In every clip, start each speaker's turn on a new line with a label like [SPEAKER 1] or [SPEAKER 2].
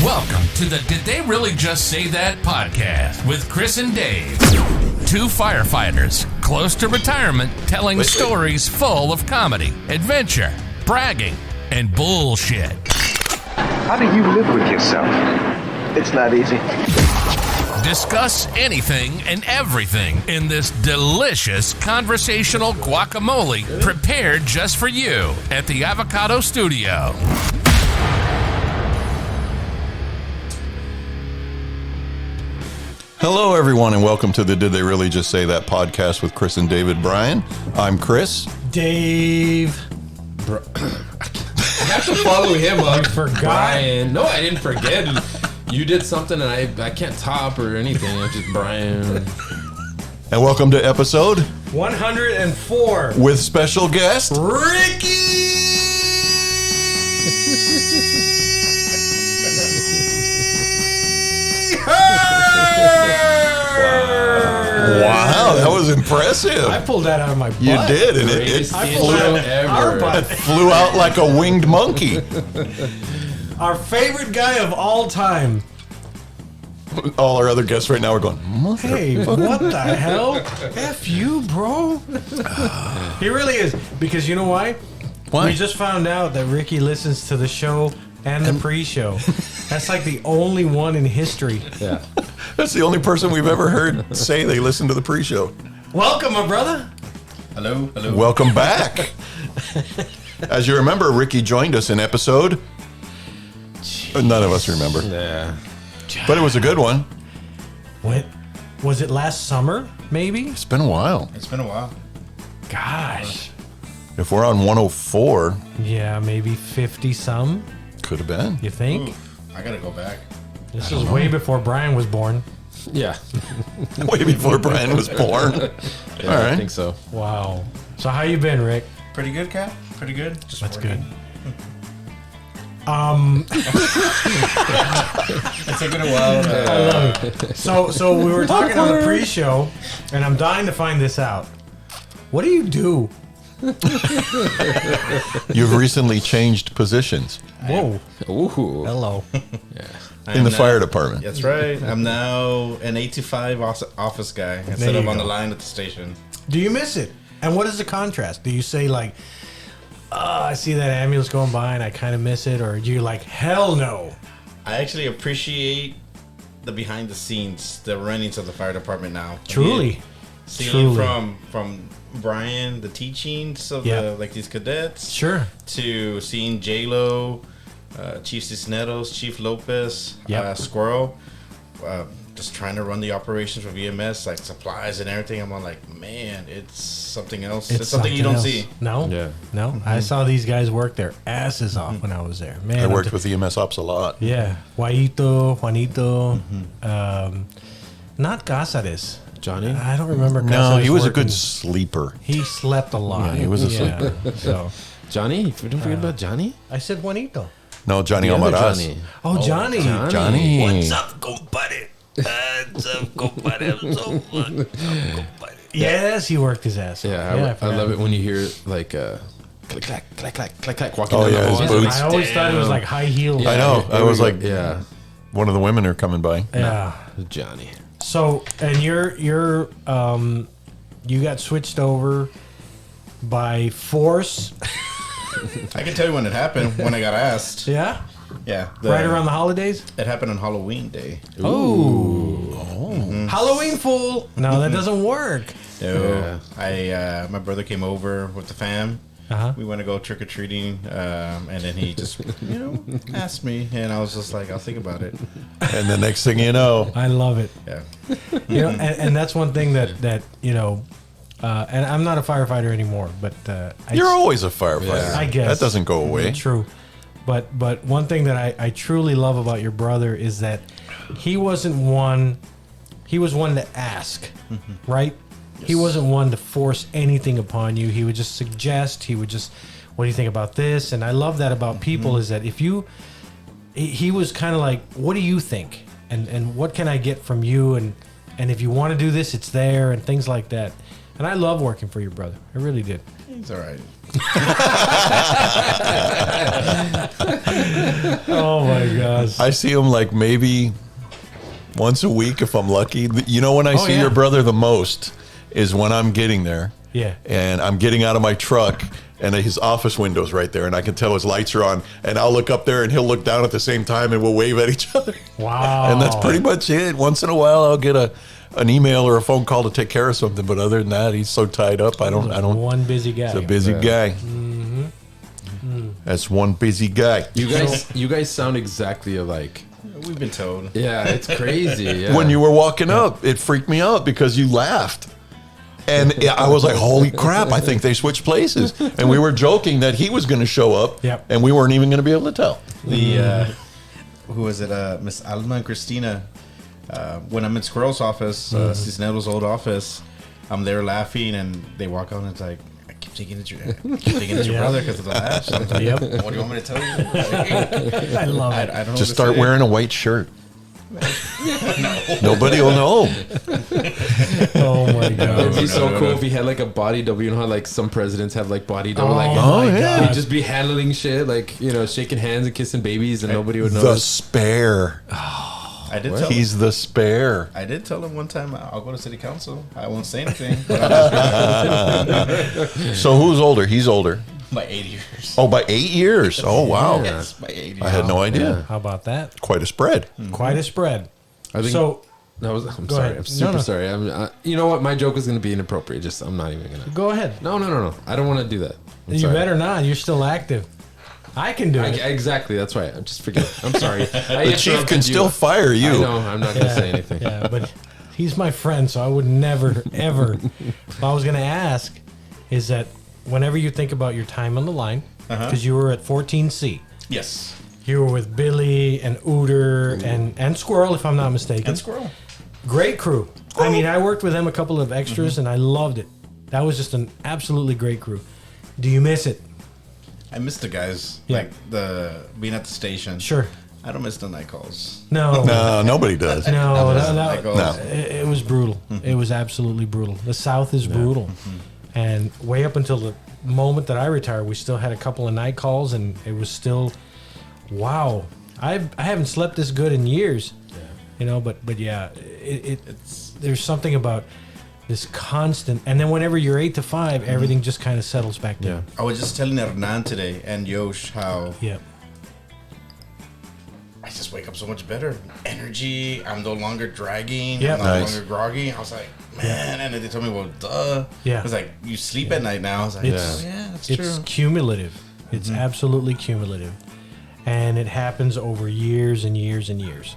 [SPEAKER 1] Welcome to the Did They Really Just Say That podcast with Chris and Dave. Two firefighters close to retirement telling stories full of comedy, adventure, bragging, and bullshit.
[SPEAKER 2] How do you live with yourself? It's not easy.
[SPEAKER 1] Discuss anything and everything in this delicious conversational guacamole prepared just for you at the Avocado Studio.
[SPEAKER 3] Hello, everyone, and welcome to the Did They Really Just Say That podcast with Chris and David Bryan. I'm Chris.
[SPEAKER 4] Dave.
[SPEAKER 5] I have to follow him up.
[SPEAKER 4] You forgot?
[SPEAKER 5] Brian. No, I didn't forget. You did something and I can't top or anything. I'm just Brian.
[SPEAKER 3] And welcome to episode
[SPEAKER 4] 104
[SPEAKER 3] with special guest
[SPEAKER 4] Ricky.
[SPEAKER 3] Wow, that was impressive.
[SPEAKER 4] I pulled that out of my butt.
[SPEAKER 3] You did, and it flew out like a winged monkey.
[SPEAKER 4] Our favorite guy of all time.
[SPEAKER 3] All our other guests right now are going,
[SPEAKER 4] Hey, what the hell? F you, bro. He really is. Because you know why?
[SPEAKER 3] Why?
[SPEAKER 4] We just found out that Ricky listens to the show and the pre-show. That's like the only one in history.
[SPEAKER 5] Yeah.
[SPEAKER 3] That's the only person we've ever heard say they listen to the pre-show.
[SPEAKER 4] Welcome, my brother.
[SPEAKER 5] Hello.
[SPEAKER 3] Welcome back. As you remember, Ricky joined us in episode... None of us remember.
[SPEAKER 5] Yeah.
[SPEAKER 3] But it was a good one.
[SPEAKER 4] What? Was it last summer, maybe?
[SPEAKER 3] It's been a while.
[SPEAKER 5] It's been a while.
[SPEAKER 4] Gosh.
[SPEAKER 3] If we're on 104,
[SPEAKER 4] Yeah, maybe 50-some,
[SPEAKER 3] could have been.
[SPEAKER 4] you think?
[SPEAKER 5] I gotta go back.
[SPEAKER 4] This was way before Brian was born.
[SPEAKER 5] Yeah.
[SPEAKER 3] Way before Brian was born.
[SPEAKER 5] Yeah,
[SPEAKER 3] All right.
[SPEAKER 5] I think so.
[SPEAKER 4] Wow. So how you been, Rick?
[SPEAKER 6] Pretty good, Cap. Pretty good. Just
[SPEAKER 4] That's
[SPEAKER 6] working.
[SPEAKER 4] good.
[SPEAKER 6] It took it a while.
[SPEAKER 4] I love it. So we were talking on the pre-show, and I'm dying to find this out. What do you do?
[SPEAKER 3] You've recently changed positions
[SPEAKER 4] Whoa.
[SPEAKER 5] Ooh.
[SPEAKER 4] Hello.
[SPEAKER 3] in the fire department.
[SPEAKER 6] That's right. I'm now an 8 to 5 office guy instead
[SPEAKER 4] you
[SPEAKER 6] of on
[SPEAKER 4] go.
[SPEAKER 6] the line at the station.
[SPEAKER 4] Do you miss it? And what is the contrast? Do you say like, I see that ambulance going by and I kind of miss it, or do you like, hell no?
[SPEAKER 6] I actually appreciate the behind the scenes, the runnings of the fire department now.
[SPEAKER 4] Truly.
[SPEAKER 6] Seeing
[SPEAKER 4] Truly.
[SPEAKER 6] from Brian, the teachings of
[SPEAKER 4] Yeah.
[SPEAKER 6] the, like these cadets,
[SPEAKER 4] Sure.
[SPEAKER 6] to seeing J-Lo, Chief Cisneros, Chief Lopez,
[SPEAKER 4] Yep.
[SPEAKER 6] Squirrel, just trying to run the operations for VMS, like supplies and everything. I'm on like, man, it's something else. It's something you don't
[SPEAKER 4] else.
[SPEAKER 6] see.
[SPEAKER 4] No.
[SPEAKER 5] Yeah.
[SPEAKER 4] No. I saw these guys work their asses off when I was there. Man,
[SPEAKER 3] I worked with EMS ops a lot.
[SPEAKER 4] Yeah, Juanito, not Casares.
[SPEAKER 5] Johnny?
[SPEAKER 4] I don't remember.
[SPEAKER 3] No,
[SPEAKER 4] Casares
[SPEAKER 3] he was a
[SPEAKER 4] working.
[SPEAKER 3] good sleeper.
[SPEAKER 4] He slept a lot.
[SPEAKER 3] Yeah, he was a sleeper.
[SPEAKER 4] So
[SPEAKER 5] Johnny? Don't forget about Johnny?
[SPEAKER 4] I said Juanito.
[SPEAKER 3] No, Johnny
[SPEAKER 5] The other
[SPEAKER 3] Almaraz.
[SPEAKER 5] Johnny.
[SPEAKER 4] Oh, Johnny.
[SPEAKER 3] Johnny.
[SPEAKER 4] What's up, compadre? What's up, compadre? I'm so fun. Yes, he worked his ass off.
[SPEAKER 5] Yeah, I
[SPEAKER 4] forgot.
[SPEAKER 5] love it when you hear like click, clack, clack, clack, clack, clack, walking
[SPEAKER 3] Oh,
[SPEAKER 5] down
[SPEAKER 3] yeah,
[SPEAKER 5] the
[SPEAKER 3] his
[SPEAKER 5] hall.
[SPEAKER 3] boots.
[SPEAKER 4] I always thought it was like high heels.
[SPEAKER 5] Yeah,
[SPEAKER 3] I know.
[SPEAKER 5] here
[SPEAKER 3] I
[SPEAKER 5] we
[SPEAKER 3] was
[SPEAKER 5] go.
[SPEAKER 3] like,
[SPEAKER 5] yeah,
[SPEAKER 3] one of the women are coming by.
[SPEAKER 4] Yeah.
[SPEAKER 5] Johnny.
[SPEAKER 4] So, and you're you got switched over by force.
[SPEAKER 6] I can tell you when it happened, when I got asked.
[SPEAKER 4] Yeah.
[SPEAKER 6] Yeah.
[SPEAKER 4] Right around the holidays.
[SPEAKER 6] It happened on Halloween day.
[SPEAKER 4] Halloween fool. No, that doesn't work.
[SPEAKER 6] So my brother came over with the fam.
[SPEAKER 4] Uh-huh.
[SPEAKER 6] We went to go trick or treating, and then he just, asked me, and I was just like, I'll think about it.
[SPEAKER 3] And the next thing you know,
[SPEAKER 4] I love it.
[SPEAKER 6] Yeah.
[SPEAKER 4] And that's one thing that and I'm not a firefighter anymore, but
[SPEAKER 3] you're always a firefighter.
[SPEAKER 5] Yeah.
[SPEAKER 4] I guess
[SPEAKER 3] That doesn't go away.
[SPEAKER 4] True, but one thing that I truly love about your brother is that he wasn't one. He was one to ask, right? He wasn't one to force anything upon you. He would just suggest. He would just, what do you think about this? And I love that about people is that if you, he was kind of like, what do you think? And what can I get from you? And if you want to do this, it's there and things like that. And I love working for your brother. I really did.
[SPEAKER 6] He's all right.
[SPEAKER 4] Oh my God. does.
[SPEAKER 3] I see him like maybe once a week if I'm lucky. You know when I see
[SPEAKER 4] yeah.
[SPEAKER 3] your brother the most is when I'm getting there.
[SPEAKER 4] Yeah.
[SPEAKER 3] And I'm getting out of my truck and his office window's right there and I can tell his lights are on and I'll look up there and he'll look down at the same time and we'll wave at each other.
[SPEAKER 4] Wow.
[SPEAKER 3] And that's pretty much it. Once in a while I'll get an email or a phone call to take care of something, but other than that, he's so tied up. I don't.
[SPEAKER 4] One busy guy.
[SPEAKER 3] He's a busy guy. That's one busy guy.
[SPEAKER 5] You guys sound exactly alike.
[SPEAKER 6] We've been told.
[SPEAKER 5] Yeah, it's crazy. Yeah.
[SPEAKER 3] When you were walking up, it freaked me out because you laughed. And I was like, holy crap, I think they switched places. And we were joking that he was going to show up,
[SPEAKER 4] Yep.
[SPEAKER 3] and we weren't even going to be able to tell.
[SPEAKER 6] The who was it? Miss Alma and Christina. When I'm in Squirrel's office, Cisneros' old office, I'm there laughing, and they walk out, and it's like, I keep thinking it's your brother because of the laugh. So I'm like,
[SPEAKER 4] Yep.
[SPEAKER 6] what do you want me to tell you?
[SPEAKER 4] I love it.
[SPEAKER 6] I don't know.
[SPEAKER 3] Just start wearing a white shirt. Nobody will know.
[SPEAKER 4] Oh my
[SPEAKER 5] It'd
[SPEAKER 4] god.
[SPEAKER 5] be so cool if he had like a body double. You know how like some presidents have like body double.
[SPEAKER 4] Oh,
[SPEAKER 5] Like,
[SPEAKER 3] Oh,
[SPEAKER 4] my
[SPEAKER 3] yeah.
[SPEAKER 5] he'd
[SPEAKER 4] God.
[SPEAKER 5] just be handling shit, like, you know, shaking hands and kissing babies, and nobody would
[SPEAKER 3] The
[SPEAKER 5] notice.
[SPEAKER 3] spare.
[SPEAKER 6] I did tell him.
[SPEAKER 3] He's the spare.
[SPEAKER 6] I did tell him one time I'll go to city council. I won't say anything.
[SPEAKER 3] So who's older? He's older.
[SPEAKER 6] By 8 years.
[SPEAKER 3] Oh, by 8 years. Oh, wow.
[SPEAKER 6] Yes, by 8 years.
[SPEAKER 3] I had no idea.
[SPEAKER 4] How about that?
[SPEAKER 3] Quite a spread.
[SPEAKER 4] Quite a spread.
[SPEAKER 5] I think
[SPEAKER 4] So
[SPEAKER 5] I'm
[SPEAKER 4] Go
[SPEAKER 5] sorry.
[SPEAKER 4] ahead.
[SPEAKER 5] I'm super
[SPEAKER 4] No.
[SPEAKER 5] sorry. You know what? My joke is going to be inappropriate. Just I'm not even gonna.
[SPEAKER 4] go ahead.
[SPEAKER 5] No. I don't want to do that. I'm
[SPEAKER 4] You
[SPEAKER 5] sorry.
[SPEAKER 4] better not. You're still active. I can do it.
[SPEAKER 5] Exactly. That's right. I'm just forget. I'm sorry.
[SPEAKER 3] The chief can still fire
[SPEAKER 5] I
[SPEAKER 3] you.
[SPEAKER 5] know. I'm not going to say anything.
[SPEAKER 4] Yeah, but he's my friend, so I would never, ever. What I was going to ask is that whenever you think about your time on the line, because you were at 14C,
[SPEAKER 6] Yes.
[SPEAKER 4] you were with Billy and Ooter and Squirrel, if I'm not mistaken.
[SPEAKER 6] And Squirrel.
[SPEAKER 4] Great crew. I mean, I worked with them a couple of extras, and I loved it. That was just an absolutely great crew. Do you miss it?
[SPEAKER 6] I miss the guys.
[SPEAKER 4] Yeah.
[SPEAKER 6] Like the being at the station.
[SPEAKER 4] Sure.
[SPEAKER 6] I don't miss the night calls.
[SPEAKER 4] No.
[SPEAKER 3] No, nobody does.
[SPEAKER 4] No,
[SPEAKER 6] Night calls.
[SPEAKER 3] No.
[SPEAKER 4] it was brutal. It was absolutely brutal. The South is brutal. And way up until the moment that I retired, we still had a couple of night calls, and it was still, wow. I haven't slept this good in years. You know, but yeah, it's there's something about this constant, and then whenever you're 8 to 5, everything just kind of settles back down.
[SPEAKER 6] I was just telling Hernan today and Yosh how
[SPEAKER 4] Yeah.
[SPEAKER 6] I just wake up so much better. Energy. I'm no longer dragging.
[SPEAKER 4] Yeah.
[SPEAKER 6] I'm no
[SPEAKER 3] Nice.
[SPEAKER 6] longer groggy. I was like, man. And then they told me, well, duh.
[SPEAKER 4] Yeah.
[SPEAKER 6] I was like, you sleep at night now. I was like,
[SPEAKER 4] It's-
[SPEAKER 6] yeah, that's
[SPEAKER 4] It's
[SPEAKER 6] true.
[SPEAKER 4] cumulative. It's absolutely cumulative. And it happens over years and years and years.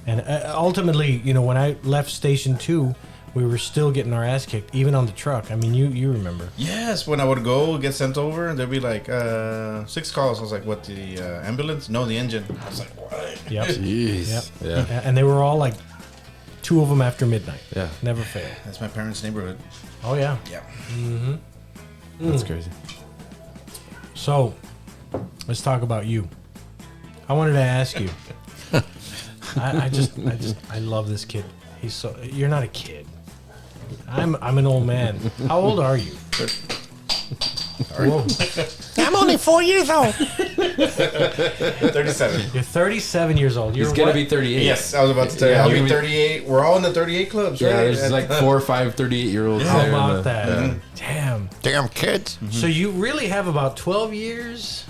[SPEAKER 4] And ultimately, you know, when I left Station 2, we were still getting our ass kicked, even on the truck. I mean, you remember.
[SPEAKER 6] Yes, when I would go get sent over, there'd be like 6 calls. I was like, what, the ambulance? No, the engine. I was like, what?
[SPEAKER 4] Yep.
[SPEAKER 5] Jeez.
[SPEAKER 4] Yep.
[SPEAKER 5] Yeah.
[SPEAKER 4] And they were all like 2 of them after midnight.
[SPEAKER 5] Yeah.
[SPEAKER 4] Never failed.
[SPEAKER 6] That's my parents' neighborhood.
[SPEAKER 4] Oh, yeah.
[SPEAKER 6] Yeah.
[SPEAKER 5] That's crazy.
[SPEAKER 4] So, let's talk about you. I wanted to ask you. I love this kid. He's so. You're not a kid. I'm an old man. How old are you? Whoa.
[SPEAKER 3] I'm only 4 years old.
[SPEAKER 6] 37.
[SPEAKER 4] You're 37 years old. You're
[SPEAKER 5] He's going to
[SPEAKER 4] what?
[SPEAKER 5] be 38.
[SPEAKER 6] Yes, I was about to tell you.
[SPEAKER 5] Yeah,
[SPEAKER 6] I'll
[SPEAKER 5] you're
[SPEAKER 6] be
[SPEAKER 5] gonna be-
[SPEAKER 6] 38. We're all in the 38 clubs, right?
[SPEAKER 5] Yeah, there's like 4 or 5 38-year-olds
[SPEAKER 4] How
[SPEAKER 5] there.
[SPEAKER 4] about that? Damn.
[SPEAKER 3] Damn kids.
[SPEAKER 4] So you really have about 12 years,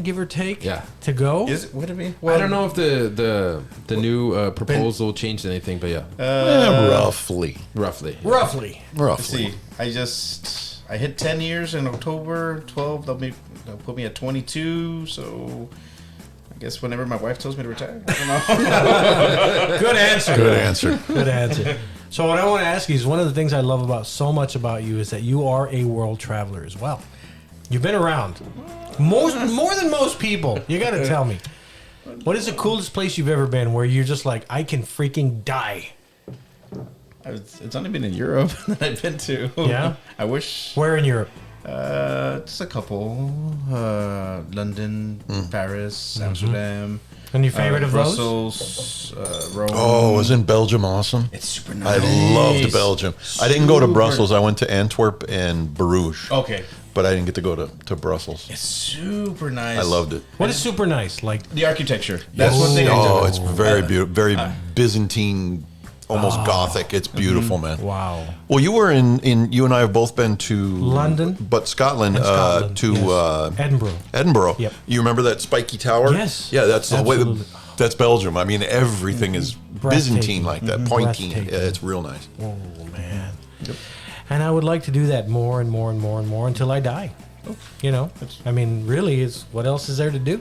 [SPEAKER 4] give or take,
[SPEAKER 5] Yeah.
[SPEAKER 4] to go?
[SPEAKER 6] Is it? Would it be?
[SPEAKER 5] I don't know if the new proposal changed anything, but yeah,
[SPEAKER 3] Roughly.
[SPEAKER 5] roughly.
[SPEAKER 4] Roughly.
[SPEAKER 6] Let's see. I hit 10 years in October 12. They'll put me at 22. So I guess whenever my wife tells me to retire, I don't know.
[SPEAKER 4] Good answer.
[SPEAKER 3] Good answer.
[SPEAKER 4] Good answer. So what I want to ask you is one of the things I love about so much about you is that you are a world traveler as well. You've been around more than most people. You got to tell me, what is the coolest place you've ever been where you're just like, I can freaking die?
[SPEAKER 6] It's only been in Europe that I've been to.
[SPEAKER 4] Yeah?
[SPEAKER 6] I wish.
[SPEAKER 4] Where in Europe?
[SPEAKER 6] Just a couple. London, Paris, Amsterdam.
[SPEAKER 4] And your favorite of those?
[SPEAKER 6] Brussels, Rome.
[SPEAKER 3] Oh, wasn't Belgium awesome?
[SPEAKER 6] It's super nice.
[SPEAKER 3] I loved Belgium. I didn't go to Brussels. I went to Antwerp and Bruges.
[SPEAKER 6] Okay.
[SPEAKER 3] but I didn't get to go to Brussels.
[SPEAKER 6] It's super nice.
[SPEAKER 3] I loved it.
[SPEAKER 4] What is super nice? Like
[SPEAKER 6] the architecture. That's one thing.
[SPEAKER 3] Oh, it's very beautiful, very Byzantine, almost Gothic. It's beautiful, man.
[SPEAKER 4] wow.
[SPEAKER 3] Well, you were in. You and I have both been to
[SPEAKER 4] London,
[SPEAKER 3] but Scotland,
[SPEAKER 4] and Scotland,
[SPEAKER 3] to
[SPEAKER 4] yes. Edinburgh.
[SPEAKER 3] Edinburgh.
[SPEAKER 4] Yep.
[SPEAKER 3] You remember that spiky tower?
[SPEAKER 4] Yes.
[SPEAKER 3] Yeah, that's the way.
[SPEAKER 4] Absolutely.
[SPEAKER 3] That's Belgium. I mean, everything is Byzantine
[SPEAKER 4] Breathtaking.
[SPEAKER 3] like that, pointy.
[SPEAKER 4] Breathtaking.
[SPEAKER 3] Yeah, it's real nice.
[SPEAKER 4] Oh man. And I would like to do that more and more and more and more until I die. You know, I mean, really, is what else is there to do?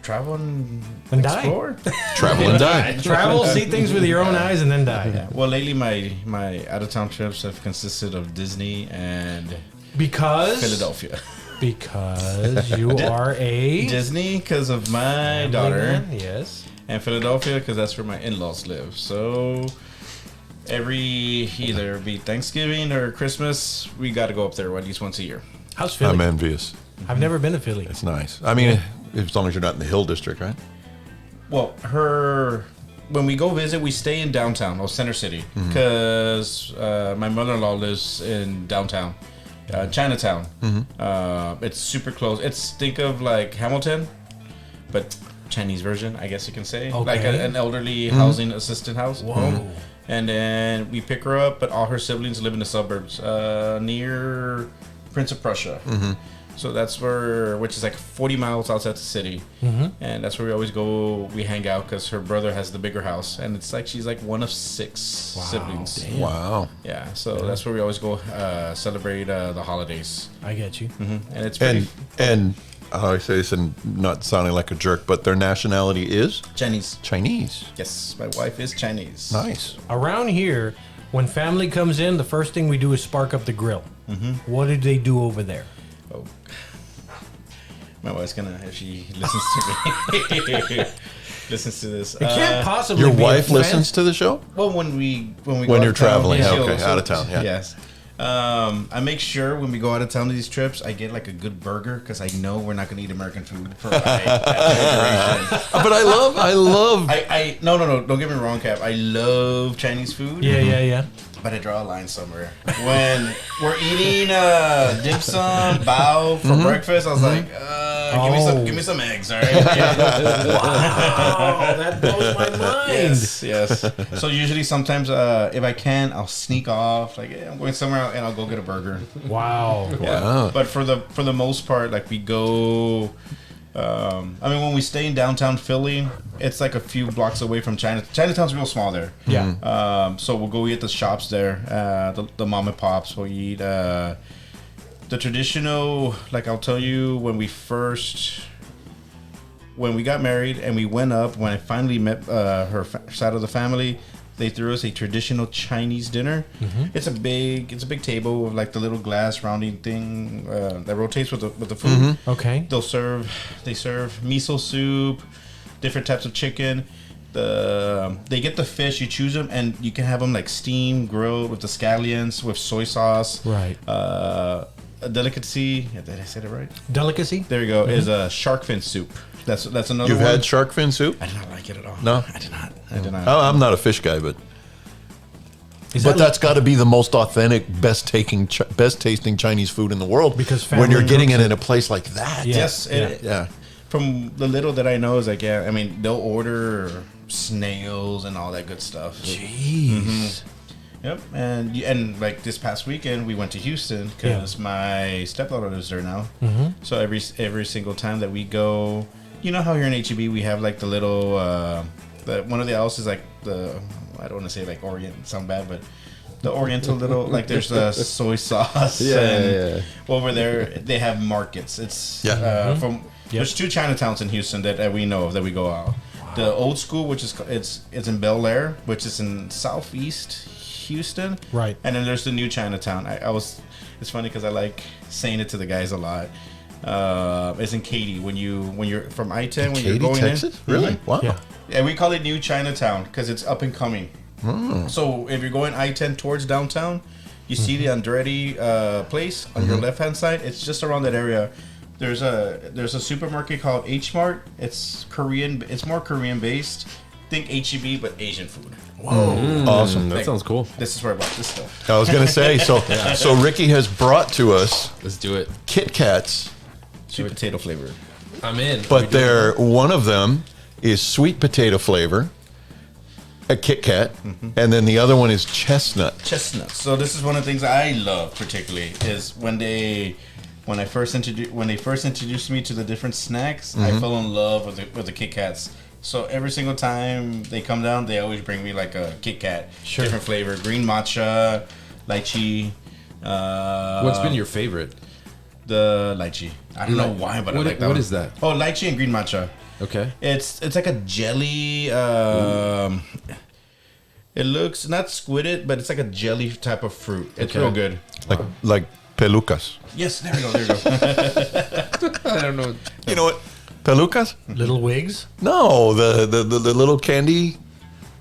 [SPEAKER 6] Travel and
[SPEAKER 4] die.
[SPEAKER 6] explore.
[SPEAKER 3] Travel and die.
[SPEAKER 4] Travel, see things with your own eyes, and then die.
[SPEAKER 6] Yeah. Well, lately my out of town trips have consisted of Disney and
[SPEAKER 4] Because
[SPEAKER 6] Philadelphia.
[SPEAKER 4] Because you are a
[SPEAKER 6] Disney because of my
[SPEAKER 4] family
[SPEAKER 6] daughter,
[SPEAKER 4] man, yes.
[SPEAKER 6] and Philadelphia because that's where my in-laws live. So every either be Thanksgiving or Christmas, we got to go up there at least once a year.
[SPEAKER 4] How's Philly?
[SPEAKER 3] I'm envious.
[SPEAKER 4] I've never been to Philly.
[SPEAKER 3] It's nice. I mean, as long as you're not in the Hill District, right?
[SPEAKER 6] Well, when we go visit, we stay in downtown or Center City because my mother-in-law lives in downtown, Chinatown. It's super close. Think of like Hamilton, but Chinese version, I guess you can say,
[SPEAKER 4] Okay.
[SPEAKER 6] like an elderly housing assistant house.
[SPEAKER 4] Whoa.
[SPEAKER 6] And then we pick her up, but all her siblings live in the suburbs near Prince of Prussia. So that's which is like 40 miles outside the city. And that's where we always go. We hang out because her brother has the bigger house. And it's like she's like one of 6 siblings.
[SPEAKER 3] Wow.
[SPEAKER 6] Yeah, so that's where we always go celebrate the holidays.
[SPEAKER 4] I get you.
[SPEAKER 6] And it's pretty
[SPEAKER 3] And how do I say this and not sounding like a jerk, but their nationality is
[SPEAKER 6] Chinese.
[SPEAKER 3] Chinese.
[SPEAKER 6] Yes, my wife is Chinese.
[SPEAKER 3] Nice.
[SPEAKER 4] Around here, when family comes in, the first thing we do is spark up the grill. What did they do over there?
[SPEAKER 6] Oh. My wife's gonna, if she listens to me, listens to this.
[SPEAKER 4] It can't possibly
[SPEAKER 3] Your
[SPEAKER 4] be a
[SPEAKER 3] wife
[SPEAKER 4] fan-
[SPEAKER 3] listens to the show?
[SPEAKER 6] Well, when go
[SPEAKER 3] When
[SPEAKER 6] out
[SPEAKER 3] you're
[SPEAKER 6] of town,
[SPEAKER 3] traveling,
[SPEAKER 6] yeah,
[SPEAKER 3] okay, out of town, yeah.
[SPEAKER 6] Yes. I make sure when we go out of town to these trips, I get like a good burger because I know we're not going to eat American food for like that duration.
[SPEAKER 3] But I love.
[SPEAKER 6] No, don't get me wrong, Cap. I love Chinese food.
[SPEAKER 4] Yeah.
[SPEAKER 6] But I draw a line somewhere. When we're eating dim sum, bao for breakfast, I was like, give me some eggs, all right?
[SPEAKER 4] Wow, that blows my mind.
[SPEAKER 6] Yes. So usually, sometimes, if I can, I'll sneak off. Like, I'm going somewhere and I'll go get a burger.
[SPEAKER 4] Wow.
[SPEAKER 6] Yeah.
[SPEAKER 3] Wow.
[SPEAKER 6] But for the most part, like we go. I mean, when we stay in downtown Philly, it's like a few blocks away from Chinatown's real small there.
[SPEAKER 4] Yeah.
[SPEAKER 6] So we'll go eat at the shops there, the mom and pops. We'll eat the traditional. Like I'll tell you, when we got married and we went up, when I finally met her side of the family, they threw us a traditional Chinese dinner. It's a big table with like the little glass rounding thing that rotates with the food.
[SPEAKER 4] Okay.
[SPEAKER 6] They serve miso soup, different types of chicken. They get the fish, you choose them, and you can have them like steamed, grilled with the scallions, with soy sauce.
[SPEAKER 4] Right.
[SPEAKER 6] A delicacy. Did I say it right?
[SPEAKER 4] Delicacy?
[SPEAKER 6] There you go. Is a shark fin soup. That's another
[SPEAKER 3] You've
[SPEAKER 6] one.
[SPEAKER 3] had shark fin soup?
[SPEAKER 6] I did not like it at all.
[SPEAKER 3] No?
[SPEAKER 6] I did not.
[SPEAKER 3] I'm not a fish guy, but
[SPEAKER 4] Is
[SPEAKER 3] but
[SPEAKER 4] that
[SPEAKER 3] that's got to be the most authentic, best tasting Chinese food in the world.
[SPEAKER 4] Because
[SPEAKER 3] when you're
[SPEAKER 4] family
[SPEAKER 3] getting it
[SPEAKER 4] cooks
[SPEAKER 3] in a place like that,
[SPEAKER 4] Yeah.
[SPEAKER 6] Yes.
[SPEAKER 3] yeah.
[SPEAKER 6] From the little that I know is like, yeah, I mean, they'll order snails and all that good stuff.
[SPEAKER 3] Jeez.
[SPEAKER 6] Yep. And like this past weekend, we went to Houston because my stepdaughter lives there now. So every single time that we go, you know how here in HEB we have like the little, one of the houses like I don't want to say like Orient, sound bad, but the Oriental little, like there's the soy sauce.
[SPEAKER 3] Yeah.
[SPEAKER 6] Over there, they have markets. It's there's 2 Chinatowns in Houston that we know of that we go out. The old school, which is it's in Bel Air, which is in southeast Houston.
[SPEAKER 4] Right.
[SPEAKER 6] And then there's the new Chinatown. It's funny because I like saying it to the guys a lot. It's in Katy when you're from I-10 when you're
[SPEAKER 3] Katy,
[SPEAKER 6] going
[SPEAKER 3] Texas?
[SPEAKER 6] in.
[SPEAKER 3] Really? Wow.
[SPEAKER 4] Yeah.
[SPEAKER 6] Yeah, we call it New Chinatown because it's up and coming. So if you're going I-10 towards downtown, you see the Andretti place on your left hand side. It's just around that area. There's a supermarket called H Mart. It's Korean. It's more Korean based. think HEB, but Asian food.
[SPEAKER 3] Awesome.
[SPEAKER 5] That sounds cool.
[SPEAKER 6] This is where I bought this stuff.
[SPEAKER 3] I was going to say, so Ricky has brought to us
[SPEAKER 5] Let's do it.
[SPEAKER 3] Kit Kats,
[SPEAKER 6] Sweet potato flavor.
[SPEAKER 5] I'm in.
[SPEAKER 3] but one of them is sweet potato flavor, a Kit Kat, and then the other one is chestnut.
[SPEAKER 6] Chestnuts. So this is one of the things I love particularly is when they first introduced me to the different snacks, I fell in love with the Kit Kats. So every single time they come down, they always bring me like a Kit Kat, different flavor, green matcha, lychee.
[SPEAKER 5] What's been your favorite?
[SPEAKER 6] The lychee. I don't know why, but I like that.
[SPEAKER 5] What
[SPEAKER 6] one.
[SPEAKER 5] is that?
[SPEAKER 6] Oh, lychee and green matcha.
[SPEAKER 5] Okay.
[SPEAKER 6] It's like a jelly. It looks not squidded, but it's like a jelly type of fruit. It's real good.
[SPEAKER 3] Like pelucas.
[SPEAKER 6] Yes, there we go. There we go.
[SPEAKER 5] I don't know.
[SPEAKER 3] You know what? Pelucas?
[SPEAKER 4] Little wigs.
[SPEAKER 3] No, the little candy,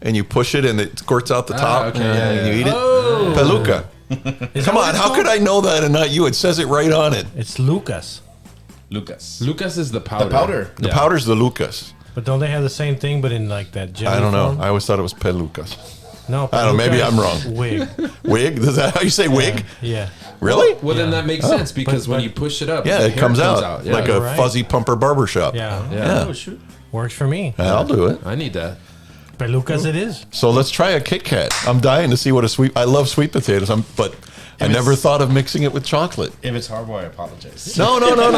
[SPEAKER 3] and you push it and it squirts out the top,
[SPEAKER 5] okay,
[SPEAKER 3] and you eat it.
[SPEAKER 4] Oh.
[SPEAKER 3] Peluca. Come on, how could I know that and not you? It says it right on it.
[SPEAKER 4] It's Lucas.
[SPEAKER 6] Lucas.
[SPEAKER 5] Lucas is the powder.
[SPEAKER 6] The powder.
[SPEAKER 3] The powder's the Lucas.
[SPEAKER 4] But don't they have the same thing, but in like that jelly
[SPEAKER 3] I don't know.
[SPEAKER 4] form?
[SPEAKER 3] I always thought it was pelucas.
[SPEAKER 4] No,
[SPEAKER 3] I don't know, maybe
[SPEAKER 4] Lucas
[SPEAKER 3] I'm wrong.
[SPEAKER 4] Wig.
[SPEAKER 3] Wig? Is that how you say wig?
[SPEAKER 4] Yeah.
[SPEAKER 3] Really?
[SPEAKER 5] Well, then that makes sense because
[SPEAKER 4] But-
[SPEAKER 5] when you push it up,
[SPEAKER 3] Yeah,
[SPEAKER 5] the
[SPEAKER 3] it
[SPEAKER 5] hair
[SPEAKER 3] comes out
[SPEAKER 5] Yeah.
[SPEAKER 3] like a
[SPEAKER 4] Right.
[SPEAKER 3] fuzzy pumper barbershop.
[SPEAKER 4] Yeah.
[SPEAKER 5] Yeah.
[SPEAKER 6] Oh shoot.
[SPEAKER 4] Works for me.
[SPEAKER 3] I'll do it.
[SPEAKER 5] I need that.
[SPEAKER 4] Pelucas it is.
[SPEAKER 3] So let's try a Kit Kat. I'm dying to see what I love sweet potatoes, but I never thought of mixing it with chocolate.
[SPEAKER 6] If it's horrible, I apologize.
[SPEAKER 3] No, not at all,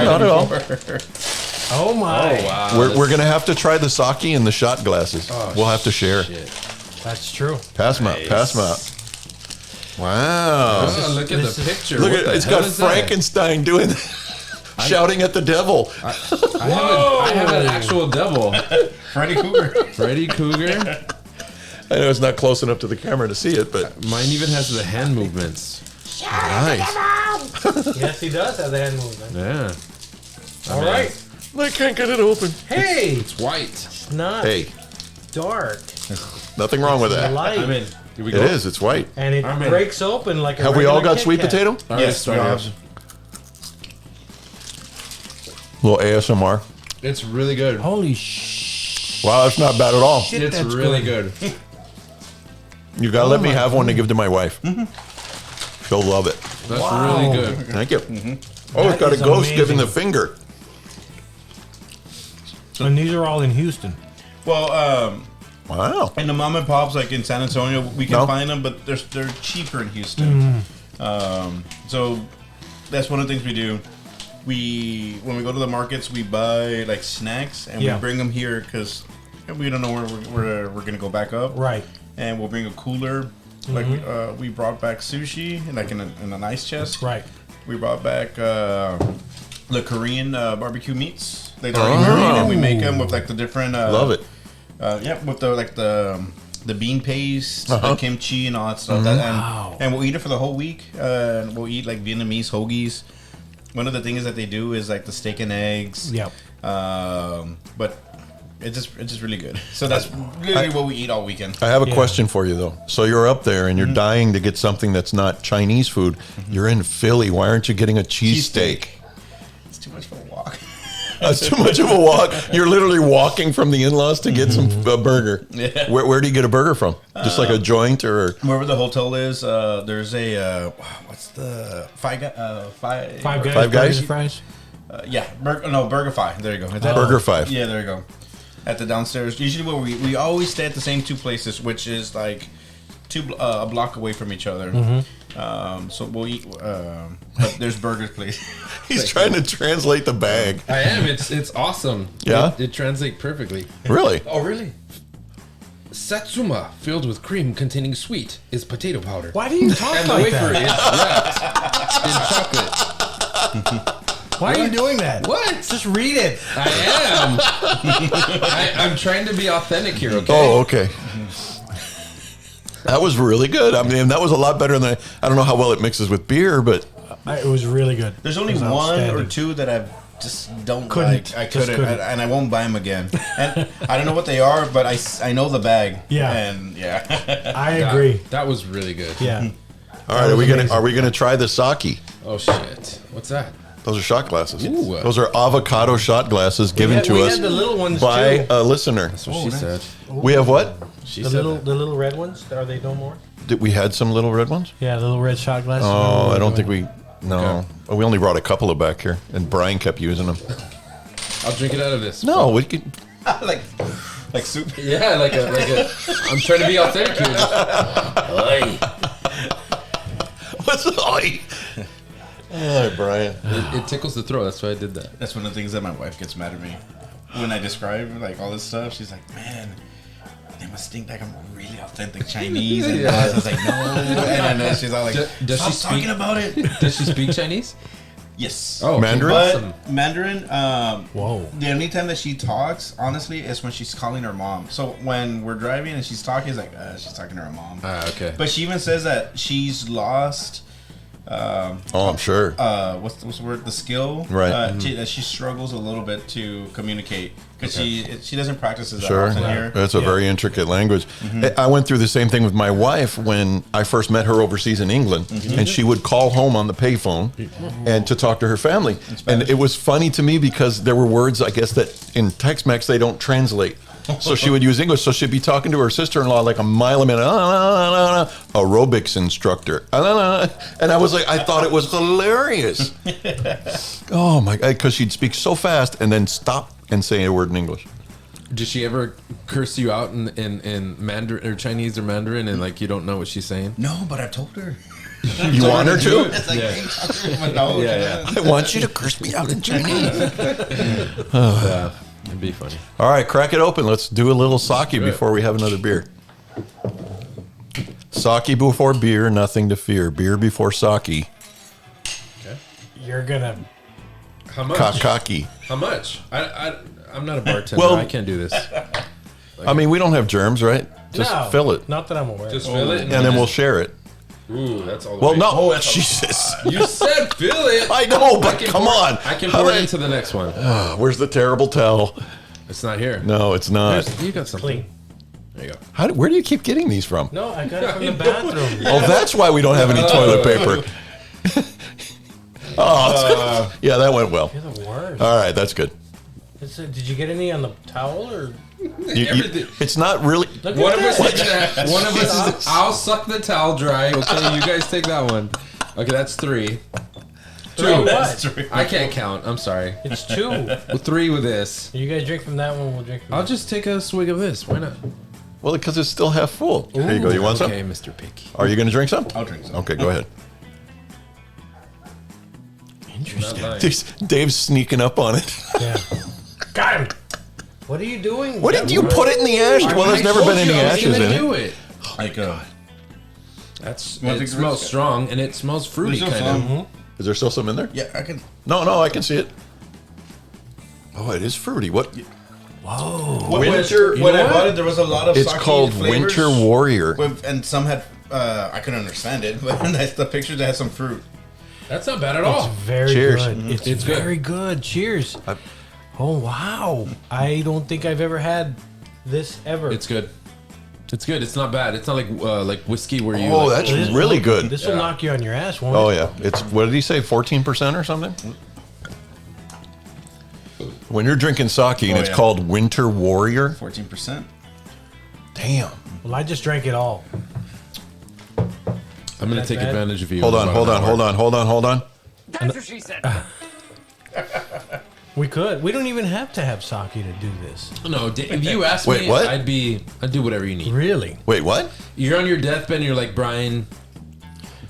[SPEAKER 3] not at all.
[SPEAKER 4] Oh my.
[SPEAKER 5] Wow.
[SPEAKER 3] We're going to have to try the Saki and the shot glasses. We'll have to share.
[SPEAKER 4] That's true.
[SPEAKER 3] Pass them out. Pass them out. Wow.
[SPEAKER 5] Oh, look at the picture.
[SPEAKER 3] Look
[SPEAKER 5] What
[SPEAKER 3] at
[SPEAKER 5] the
[SPEAKER 3] it's
[SPEAKER 5] hell
[SPEAKER 3] got
[SPEAKER 5] is that?
[SPEAKER 3] Frankenstein doing shouting at the devil.
[SPEAKER 5] I have an actual devil.
[SPEAKER 6] Freddy Cougar.
[SPEAKER 5] Freddy Cougar.
[SPEAKER 3] I know it's not close enough to the camera to see it, but
[SPEAKER 5] Mine even has the hand movements.
[SPEAKER 3] nice.
[SPEAKER 4] Yes, he does have the hand movement.
[SPEAKER 5] Yeah.
[SPEAKER 4] All right.
[SPEAKER 3] I can't get it open.
[SPEAKER 4] Hey,
[SPEAKER 5] It's white.
[SPEAKER 4] it's not
[SPEAKER 3] Hey,
[SPEAKER 4] dark.
[SPEAKER 3] nothing wrong with that.
[SPEAKER 4] Light.
[SPEAKER 5] I'm in. Here we
[SPEAKER 3] It
[SPEAKER 5] go.
[SPEAKER 3] is. It's white.
[SPEAKER 4] And it
[SPEAKER 5] I'm in.
[SPEAKER 4] breaks open like a
[SPEAKER 3] Have we all
[SPEAKER 4] regular
[SPEAKER 3] got
[SPEAKER 4] Kit
[SPEAKER 3] sweet
[SPEAKER 4] Kat.
[SPEAKER 3] potato?
[SPEAKER 5] All right,
[SPEAKER 6] Yes,
[SPEAKER 5] start
[SPEAKER 6] we
[SPEAKER 5] it
[SPEAKER 6] all
[SPEAKER 5] off.
[SPEAKER 6] have.
[SPEAKER 3] little ASMR.
[SPEAKER 5] It's really good.
[SPEAKER 4] Holy sh!
[SPEAKER 3] Wow, that's not bad at all.
[SPEAKER 4] Shit,
[SPEAKER 5] It's
[SPEAKER 4] that's
[SPEAKER 5] really good.
[SPEAKER 3] You gotta let me
[SPEAKER 4] my
[SPEAKER 3] have one to give to my wife. She'll love it.
[SPEAKER 5] That's
[SPEAKER 4] Wow.
[SPEAKER 5] really good.
[SPEAKER 3] Thank you. Oh,
[SPEAKER 4] That
[SPEAKER 3] it's got a
[SPEAKER 4] is
[SPEAKER 3] ghost giving the
[SPEAKER 4] amazing.
[SPEAKER 3] finger.
[SPEAKER 4] And these are all in Houston.
[SPEAKER 6] Well,
[SPEAKER 3] Wow.
[SPEAKER 6] and the mom and pops like in San Antonio, we can
[SPEAKER 3] No.
[SPEAKER 6] find them, but they're cheaper in Houston. So that's one of the things we do. When we go to the markets, we buy like snacks and
[SPEAKER 4] Yeah.
[SPEAKER 6] we bring them here because we don't know where we're gonna go back up.
[SPEAKER 4] Right.
[SPEAKER 6] And we'll bring a cooler. Like we brought back sushi, like in an ice chest.
[SPEAKER 4] Right.
[SPEAKER 6] We brought back the Korean barbecue meats. They're already Korean, and we make them with like the different.
[SPEAKER 3] Love it.
[SPEAKER 6] Yeah, with the bean paste,
[SPEAKER 3] Uh-huh.
[SPEAKER 6] the kimchi, and all that stuff. And we'll eat it for the whole week. And we'll eat like Vietnamese hoagies. One of the things that they do is like the steak and eggs.
[SPEAKER 4] Yep.
[SPEAKER 6] But it's just really good. So that's literally what we eat all weekend.
[SPEAKER 3] I have a
[SPEAKER 4] Yeah.
[SPEAKER 3] question for you though. So you're up there and you're dying to get something that's not Chinese food. You're in Philly. Why aren't you getting a cheesesteak?
[SPEAKER 6] It's too much for a walk.
[SPEAKER 3] That's too much of a walk. You're literally walking from the in-laws to get some burger.
[SPEAKER 6] Yeah.
[SPEAKER 3] Where do you get a burger from? Just like a joint or?
[SPEAKER 6] Wherever the hotel is, there's a what's the Five Guys?
[SPEAKER 4] Five
[SPEAKER 3] Five
[SPEAKER 4] guys.
[SPEAKER 3] Guys?
[SPEAKER 4] burgers, fries.
[SPEAKER 6] Yeah, BurgerFi. There you go.
[SPEAKER 3] BurgerFi.
[SPEAKER 6] Yeah, there you go. At the downstairs. Usually, where we always stay at the same two places, which is like a block away from each other. So we'll eat. But there's burgers, please.
[SPEAKER 3] He's trying to translate the bag.
[SPEAKER 5] I am. It's awesome.
[SPEAKER 3] Yeah?
[SPEAKER 5] It translates perfectly.
[SPEAKER 3] Really?
[SPEAKER 5] Oh, really? Satsuma, filled with cream containing sweet, is potato powder.
[SPEAKER 4] Why do you talk
[SPEAKER 5] And the
[SPEAKER 4] like
[SPEAKER 5] wafer
[SPEAKER 4] that?
[SPEAKER 5] is wrapped in chocolate.
[SPEAKER 4] Why are you doing that?
[SPEAKER 5] What?
[SPEAKER 4] Just read it.
[SPEAKER 5] I am. I'm trying to be authentic here, okay?
[SPEAKER 3] Oh, okay. That was really good. I mean, that was a lot better than I don't know how well it mixes with beer, but
[SPEAKER 4] It was really good.
[SPEAKER 6] There's only
[SPEAKER 4] It was
[SPEAKER 6] one or
[SPEAKER 4] outstanding.
[SPEAKER 6] two that I just don't
[SPEAKER 4] Couldn't.
[SPEAKER 6] like. I
[SPEAKER 4] Just
[SPEAKER 6] couldn't,
[SPEAKER 4] couldn't.
[SPEAKER 6] and I won't buy them again. And I don't know what they are, but I know the bag.
[SPEAKER 4] Yeah.
[SPEAKER 6] And yeah.
[SPEAKER 4] I agree.
[SPEAKER 5] That was really good.
[SPEAKER 4] Yeah.
[SPEAKER 3] all right. Are we gonna try the Saki?
[SPEAKER 5] Oh, shit. What's that?
[SPEAKER 3] Those are shot glasses.
[SPEAKER 5] Ooh.
[SPEAKER 3] Those are avocado shot glasses given to
[SPEAKER 4] we
[SPEAKER 3] us
[SPEAKER 4] had the little ones
[SPEAKER 3] by
[SPEAKER 4] too.
[SPEAKER 3] a listener.
[SPEAKER 5] That's what she said.
[SPEAKER 3] We have what?
[SPEAKER 5] She
[SPEAKER 4] The
[SPEAKER 5] said
[SPEAKER 4] little red ones. Are they no more?
[SPEAKER 3] Did we had some little red ones?
[SPEAKER 4] Yeah, the little red shot glasses.
[SPEAKER 3] Oh, I don't think we. No, we only brought a couple of back here, and Brian kept using them.
[SPEAKER 5] I'll drink it out of this.
[SPEAKER 3] No, we could.
[SPEAKER 6] like soup.
[SPEAKER 5] Yeah, like a. I'm trying to be authentic here.
[SPEAKER 3] What's oi? Oh, Brian.
[SPEAKER 5] It tickles the throat. That's why I did that.
[SPEAKER 6] That's one of the things that my wife gets mad at me when I describe like all this stuff. She's like, "Man, they must think like I'm really authentic Chinese." And
[SPEAKER 5] Yeah.
[SPEAKER 6] I was like, "No," and then she's all like,
[SPEAKER 5] Does
[SPEAKER 6] "Stop
[SPEAKER 5] she speak-
[SPEAKER 6] talking about it."
[SPEAKER 5] Does she speak Chinese?
[SPEAKER 6] Yes.
[SPEAKER 5] Oh,
[SPEAKER 3] Mandarin?
[SPEAKER 6] But
[SPEAKER 5] Awesome.
[SPEAKER 6] Mandarin,
[SPEAKER 4] Whoa.
[SPEAKER 6] the only time that she talks, honestly, is when she's calling her mom. So when we're driving and she's talking, it's like, she's talking to her mom.
[SPEAKER 5] Okay.
[SPEAKER 6] But she even says that she's lost.
[SPEAKER 3] Oh, I'm sure.
[SPEAKER 6] What's the word? The skill.
[SPEAKER 3] Right.
[SPEAKER 6] That she struggles a little bit to communicate because she doesn't practice as
[SPEAKER 3] Sure.
[SPEAKER 6] often here.
[SPEAKER 3] That's a very intricate language. I went through the same thing with my wife when I first met her overseas in England, and she would call home on the payphone and to talk to her family. And it was funny to me because there were words, I guess, that in Tex-Mex they don't translate. So she would use English. So she'd be talking to her sister-in-law like a mile a minute. Aerobics instructor. And I was like, I thought it was hilarious. Oh my God, because she'd speak so fast and then stop and say a word in English.
[SPEAKER 5] Did she ever curse you out in Mandarin or Chinese or Mandarin and like you don't know what she's saying?
[SPEAKER 6] No, but I told her.
[SPEAKER 3] You want her to?
[SPEAKER 6] It's like,
[SPEAKER 5] Yeah.
[SPEAKER 6] hey, talk to her, but no.
[SPEAKER 5] Yeah.
[SPEAKER 3] I want you to curse me out in Chinese.
[SPEAKER 5] Yeah. It'd be funny.
[SPEAKER 3] All right, crack it open. Let's do a little sake
[SPEAKER 5] do it.
[SPEAKER 3] before we have another beer. Sake before beer, nothing to fear. Beer before sake,
[SPEAKER 4] You're gonna.
[SPEAKER 5] How much?
[SPEAKER 3] kakaki.
[SPEAKER 5] How much? I'm not a bartender.
[SPEAKER 3] Well-
[SPEAKER 5] I can't do this.
[SPEAKER 3] I mean, we don't have germs, right? Just
[SPEAKER 4] No,
[SPEAKER 3] fill it,
[SPEAKER 4] Not that I'm aware.
[SPEAKER 5] Just
[SPEAKER 4] of.
[SPEAKER 5] fill it.
[SPEAKER 3] and then we'll share it.
[SPEAKER 5] Ooh, that's all. The
[SPEAKER 3] Well,
[SPEAKER 5] way.
[SPEAKER 3] no, Jesus.
[SPEAKER 5] You said fill it.
[SPEAKER 3] I know, but
[SPEAKER 5] can
[SPEAKER 3] come
[SPEAKER 5] pour-
[SPEAKER 3] on.
[SPEAKER 5] I can
[SPEAKER 3] How
[SPEAKER 5] pour it
[SPEAKER 3] did-
[SPEAKER 5] into the next one.
[SPEAKER 3] Where's the terrible towel?
[SPEAKER 5] It's not here.
[SPEAKER 3] No, it's not.
[SPEAKER 5] You got something.
[SPEAKER 4] Clean.
[SPEAKER 5] There you go.
[SPEAKER 3] Where do you keep getting these from?
[SPEAKER 4] No, I got it from the bathroom.
[SPEAKER 3] Oh, that's why we don't have any toilet paper. Yeah, that went well.
[SPEAKER 4] You're the worst.
[SPEAKER 3] All right, that's good.
[SPEAKER 4] Did you get any on the towel or?
[SPEAKER 5] Everything.
[SPEAKER 3] It's not really.
[SPEAKER 4] Look
[SPEAKER 5] One
[SPEAKER 4] at
[SPEAKER 5] of us
[SPEAKER 4] that.
[SPEAKER 5] is that. One of us is. I'll suck the towel dry. Okay, you guys take that one. Okay, that's three. Two.
[SPEAKER 4] What?
[SPEAKER 5] I can't count. I'm sorry.
[SPEAKER 4] It's two.
[SPEAKER 5] Well, three with this.
[SPEAKER 4] You guys drink from that one. We'll drink from.
[SPEAKER 5] I'll
[SPEAKER 4] that.
[SPEAKER 5] just take a swig of this. Why not?
[SPEAKER 3] Well, because it's still half full. There you go. You want some?
[SPEAKER 5] Okay, Mr. Picky.
[SPEAKER 3] Are you going to drink some?
[SPEAKER 6] I'll drink some.
[SPEAKER 3] Okay, go ahead.
[SPEAKER 4] Interesting.
[SPEAKER 5] Not lying.
[SPEAKER 3] Dave's sneaking up on it.
[SPEAKER 4] Yeah. Got him. What are you doing?
[SPEAKER 3] What did you put it in the ash? Well, there's never been any ashes in
[SPEAKER 5] do
[SPEAKER 3] it.
[SPEAKER 5] it.
[SPEAKER 6] Like,
[SPEAKER 5] That's
[SPEAKER 6] Want to
[SPEAKER 5] it
[SPEAKER 6] take a
[SPEAKER 5] smells
[SPEAKER 6] risk?
[SPEAKER 5] strong and it smells fruity
[SPEAKER 6] There's no
[SPEAKER 5] kind of.
[SPEAKER 6] some.
[SPEAKER 3] Is there still some in there?
[SPEAKER 6] Yeah, I can.
[SPEAKER 3] No, I can see it. Oh, it is fruity. What?
[SPEAKER 6] When
[SPEAKER 3] Winter-
[SPEAKER 6] when I bought it, there was a lot of
[SPEAKER 3] It's
[SPEAKER 6] sake
[SPEAKER 3] called
[SPEAKER 6] flavors
[SPEAKER 3] Winter Warrior.
[SPEAKER 6] and some had, I couldn't understand it, but that's the pictures that had some fruit.
[SPEAKER 5] That's not bad at
[SPEAKER 4] It's
[SPEAKER 5] all.
[SPEAKER 4] very
[SPEAKER 3] Cheers.
[SPEAKER 4] good. It's,
[SPEAKER 5] It's good.
[SPEAKER 4] very good. Cheers. Oh wow! I don't think I've ever had this ever.
[SPEAKER 5] It's good. It's good. It's not bad. It's not like whiskey where you.
[SPEAKER 3] Oh,
[SPEAKER 5] like,
[SPEAKER 3] that's
[SPEAKER 4] This-
[SPEAKER 3] really good.
[SPEAKER 4] This will knock you on your ass, won't
[SPEAKER 3] Oh
[SPEAKER 4] it?
[SPEAKER 3] yeah, it's what did he say? 14% or something? When you're drinking sake and
[SPEAKER 6] Oh,
[SPEAKER 3] it's
[SPEAKER 6] yeah.
[SPEAKER 3] called Winter Warrior,
[SPEAKER 6] 14%.
[SPEAKER 3] damn.
[SPEAKER 4] Well, I just drank it all.
[SPEAKER 5] I'm gonna
[SPEAKER 4] That
[SPEAKER 5] take
[SPEAKER 4] bad?
[SPEAKER 5] advantage of you.
[SPEAKER 3] Hold
[SPEAKER 5] in
[SPEAKER 3] on,
[SPEAKER 5] about
[SPEAKER 3] hold
[SPEAKER 5] an
[SPEAKER 3] on,
[SPEAKER 5] hour.
[SPEAKER 3] hold on.
[SPEAKER 7] That's what she said.
[SPEAKER 4] We could. We don't even have to have sake to do this.
[SPEAKER 5] No, if you asked
[SPEAKER 3] Wait,
[SPEAKER 5] me,
[SPEAKER 3] what?
[SPEAKER 5] I'd do whatever you need.
[SPEAKER 4] Really?
[SPEAKER 3] Wait, what?
[SPEAKER 5] You're on your deathbed and you're like, Brian,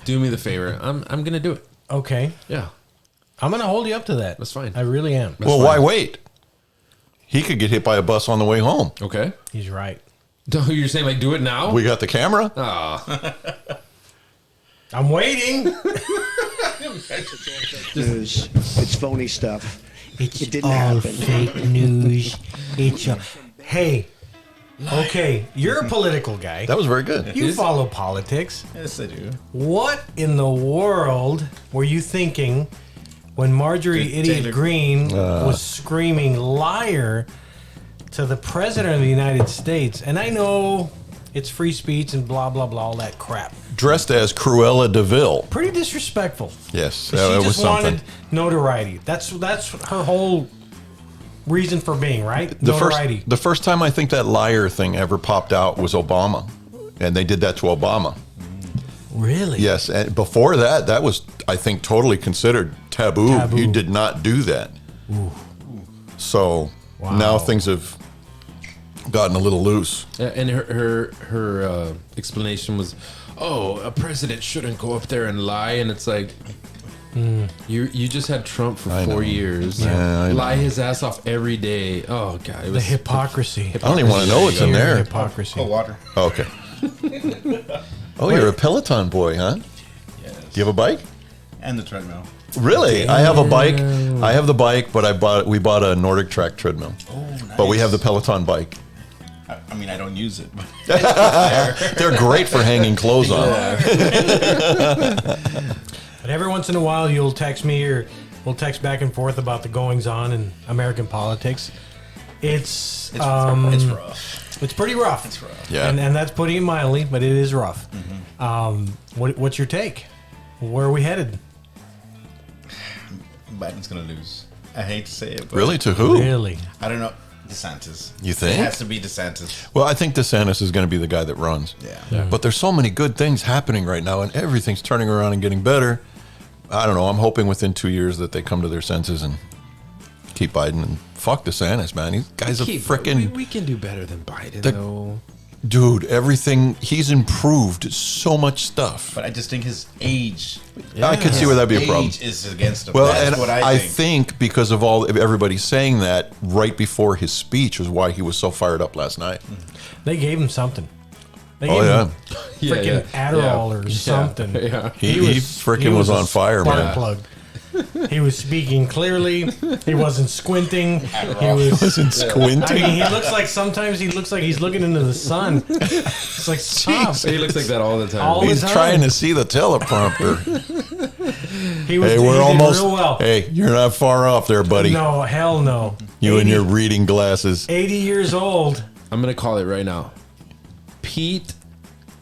[SPEAKER 5] do me the favor. I'm gonna do it.
[SPEAKER 4] Okay.
[SPEAKER 5] Yeah.
[SPEAKER 4] I'm gonna hold you up to that.
[SPEAKER 5] That's fine.
[SPEAKER 4] I really am.
[SPEAKER 3] Well, why wait? He could get hit by a bus on the way home.
[SPEAKER 5] Okay.
[SPEAKER 4] He's right.
[SPEAKER 5] You're saying like do it now?
[SPEAKER 3] We got the camera.
[SPEAKER 5] Ah,
[SPEAKER 4] I'm waiting.
[SPEAKER 8] News. It's phony stuff.
[SPEAKER 4] It's
[SPEAKER 8] It didn't
[SPEAKER 4] all
[SPEAKER 8] happen.
[SPEAKER 4] fake news. It's hey. Okay, you're a political guy.
[SPEAKER 3] That was very good.
[SPEAKER 4] You
[SPEAKER 5] Is-
[SPEAKER 4] follow politics.
[SPEAKER 6] Yes, I do.
[SPEAKER 4] What in the world were you thinking when Marjorie
[SPEAKER 6] Good
[SPEAKER 4] Idiot
[SPEAKER 6] Taylor.
[SPEAKER 4] Green was screaming liar to the president of the United States? And I know it's free speech and blah, blah, blah, all that crap.
[SPEAKER 3] dressed as Cruella de Vil.
[SPEAKER 4] Pretty disrespectful.
[SPEAKER 3] Yes,
[SPEAKER 4] She
[SPEAKER 3] that was
[SPEAKER 4] just
[SPEAKER 3] something.
[SPEAKER 4] wanted notoriety. That's her whole reason for being, right?
[SPEAKER 3] The
[SPEAKER 4] Notoriety.
[SPEAKER 3] first time I think that liar thing ever popped out was Obama, and they did that to Obama.
[SPEAKER 4] Really?
[SPEAKER 3] Yes, and before that, that was, I think, totally considered taboo. You did not do that.
[SPEAKER 4] Ooh.
[SPEAKER 3] So
[SPEAKER 4] Wow.
[SPEAKER 3] now things have gotten a little loose.
[SPEAKER 5] And her explanation was, "Oh, a president shouldn't go up there and lie." And it's like, you just had Trump for
[SPEAKER 3] I
[SPEAKER 5] 4
[SPEAKER 3] know.
[SPEAKER 5] years,
[SPEAKER 3] Yeah, I know.
[SPEAKER 5] lie his ass off every day. Oh god, it
[SPEAKER 4] The
[SPEAKER 5] was
[SPEAKER 4] hypocrisy.
[SPEAKER 3] I don't even want to know what's in
[SPEAKER 4] Sheer
[SPEAKER 3] there.
[SPEAKER 4] Hypocrisy.
[SPEAKER 6] Cold water.
[SPEAKER 3] Okay. Oh, you're a Peloton boy, huh?
[SPEAKER 6] Yes.
[SPEAKER 3] Do you have a bike?
[SPEAKER 6] And the treadmill.
[SPEAKER 3] Really? I have a bike. I have the bike, but we bought a Nordic Track treadmill.
[SPEAKER 6] Oh, nice.
[SPEAKER 3] But we have the Peloton bike.
[SPEAKER 6] I mean, I don't use it. But
[SPEAKER 3] They're great for hanging clothes on.
[SPEAKER 4] But every once in a while, you'll text me or we'll text back and forth about the goings on in American politics. It's
[SPEAKER 6] rough.
[SPEAKER 4] It's pretty rough.
[SPEAKER 6] It's rough.
[SPEAKER 3] Yeah.
[SPEAKER 4] And that's putting it mildly, but it is rough. What's your take? Where are we headed?
[SPEAKER 6] Biden's gonna lose. I hate to say it, but
[SPEAKER 3] Really? To who?
[SPEAKER 4] Really?
[SPEAKER 6] I don't know. DeSantis.
[SPEAKER 3] You think?
[SPEAKER 6] It has to be DeSantis.
[SPEAKER 3] Well, I think DeSantis is going to be the guy that runs.
[SPEAKER 6] Yeah.
[SPEAKER 3] But there's so many good things happening right now, and everything's turning around and getting better. I don't know. I'm hoping within 2 years that they come to their senses and keep Biden and fuck DeSantis, man. These guy's a freaking
[SPEAKER 5] we can do better than Biden,
[SPEAKER 3] The-
[SPEAKER 5] though.
[SPEAKER 3] dude. Everything he's improved so much stuff.
[SPEAKER 6] But I just think his age.
[SPEAKER 3] I could see where that'd be a problem.
[SPEAKER 6] Age is against him.
[SPEAKER 3] Well,
[SPEAKER 6] That's
[SPEAKER 3] and
[SPEAKER 6] what
[SPEAKER 3] I
[SPEAKER 6] think.
[SPEAKER 3] think because of all everybody saying that right before his speech was why he was so fired up last night.
[SPEAKER 4] They gave him something. They
[SPEAKER 3] Oh
[SPEAKER 4] gave
[SPEAKER 3] yeah,
[SPEAKER 4] him freaking Adderall or something.
[SPEAKER 5] Yeah.
[SPEAKER 3] he freaking was on
[SPEAKER 4] a
[SPEAKER 3] fire,
[SPEAKER 4] spark
[SPEAKER 3] man.
[SPEAKER 4] plug. He was speaking clearly. He wasn't squinting. He was.
[SPEAKER 3] Wasn't squinting.
[SPEAKER 4] I mean, he looks like sometimes he looks like he's looking into the sun. It's like stop.
[SPEAKER 5] He looks like that all the time.
[SPEAKER 4] All the
[SPEAKER 3] He's
[SPEAKER 4] time.
[SPEAKER 3] trying to see the teleprompter.
[SPEAKER 4] He was.
[SPEAKER 3] Hey,
[SPEAKER 4] he
[SPEAKER 3] we're
[SPEAKER 4] did
[SPEAKER 3] almost.
[SPEAKER 4] real well.
[SPEAKER 3] Hey, you're not far off there, buddy.
[SPEAKER 4] No, hell no.
[SPEAKER 3] You and
[SPEAKER 4] 80
[SPEAKER 3] your reading glasses.
[SPEAKER 4] 80 years old.
[SPEAKER 5] I'm gonna call it right now. Pete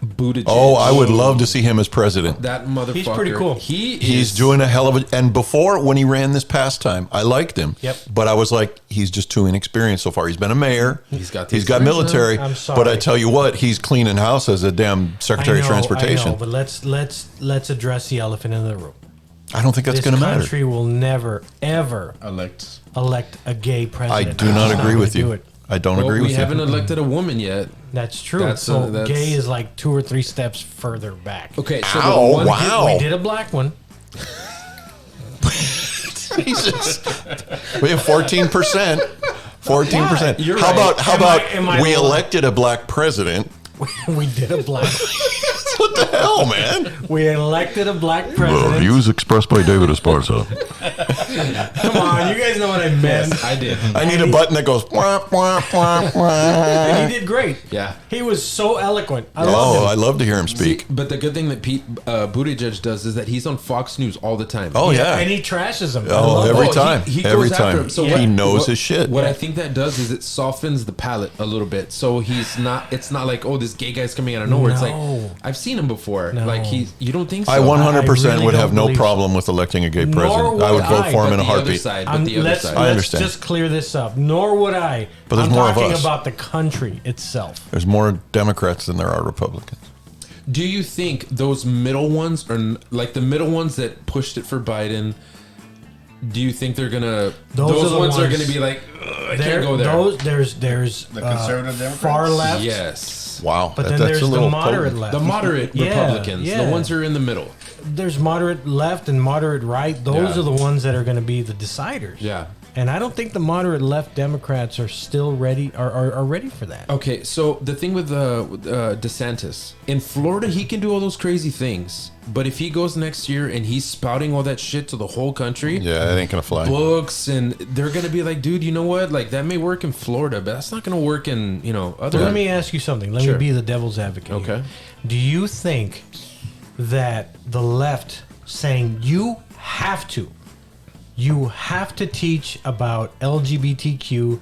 [SPEAKER 5] Buttigieg.
[SPEAKER 3] Oh, I would love to see him as president.
[SPEAKER 5] that motherfucker.
[SPEAKER 4] He's pretty cool.
[SPEAKER 3] He's doing a hell of a. And before, when he ran this past time, I liked him.
[SPEAKER 4] Yep.
[SPEAKER 3] But I was like, he's just too inexperienced so far. He's been a mayor.
[SPEAKER 5] He's got
[SPEAKER 3] He's
[SPEAKER 5] the
[SPEAKER 3] got
[SPEAKER 5] experience.
[SPEAKER 3] military.
[SPEAKER 4] I'm sorry.
[SPEAKER 3] But I tell you what, he's cleaning house as a damn Secretary of Transportation.
[SPEAKER 4] I know, but let's address the elephant in the room.
[SPEAKER 3] I don't think that's
[SPEAKER 4] This
[SPEAKER 3] going to matter.
[SPEAKER 4] country will never ever
[SPEAKER 6] elect.
[SPEAKER 4] elect a gay
[SPEAKER 3] I
[SPEAKER 4] president.
[SPEAKER 3] do
[SPEAKER 4] It's
[SPEAKER 3] not
[SPEAKER 4] just
[SPEAKER 3] agree
[SPEAKER 4] gonna
[SPEAKER 3] with
[SPEAKER 4] do
[SPEAKER 3] you.
[SPEAKER 4] it.
[SPEAKER 3] I don't
[SPEAKER 5] Well,
[SPEAKER 3] agree
[SPEAKER 5] we
[SPEAKER 3] with
[SPEAKER 5] haven't
[SPEAKER 3] you.
[SPEAKER 5] elected a woman yet.
[SPEAKER 4] That's true.
[SPEAKER 5] That's-
[SPEAKER 4] so
[SPEAKER 5] that's-
[SPEAKER 4] gay is like 2 or 3 steps further back.
[SPEAKER 5] Okay, so
[SPEAKER 3] Ow,
[SPEAKER 5] the one
[SPEAKER 3] wow.
[SPEAKER 4] We did a black one.
[SPEAKER 3] Jesus. We have 14%. 14%.
[SPEAKER 4] You're
[SPEAKER 3] How
[SPEAKER 4] right.
[SPEAKER 3] about how about
[SPEAKER 4] Am I
[SPEAKER 3] we
[SPEAKER 4] wrong?
[SPEAKER 3] elected a black president?
[SPEAKER 4] We did a black.
[SPEAKER 3] What the hell, man?
[SPEAKER 4] We elected a black president.
[SPEAKER 3] Views expressed by David Esparza.
[SPEAKER 4] Come on, you guys know what I meant.
[SPEAKER 5] I did.
[SPEAKER 3] I need a button that goes. Wah, wah, wah, wah.
[SPEAKER 4] And he did great.
[SPEAKER 5] Yeah.
[SPEAKER 4] He was so eloquent. I
[SPEAKER 3] Oh,
[SPEAKER 4] love
[SPEAKER 3] I
[SPEAKER 4] him.
[SPEAKER 3] love to hear him
[SPEAKER 5] See,
[SPEAKER 3] speak.
[SPEAKER 5] but the good thing that Pete Buttigieg does is that he's on Fox News all the time.
[SPEAKER 3] Oh yeah.
[SPEAKER 4] And he trashes him. I
[SPEAKER 3] Oh,
[SPEAKER 4] love
[SPEAKER 3] every
[SPEAKER 4] it.
[SPEAKER 3] time.
[SPEAKER 5] He
[SPEAKER 3] Every
[SPEAKER 5] goes after
[SPEAKER 3] time.
[SPEAKER 5] him. So
[SPEAKER 3] He knows
[SPEAKER 5] what-
[SPEAKER 3] his shit.
[SPEAKER 5] What I think that does is it softens the palate a little bit. So he's not. It's not like, oh, this gay guy's coming out of nowhere. It's
[SPEAKER 4] No.
[SPEAKER 5] like I've seen him before.
[SPEAKER 4] No.
[SPEAKER 5] Like you don't think so?
[SPEAKER 3] I 100%
[SPEAKER 4] really
[SPEAKER 3] would have
[SPEAKER 4] don't
[SPEAKER 3] no
[SPEAKER 4] believe so.
[SPEAKER 3] problem with electing a gay
[SPEAKER 4] Nor
[SPEAKER 3] president. I would
[SPEAKER 4] would
[SPEAKER 3] vote
[SPEAKER 4] I,
[SPEAKER 3] for him
[SPEAKER 5] But
[SPEAKER 3] in a
[SPEAKER 5] the other
[SPEAKER 3] heartbeat.
[SPEAKER 5] side. But the other
[SPEAKER 4] let's
[SPEAKER 5] side.
[SPEAKER 3] I understand.
[SPEAKER 4] just clear this up. Nor would I.
[SPEAKER 3] But there's
[SPEAKER 4] I'm
[SPEAKER 3] more of
[SPEAKER 4] talking
[SPEAKER 3] us.
[SPEAKER 4] about the country itself.
[SPEAKER 3] There's more Democrats than there are Republicans.
[SPEAKER 5] Do you think those middle ones are like the middle ones that pushed it for Biden? Do you think they're gonna?
[SPEAKER 4] Those are the
[SPEAKER 5] ones are
[SPEAKER 4] ones-
[SPEAKER 5] gonna be like, I can't go there.
[SPEAKER 4] There's
[SPEAKER 6] The conservative Democrats?
[SPEAKER 4] far left.
[SPEAKER 5] Yes,
[SPEAKER 3] Wow.
[SPEAKER 4] But then
[SPEAKER 3] that's
[SPEAKER 4] there's
[SPEAKER 3] a
[SPEAKER 4] the
[SPEAKER 3] little
[SPEAKER 4] moderate
[SPEAKER 3] potent.
[SPEAKER 4] left.
[SPEAKER 5] the moderate
[SPEAKER 4] Yeah,
[SPEAKER 5] Republicans,
[SPEAKER 4] yeah.
[SPEAKER 5] the ones who are in the middle.
[SPEAKER 4] There's moderate left and moderate right. Those
[SPEAKER 5] Yeah.
[SPEAKER 4] are the ones that are going to be the deciders.
[SPEAKER 5] Yeah.
[SPEAKER 4] And I don't think the moderate left Democrats are still ready are ready for that.
[SPEAKER 5] Okay, so the thing with DeSantis in Florida, he can do all those crazy things, but if he goes next year and he's spouting all that shit to the whole country,
[SPEAKER 3] Yeah, that ain't going to fly.
[SPEAKER 5] books, and they're gonna be like, dude, you know what? Like that may work in Florida, but that's not gonna work in other.
[SPEAKER 4] But let me ask you something. Let me
[SPEAKER 5] Sure.
[SPEAKER 4] be the devil's advocate.
[SPEAKER 5] Okay.
[SPEAKER 4] here. Do you think that the left saying you have to teach about LGBTQ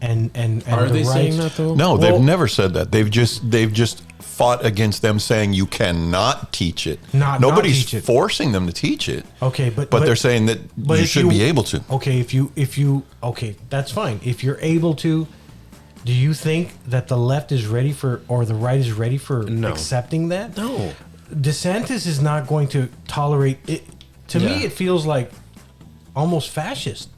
[SPEAKER 4] and
[SPEAKER 5] Are
[SPEAKER 4] the
[SPEAKER 5] they
[SPEAKER 4] rights.
[SPEAKER 5] saying that though?
[SPEAKER 3] No,
[SPEAKER 4] Well-
[SPEAKER 3] they've never said that. They've just fought against them saying you cannot teach it.
[SPEAKER 4] Not
[SPEAKER 3] Nobody's
[SPEAKER 4] teach it.
[SPEAKER 3] forcing them to teach it.
[SPEAKER 4] Okay, but
[SPEAKER 3] they're saying that you
[SPEAKER 4] if
[SPEAKER 3] should be able to.
[SPEAKER 4] Okay, if you okay, that's fine. If you're able to, do you think that the left is ready for or the right is ready for
[SPEAKER 5] No.
[SPEAKER 4] accepting that?
[SPEAKER 5] No.
[SPEAKER 4] DeSantis is not going to tolerate it. To
[SPEAKER 5] Yeah.
[SPEAKER 4] me, it feels like almost fascist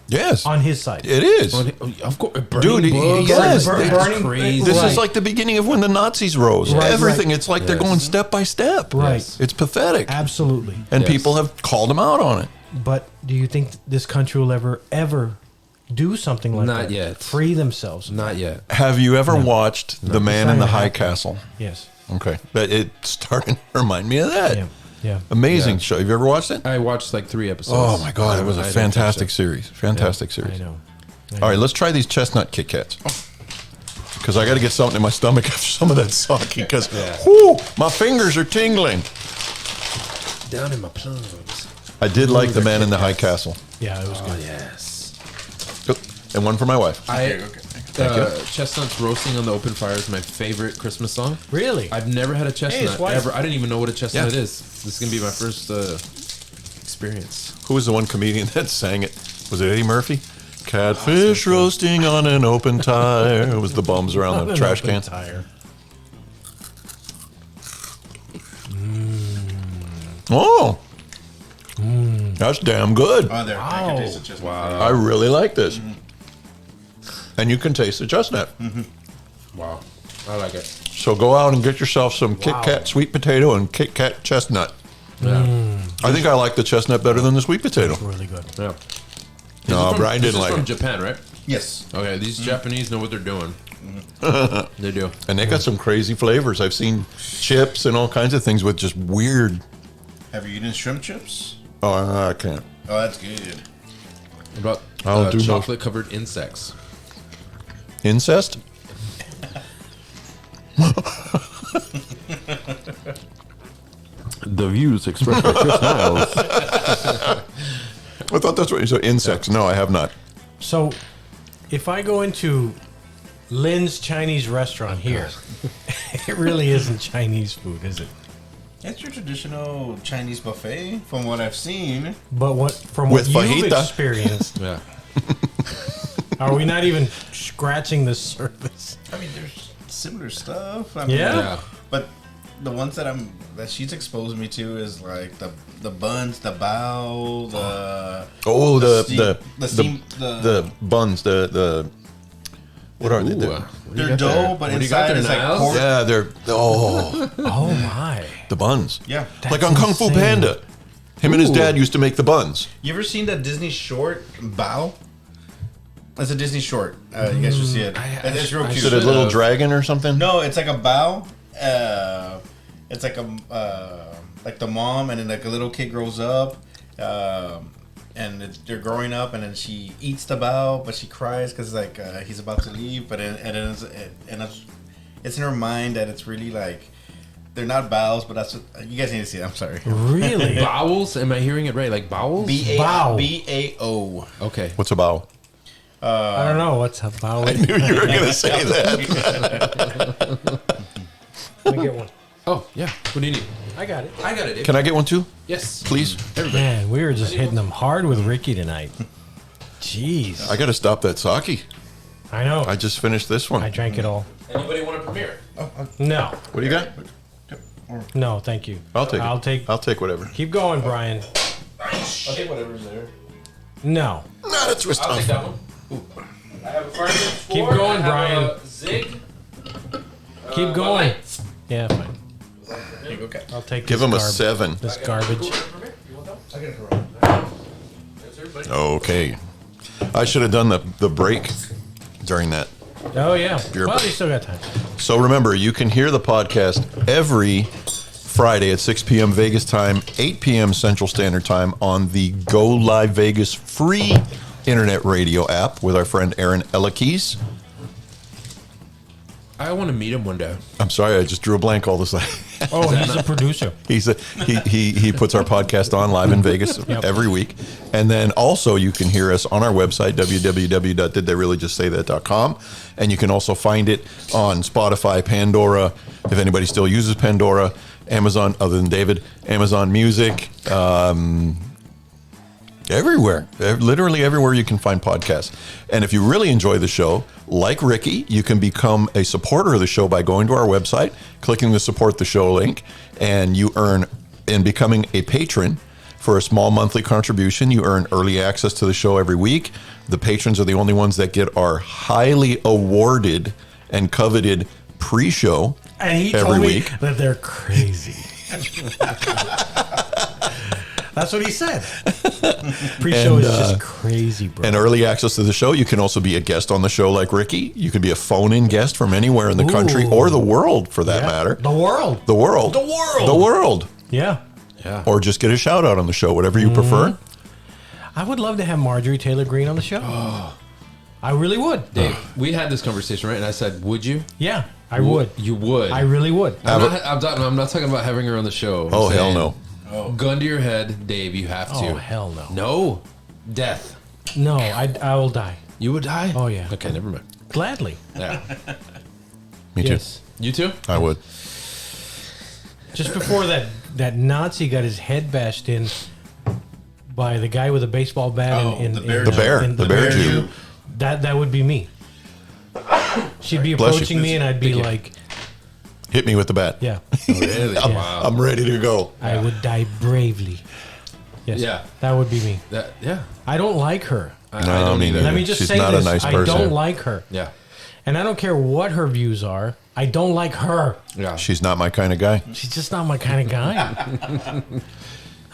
[SPEAKER 3] Yes,
[SPEAKER 4] on his side.
[SPEAKER 3] it is.
[SPEAKER 5] Of course,
[SPEAKER 3] Dude, yes,
[SPEAKER 4] Burning-
[SPEAKER 5] that's crazy.
[SPEAKER 3] This
[SPEAKER 4] Right.
[SPEAKER 3] is like the beginning of when the Nazis rose.
[SPEAKER 4] Right,
[SPEAKER 3] Everything.
[SPEAKER 4] right.
[SPEAKER 3] It's like they're going step by step.
[SPEAKER 4] Right.
[SPEAKER 5] Yes.
[SPEAKER 3] It's pathetic.
[SPEAKER 4] Absolutely.
[SPEAKER 3] And
[SPEAKER 5] Yes.
[SPEAKER 3] people have called them out on it.
[SPEAKER 4] But do you think this country will ever do something like
[SPEAKER 5] Not
[SPEAKER 4] that?
[SPEAKER 5] yet.
[SPEAKER 4] Free themselves.
[SPEAKER 5] Not yet.
[SPEAKER 3] Have you ever watched The Man in the High Castle?
[SPEAKER 4] Yes.
[SPEAKER 3] Okay. It's starting to remind me of that.
[SPEAKER 4] Yeah. Yeah.
[SPEAKER 3] Amazing
[SPEAKER 5] Yeah.
[SPEAKER 3] show. Have you ever watched it?
[SPEAKER 5] I watched like 3 episodes.
[SPEAKER 3] Oh my God. It was a
[SPEAKER 5] I didn't
[SPEAKER 3] fantastic
[SPEAKER 5] catch
[SPEAKER 3] series. Fantastic series.
[SPEAKER 4] I know.
[SPEAKER 3] All right, let's try these chestnut Kit Kats. Because I got to get something in my stomach after some of that Saki. Because, my fingers are tingling.
[SPEAKER 5] it. Down in my plums.
[SPEAKER 3] I did like The Man in the High Castle.
[SPEAKER 4] Yeah, it was good.
[SPEAKER 5] Yes.
[SPEAKER 3] And one for my wife.
[SPEAKER 5] Chestnuts roasting on the open fire is my favorite Christmas song.
[SPEAKER 4] Really?
[SPEAKER 5] I've never had a chestnut
[SPEAKER 4] wife.
[SPEAKER 5] ever. I didn't even know what a chestnut
[SPEAKER 3] Yeah.
[SPEAKER 5] is. This is gonna be my first experience.
[SPEAKER 3] Who was the one comedian that sang it? Was it Eddie Murphy? Catfish roasting on an open tire. It was the bums around the trash can.
[SPEAKER 4] Tire.
[SPEAKER 3] Oh, that's damn good.
[SPEAKER 6] Oh, there. I can taste the chestnut. Wow.
[SPEAKER 3] I really like this. And you can taste the chestnut.
[SPEAKER 5] Wow, I like it.
[SPEAKER 3] So go out and get yourself some Kit Kat sweet potato and Kit Kat chestnut.
[SPEAKER 5] Yeah,
[SPEAKER 3] I think I like the chestnut better than the sweet potato.
[SPEAKER 4] Really good.
[SPEAKER 5] yeah.
[SPEAKER 3] No, Brian
[SPEAKER 5] This
[SPEAKER 3] didn't
[SPEAKER 5] is
[SPEAKER 3] like
[SPEAKER 5] from
[SPEAKER 3] it.
[SPEAKER 5] Japan, right?
[SPEAKER 6] Yes.
[SPEAKER 5] Okay, these Japanese know what they're doing. They do.
[SPEAKER 3] And they got some crazy flavors. I've seen chips and all kinds of things with just weird.
[SPEAKER 6] Have you eaten shrimp chips?
[SPEAKER 3] Oh, I can't.
[SPEAKER 6] Oh, that's good.
[SPEAKER 5] What about
[SPEAKER 3] I'll do most-
[SPEAKER 5] chocolate-covered insects?
[SPEAKER 3] Incest?
[SPEAKER 5] The views expressed by Chris Niles.
[SPEAKER 3] I thought that's what you said. Insects. No, I have not.
[SPEAKER 4] So, if I go into Lynn's Chinese restaurant here, it really isn't Chinese food, is it?
[SPEAKER 6] It's your traditional Chinese buffet, from what I've seen.
[SPEAKER 4] But what from
[SPEAKER 3] With
[SPEAKER 4] what you've
[SPEAKER 3] fajita.
[SPEAKER 4] experienced,
[SPEAKER 5] Yeah.
[SPEAKER 4] are we not even scratching the surface?
[SPEAKER 6] I mean, there's similar stuff. I mean,
[SPEAKER 4] Yeah?
[SPEAKER 5] Yeah.
[SPEAKER 6] But the ones that she's exposed me to is like the buns, the bao, the
[SPEAKER 3] Oh,
[SPEAKER 6] the
[SPEAKER 3] buns, the what are they?
[SPEAKER 5] Ooh,
[SPEAKER 3] They're-
[SPEAKER 5] what do you
[SPEAKER 6] they're
[SPEAKER 5] got
[SPEAKER 6] dough,
[SPEAKER 5] there?
[SPEAKER 6] but
[SPEAKER 5] What do you got
[SPEAKER 6] inside
[SPEAKER 5] there,
[SPEAKER 6] is like
[SPEAKER 5] Niles?
[SPEAKER 6] pork.
[SPEAKER 3] Yeah, they're
[SPEAKER 4] Oh my!
[SPEAKER 3] the buns.
[SPEAKER 6] Yeah.
[SPEAKER 3] Like on Kung Fu
[SPEAKER 4] insane.
[SPEAKER 3] Panda. Him and his
[SPEAKER 5] Ooh.
[SPEAKER 3] dad used to make the buns.
[SPEAKER 6] You ever seen that Disney short bao? It's a Disney short. You guys should see it. It's real
[SPEAKER 3] Is
[SPEAKER 6] cute.
[SPEAKER 3] it a little dragon or something?
[SPEAKER 6] No, it's like a bao. It's like like the mom, and then like a little kid grows up, and they're growing up, and then she eats the bao, but she cries because like he's about to leave. But it's in her mind that it's really like they're not baos, but that's what you guys need to see it. I'm sorry.
[SPEAKER 4] Really?
[SPEAKER 5] Bowels? Am I hearing it right? Like bowels?
[SPEAKER 4] Bao.
[SPEAKER 6] B-A-O.
[SPEAKER 5] Okay.
[SPEAKER 3] What's a bow?
[SPEAKER 4] I don't know what's about.
[SPEAKER 3] I knew you were going to say that.
[SPEAKER 4] Let me get one.
[SPEAKER 5] Oh, yeah. What do you need?
[SPEAKER 4] I got it.
[SPEAKER 5] I got it.
[SPEAKER 3] Can I get one too,
[SPEAKER 5] Yes.
[SPEAKER 3] please?
[SPEAKER 4] Man, we were just hitting them hard with Ricky tonight. Jeez.
[SPEAKER 3] I got to stop that sake.
[SPEAKER 4] I know.
[SPEAKER 3] I just finished this one.
[SPEAKER 4] I drank it all.
[SPEAKER 5] Anybody want to premiere?
[SPEAKER 4] No.
[SPEAKER 3] What do you got?
[SPEAKER 4] No, thank you.
[SPEAKER 3] I'll take it.
[SPEAKER 4] I'll
[SPEAKER 3] I'll take whatever.
[SPEAKER 4] Keep going, Brian.
[SPEAKER 5] I'll take whatever's there.
[SPEAKER 4] No.
[SPEAKER 3] Not a twist
[SPEAKER 5] I'll take
[SPEAKER 3] off.
[SPEAKER 5] that one. I have a Fire
[SPEAKER 4] Keep going, Brian.
[SPEAKER 5] Zig.
[SPEAKER 4] Keep going. Yeah, fine.
[SPEAKER 6] Okay.
[SPEAKER 4] I'll take
[SPEAKER 3] Give
[SPEAKER 4] this
[SPEAKER 3] him a
[SPEAKER 4] garb-
[SPEAKER 3] 7.
[SPEAKER 4] This garbage.
[SPEAKER 3] Okay. I should have done the break during that.
[SPEAKER 4] Oh, yeah.
[SPEAKER 3] Beer
[SPEAKER 4] Well,
[SPEAKER 3] break.
[SPEAKER 4] you still got time.
[SPEAKER 3] So remember, you can hear the podcast every Friday at 6 p.m. Vegas time, 8 p.m. Central Standard Time on the Go Live Vegas free internet radio app with our friend Aaron Elakis.
[SPEAKER 5] I want to meet him one day.
[SPEAKER 3] I'm sorry, I just drew a blank all this.
[SPEAKER 4] Oh, he's a producer.
[SPEAKER 3] He puts our podcast on live in Vegas every week. And then also you can hear us on our website, www.didtheyreallyjustsaythat.com. And you can also find it on Spotify, Pandora, if anybody still uses Pandora, Amazon, other than David, Amazon Music, everywhere, literally everywhere you can find podcasts. And if you really enjoy the show, like Ricky, you can become a supporter of the show by going to our website, clicking the support the show link, and you earn, in becoming a patron for a small monthly contribution, you earn early access to the show every week. The patrons are the only ones that get our highly awarded and coveted pre-show
[SPEAKER 4] And he
[SPEAKER 3] every
[SPEAKER 4] told me
[SPEAKER 3] week.
[SPEAKER 4] that they're crazy. That's what he said. Pre-show is just crazy, bro.
[SPEAKER 3] And early access to the show. You can also be a guest on the show like Ricky. You can be a phone-in guest from anywhere in the country or the world, for that matter.
[SPEAKER 4] The world.
[SPEAKER 3] The world.
[SPEAKER 4] The world.
[SPEAKER 3] The world.
[SPEAKER 4] Yeah.
[SPEAKER 5] Yeah.
[SPEAKER 3] Or just get a shout out on the show, whatever you prefer.
[SPEAKER 4] I would love to have Marjorie Taylor Greene on the show. I really would.
[SPEAKER 5] Dave, we had this conversation, right? And I said, would you?
[SPEAKER 4] Yeah, I would.
[SPEAKER 5] You would.
[SPEAKER 4] I really would.
[SPEAKER 5] I'm not talking about having her on the show. I'm
[SPEAKER 3] Oh, hell
[SPEAKER 5] saying,
[SPEAKER 3] no.
[SPEAKER 5] Gun to your head, Dave, you have to.
[SPEAKER 4] Oh, hell no.
[SPEAKER 5] No. Death.
[SPEAKER 4] No, I will die.
[SPEAKER 5] You would die?
[SPEAKER 4] Oh, yeah.
[SPEAKER 5] Okay, never mind.
[SPEAKER 4] Gladly.
[SPEAKER 5] Yeah.
[SPEAKER 3] Me too.
[SPEAKER 4] Yes.
[SPEAKER 5] You too?
[SPEAKER 3] I would.
[SPEAKER 4] Just before that Nazi got his head bashed in by the guy with a baseball bat in
[SPEAKER 6] the bear
[SPEAKER 3] The bear.
[SPEAKER 4] in
[SPEAKER 3] The bear Jew.
[SPEAKER 4] That would be me. She'd be
[SPEAKER 3] Bless you.
[SPEAKER 4] approaching me and I'd be like,
[SPEAKER 3] Hit me with the bat.
[SPEAKER 4] yeah,
[SPEAKER 5] Really? Wow.
[SPEAKER 3] I'm ready to go.
[SPEAKER 4] I would die bravely. Yes.
[SPEAKER 5] Yeah.
[SPEAKER 4] That would be me.
[SPEAKER 5] Yeah.
[SPEAKER 4] I don't like her.
[SPEAKER 5] I
[SPEAKER 3] No,
[SPEAKER 5] don't
[SPEAKER 3] me
[SPEAKER 5] either.
[SPEAKER 3] neither.
[SPEAKER 4] Let me just
[SPEAKER 3] She's
[SPEAKER 4] say
[SPEAKER 3] not
[SPEAKER 4] this.
[SPEAKER 3] a nice
[SPEAKER 4] I
[SPEAKER 3] person.
[SPEAKER 4] don't like her.
[SPEAKER 5] Yeah.
[SPEAKER 4] And I don't care what her views are. I don't like her.
[SPEAKER 5] Yeah.
[SPEAKER 3] She's not my kind of guy.
[SPEAKER 4] She's just not my kind of guy.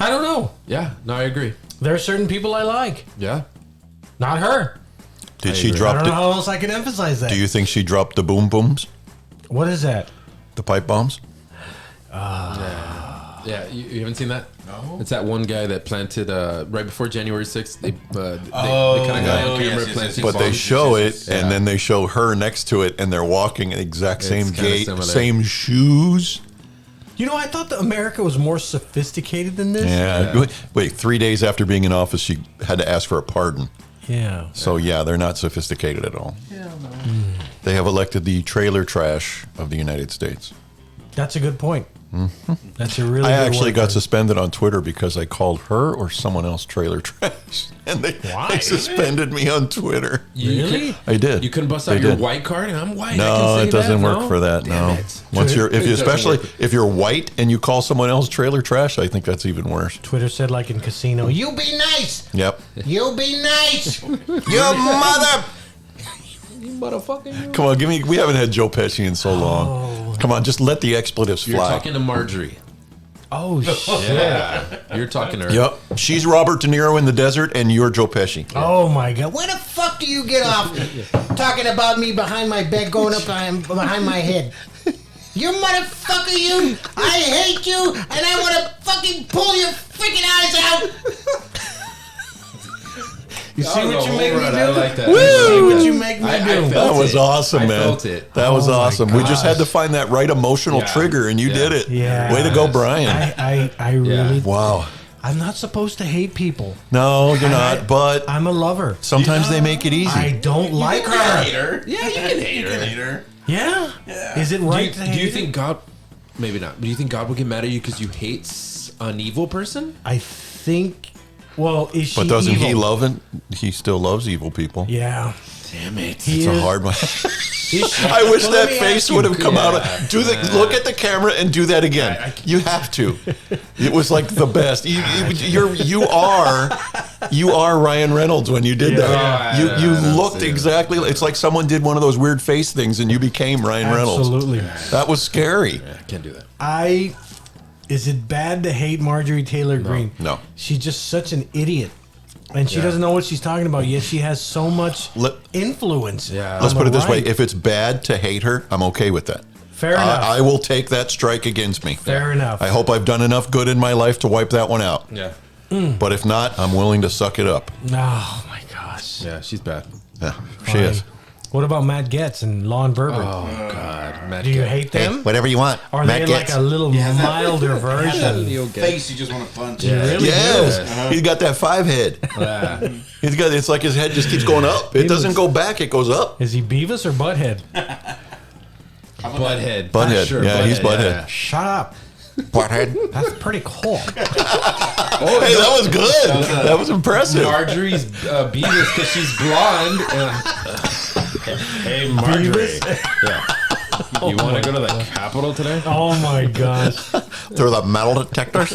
[SPEAKER 4] I don't know.
[SPEAKER 5] Yeah. No, I agree.
[SPEAKER 4] There are certain people I like.
[SPEAKER 5] Yeah.
[SPEAKER 4] Not her.
[SPEAKER 3] Did she
[SPEAKER 4] I
[SPEAKER 3] drop
[SPEAKER 4] don't know
[SPEAKER 3] the,
[SPEAKER 4] how else I can emphasize that.
[SPEAKER 3] Do you think she dropped the boom booms?
[SPEAKER 4] What is that?
[SPEAKER 3] The pipe bombs?
[SPEAKER 5] Yeah. You haven't seen that? No. It's that one guy that planted right before January 6th. They kind of got on camera planting
[SPEAKER 3] But they
[SPEAKER 5] bombs.
[SPEAKER 3] show it, and then they show her next to it, and they're walking the exact same
[SPEAKER 5] kinda
[SPEAKER 3] gait,
[SPEAKER 5] similar.
[SPEAKER 3] same shoes.
[SPEAKER 4] You know, I thought that America was more sophisticated than this.
[SPEAKER 3] Yeah. Wait, 3 days after being in office, she had to ask for a pardon.
[SPEAKER 4] Yeah.
[SPEAKER 3] So, yeah, they're not sophisticated at all. They have elected the trailer trash of the United States.
[SPEAKER 4] That's a good point. That's a really
[SPEAKER 3] I
[SPEAKER 4] good
[SPEAKER 3] actually
[SPEAKER 4] word
[SPEAKER 3] got
[SPEAKER 4] for it.
[SPEAKER 3] suspended on Twitter because I called her or someone else trailer trash. And they suspended me on Twitter.
[SPEAKER 4] Really?
[SPEAKER 3] I did.
[SPEAKER 5] You couldn't bust
[SPEAKER 3] They
[SPEAKER 5] out your
[SPEAKER 3] did.
[SPEAKER 5] white card, and I'm white. I
[SPEAKER 3] No,
[SPEAKER 5] can say
[SPEAKER 3] it doesn't
[SPEAKER 5] that,
[SPEAKER 3] work
[SPEAKER 5] no?
[SPEAKER 3] for that.
[SPEAKER 5] Damn
[SPEAKER 3] No.
[SPEAKER 5] it.
[SPEAKER 3] Once you're,
[SPEAKER 5] It
[SPEAKER 3] if you,
[SPEAKER 5] doesn't
[SPEAKER 3] especially
[SPEAKER 5] work.
[SPEAKER 3] if you're white and you call someone else trailer trash, I think that's even worse.
[SPEAKER 4] Twitter said like in Casino, you be nice.
[SPEAKER 3] Yep.
[SPEAKER 4] You be nice.
[SPEAKER 3] Your mother.
[SPEAKER 5] Motherfucker.
[SPEAKER 3] Come on, give me. We haven't had Joe Pesci in so long. Come on, just let the expletives
[SPEAKER 5] You're
[SPEAKER 3] fly.
[SPEAKER 5] talking to Marjorie.
[SPEAKER 4] Oh, shit.
[SPEAKER 5] Yeah. You're talking to her.
[SPEAKER 3] Yep. She's Robert De Niro in the desert, and you're Joe Pesci.
[SPEAKER 4] Oh, my God. Where the fuck do you get off talking about me behind my bed, going up behind my head? You motherfucker, you. I hate you, and I want to fucking pull your freaking eyes out. You see what you make me do?
[SPEAKER 5] I like that.
[SPEAKER 4] You see
[SPEAKER 5] I like
[SPEAKER 4] what
[SPEAKER 5] that.
[SPEAKER 4] you make me
[SPEAKER 5] I
[SPEAKER 4] do?
[SPEAKER 5] felt
[SPEAKER 3] That was
[SPEAKER 5] it.
[SPEAKER 3] awesome,
[SPEAKER 5] I
[SPEAKER 3] man.
[SPEAKER 5] felt it.
[SPEAKER 3] That was
[SPEAKER 4] Oh, my
[SPEAKER 3] awesome. We just had to
[SPEAKER 4] gosh.
[SPEAKER 3] find that right emotional
[SPEAKER 5] Yeah.
[SPEAKER 3] trigger, and you
[SPEAKER 5] Yeah.
[SPEAKER 3] did it.
[SPEAKER 4] Yeah.
[SPEAKER 3] Way to go, Brian.
[SPEAKER 4] I really.
[SPEAKER 3] Wow.
[SPEAKER 4] I'm not supposed to hate people.
[SPEAKER 3] No, you're not. But
[SPEAKER 4] I'm a lover.
[SPEAKER 3] sometimes they make it easy.
[SPEAKER 4] I don't like her.
[SPEAKER 5] Yeah, you can hate her.
[SPEAKER 4] Yeah? Is it right to
[SPEAKER 5] Do you
[SPEAKER 4] hate her?
[SPEAKER 5] think God? Maybe not. But do you think God will get mad at you because you hate an evil person?
[SPEAKER 4] I think. Well, is she
[SPEAKER 3] But doesn't
[SPEAKER 4] evil?
[SPEAKER 3] he love it? He still loves evil people.
[SPEAKER 4] Yeah.
[SPEAKER 5] Damn it.
[SPEAKER 4] He
[SPEAKER 3] It's
[SPEAKER 4] is,
[SPEAKER 3] a hard one.
[SPEAKER 4] is she-
[SPEAKER 3] I wish
[SPEAKER 4] Well, let
[SPEAKER 3] that
[SPEAKER 4] me
[SPEAKER 3] face
[SPEAKER 4] ask you-
[SPEAKER 3] would have come out.
[SPEAKER 5] Yeah.
[SPEAKER 3] Do the look at the camera and do that again. You have to. It was like the best. You are Ryan Reynolds when you did that.
[SPEAKER 5] Yeah.
[SPEAKER 3] You
[SPEAKER 5] Yeah.
[SPEAKER 3] looked exactly. It's like someone did one of those weird face things and you became Ryan Reynolds.
[SPEAKER 4] Absolutely.
[SPEAKER 3] That was scary.
[SPEAKER 5] I can't do that.
[SPEAKER 4] Is it bad to hate Marjorie Taylor Greene?
[SPEAKER 3] No.
[SPEAKER 4] She's just such an idiot. And she doesn't know what she's talking about, yet she has so much influence.
[SPEAKER 5] Yeah.
[SPEAKER 3] Let's
[SPEAKER 4] on
[SPEAKER 3] put
[SPEAKER 4] the
[SPEAKER 3] it this way:
[SPEAKER 4] right.
[SPEAKER 3] if it's bad to hate her, I'm okay with that.
[SPEAKER 4] Fair enough.
[SPEAKER 3] I will take that strike against me.
[SPEAKER 4] Fair enough.
[SPEAKER 3] I hope I've done enough good in my life to wipe that one out.
[SPEAKER 5] Yeah.
[SPEAKER 3] But if not, I'm willing to suck it up.
[SPEAKER 4] Oh, my gosh.
[SPEAKER 5] Yeah, she's bad.
[SPEAKER 3] Yeah, she is.
[SPEAKER 4] What about Matt Getz and Law and Burberry?
[SPEAKER 5] Oh God.
[SPEAKER 4] Do you hate them?
[SPEAKER 3] Whatever you want.
[SPEAKER 4] Or are they like a little milder version?
[SPEAKER 6] Face you just want to punch.
[SPEAKER 4] You really
[SPEAKER 3] Yes, he's got that 5 head. He's got. It's like his head just keeps going up. It doesn't go back. It goes up.
[SPEAKER 4] Is he Beavis or Butthead?
[SPEAKER 5] Butthead.
[SPEAKER 3] Butthead.
[SPEAKER 5] Sure,
[SPEAKER 3] Yeah, he's Butthead.
[SPEAKER 4] Shut up.
[SPEAKER 3] Butthead.
[SPEAKER 4] That's pretty cool.
[SPEAKER 3] Oh, hey, that was good. That was impressive.
[SPEAKER 5] Marjorie's Beavis because she's blonde. Hey, Marjorie. You want to go to the Capitol today?
[SPEAKER 4] Oh my gosh.
[SPEAKER 3] Through the metal detectors.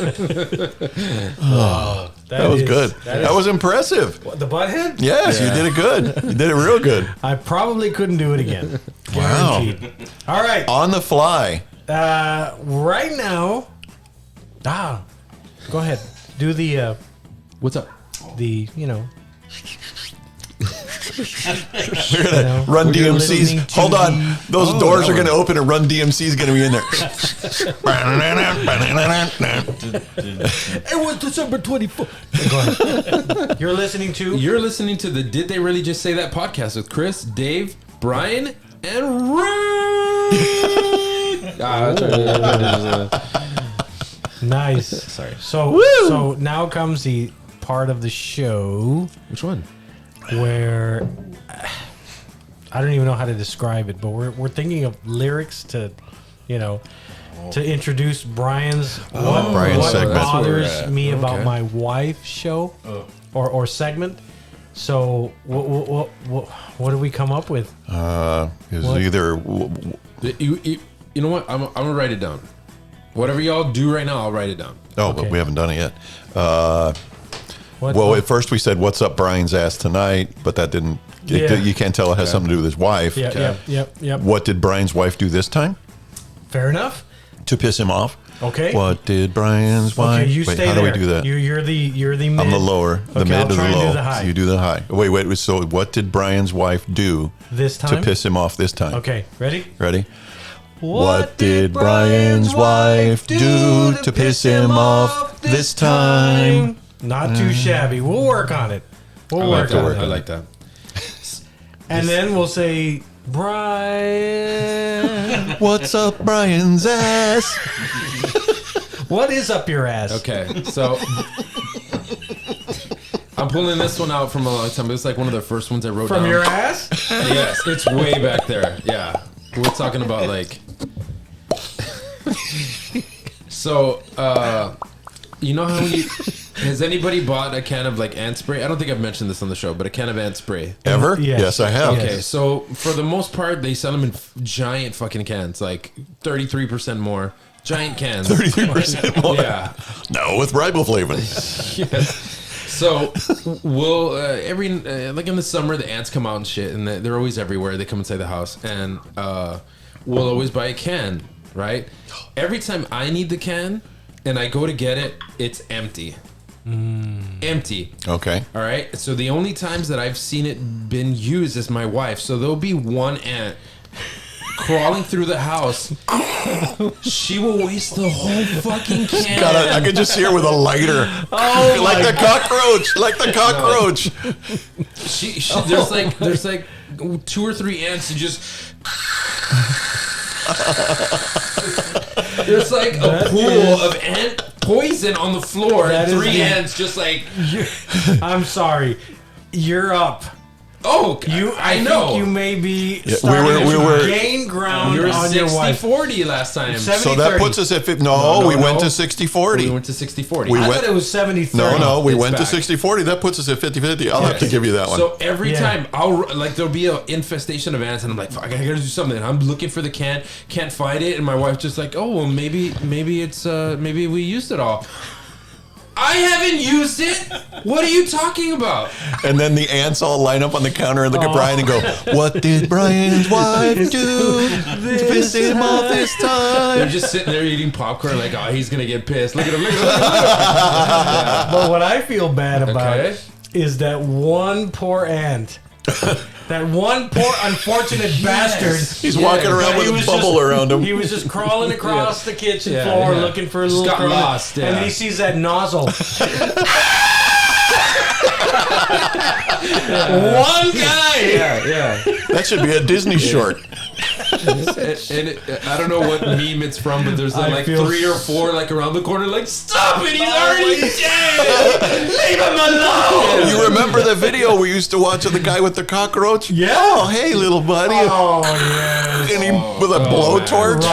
[SPEAKER 3] That was good. That was impressive.
[SPEAKER 4] What, the Butthead?
[SPEAKER 3] Yes, you did it good. You did it real good.
[SPEAKER 4] I probably couldn't do it again.
[SPEAKER 3] Wow.
[SPEAKER 4] Guaranteed. All right.
[SPEAKER 3] On the fly.
[SPEAKER 4] Right now. Go ahead. Do the
[SPEAKER 5] What's up?
[SPEAKER 4] the
[SPEAKER 3] We're gonna Run
[SPEAKER 4] we're
[SPEAKER 3] DMC's.
[SPEAKER 4] listening to
[SPEAKER 3] Hold on,
[SPEAKER 4] the-
[SPEAKER 3] those doors are gonna open and Run DMC's gonna be in there.
[SPEAKER 4] It was December 24th. Go ahead. You're listening to
[SPEAKER 5] You're listening to the Did They Really Just Say That podcast with Chris, Dave, Brian, and Rick.
[SPEAKER 4] Nice.
[SPEAKER 5] Sorry.
[SPEAKER 4] So now comes the part of the show
[SPEAKER 5] Which one?
[SPEAKER 4] where I don't even know how to describe it, but we're thinking of lyrics to introduce Brian's
[SPEAKER 3] Brian's segment.
[SPEAKER 4] bothers me about
[SPEAKER 5] Okay.
[SPEAKER 4] my wife show or segment. So what did we come up with?
[SPEAKER 3] It was either
[SPEAKER 5] You know what? I'm gonna write it down. Whatever y'all do right now, I'll write it down.
[SPEAKER 3] but we haven't done it yet.
[SPEAKER 4] What,
[SPEAKER 3] Well, at first we said, "What's up, Brian's ass tonight?" But that didn't.
[SPEAKER 4] Yeah.
[SPEAKER 3] You can't tell it has something to do with his wife.
[SPEAKER 4] Yep.
[SPEAKER 3] What did Brian's wife do this time
[SPEAKER 4] Fair enough.
[SPEAKER 3] to piss him off?
[SPEAKER 4] Okay.
[SPEAKER 3] What did Brian's wife?
[SPEAKER 4] Okay, you
[SPEAKER 3] Wait,
[SPEAKER 4] stay
[SPEAKER 3] how
[SPEAKER 4] there.
[SPEAKER 3] do we do that?
[SPEAKER 4] You're the mid.
[SPEAKER 3] I'm the lower, the
[SPEAKER 4] Okay,
[SPEAKER 3] mid
[SPEAKER 4] I'll
[SPEAKER 3] to the
[SPEAKER 4] try and
[SPEAKER 3] low.
[SPEAKER 4] do the high.
[SPEAKER 3] You do the high. Wait. So, what did Brian's wife do
[SPEAKER 4] This
[SPEAKER 3] to
[SPEAKER 4] time?
[SPEAKER 3] piss him off this time?
[SPEAKER 4] Okay, ready?
[SPEAKER 3] Ready? What did Brian's wife do to piss him off this time?
[SPEAKER 4] Not too shabby. We'll work on it. We'll work on it.
[SPEAKER 5] I like that.
[SPEAKER 4] And then we'll say, Brian,
[SPEAKER 3] What's up, Brian's ass?
[SPEAKER 4] what is up your ass?
[SPEAKER 5] Okay, so I'm pulling this one out from a long time. It's like one of the first ones I wrote
[SPEAKER 4] From
[SPEAKER 5] down.
[SPEAKER 4] your ass?
[SPEAKER 5] Yes, it's way back there. Yeah, we're talking about like. So, you know how has anybody bought a can of like ant spray? I don't think I've mentioned this on the show, but a can of ant spray.
[SPEAKER 3] Ever?
[SPEAKER 4] Yes.
[SPEAKER 3] Yes, I have.
[SPEAKER 5] Okay, so for the most part, they sell them in giant fucking cans, like 33% more. Giant cans.
[SPEAKER 3] 33% more.
[SPEAKER 5] Yeah.
[SPEAKER 3] No, with riboflavin.
[SPEAKER 5] Yes. So we'll every like in the summer the ants come out and shit, and they're always everywhere. They come inside the house, and we'll always buy a can, right? Every time I need the can and I go to get it, it's empty. Empty.
[SPEAKER 3] Okay.
[SPEAKER 5] All right. So the only times that I've seen it been used is my wife. So there'll be one ant crawling through the house. She will waste the whole fucking can.
[SPEAKER 3] I could just see her with a lighter.
[SPEAKER 4] Oh,
[SPEAKER 3] like the cockroach. Like the cockroach.
[SPEAKER 5] She there's like 2 or 3 ants and just there's like a pool of ant poison on the floor and
[SPEAKER 4] That is
[SPEAKER 5] 3
[SPEAKER 4] the-
[SPEAKER 5] ants just like
[SPEAKER 4] I'm sorry. You're up. I
[SPEAKER 5] know
[SPEAKER 4] think you may be
[SPEAKER 3] Yeah,
[SPEAKER 4] starting
[SPEAKER 3] we were-
[SPEAKER 4] to gain ground
[SPEAKER 5] we were
[SPEAKER 4] on your wife.
[SPEAKER 5] 60-40 last time.
[SPEAKER 4] 70-30.
[SPEAKER 3] So that puts us at 50.
[SPEAKER 5] No,
[SPEAKER 3] we went
[SPEAKER 5] no.
[SPEAKER 3] to 60-40.
[SPEAKER 5] We went to 60-40.
[SPEAKER 3] We
[SPEAKER 4] I
[SPEAKER 3] went-
[SPEAKER 4] thought it was 70-30.
[SPEAKER 3] No, we
[SPEAKER 5] It's
[SPEAKER 3] went
[SPEAKER 5] back.
[SPEAKER 3] to 60-40. That puts us at 50-50. I'll have to give you that one.
[SPEAKER 5] So every
[SPEAKER 4] Yeah.
[SPEAKER 5] time there'll be an infestation of ants, and I'm like, fuck, I gotta do something. And I'm looking for the can, can't find it, and my wife's just like, oh well, maybe it's maybe we used it all. I haven't used it. What are you talking about?
[SPEAKER 3] And then the ants all line up on the counter and look at Brian and go, "What did Brian's wife do to piss him off this
[SPEAKER 5] They're
[SPEAKER 3] time?"
[SPEAKER 5] just sitting there eating popcorn, like, oh, he's gonna get pissed. Look at him. Look at him.
[SPEAKER 4] But what I feel bad about
[SPEAKER 5] Okay.
[SPEAKER 4] is that one poor ant. That one poor unfortunate bastard.
[SPEAKER 3] He's walking around with
[SPEAKER 4] He
[SPEAKER 3] a
[SPEAKER 4] was
[SPEAKER 3] bubble
[SPEAKER 4] just-
[SPEAKER 3] around him.
[SPEAKER 4] He was just crawling across the kitchen
[SPEAKER 5] Yeah,
[SPEAKER 4] floor
[SPEAKER 5] yeah.
[SPEAKER 4] looking for a
[SPEAKER 5] Just
[SPEAKER 4] little
[SPEAKER 5] got
[SPEAKER 4] crumb.
[SPEAKER 5] lost,
[SPEAKER 4] And
[SPEAKER 5] yeah.
[SPEAKER 4] then he sees that nozzle.
[SPEAKER 5] One guy. Yeah.
[SPEAKER 3] That should be a Disney short.
[SPEAKER 5] I don't know what meme it's from, but there's like
[SPEAKER 4] feel
[SPEAKER 5] 3 or 4 like around the corner, like, stop it, he's already dead. Leave him alone.
[SPEAKER 3] You remember the video we used to watch of the guy with the cockroach?
[SPEAKER 4] Yeah.
[SPEAKER 3] Oh, hey, little buddy.
[SPEAKER 4] Oh, yes.
[SPEAKER 3] And he with a blowtorch.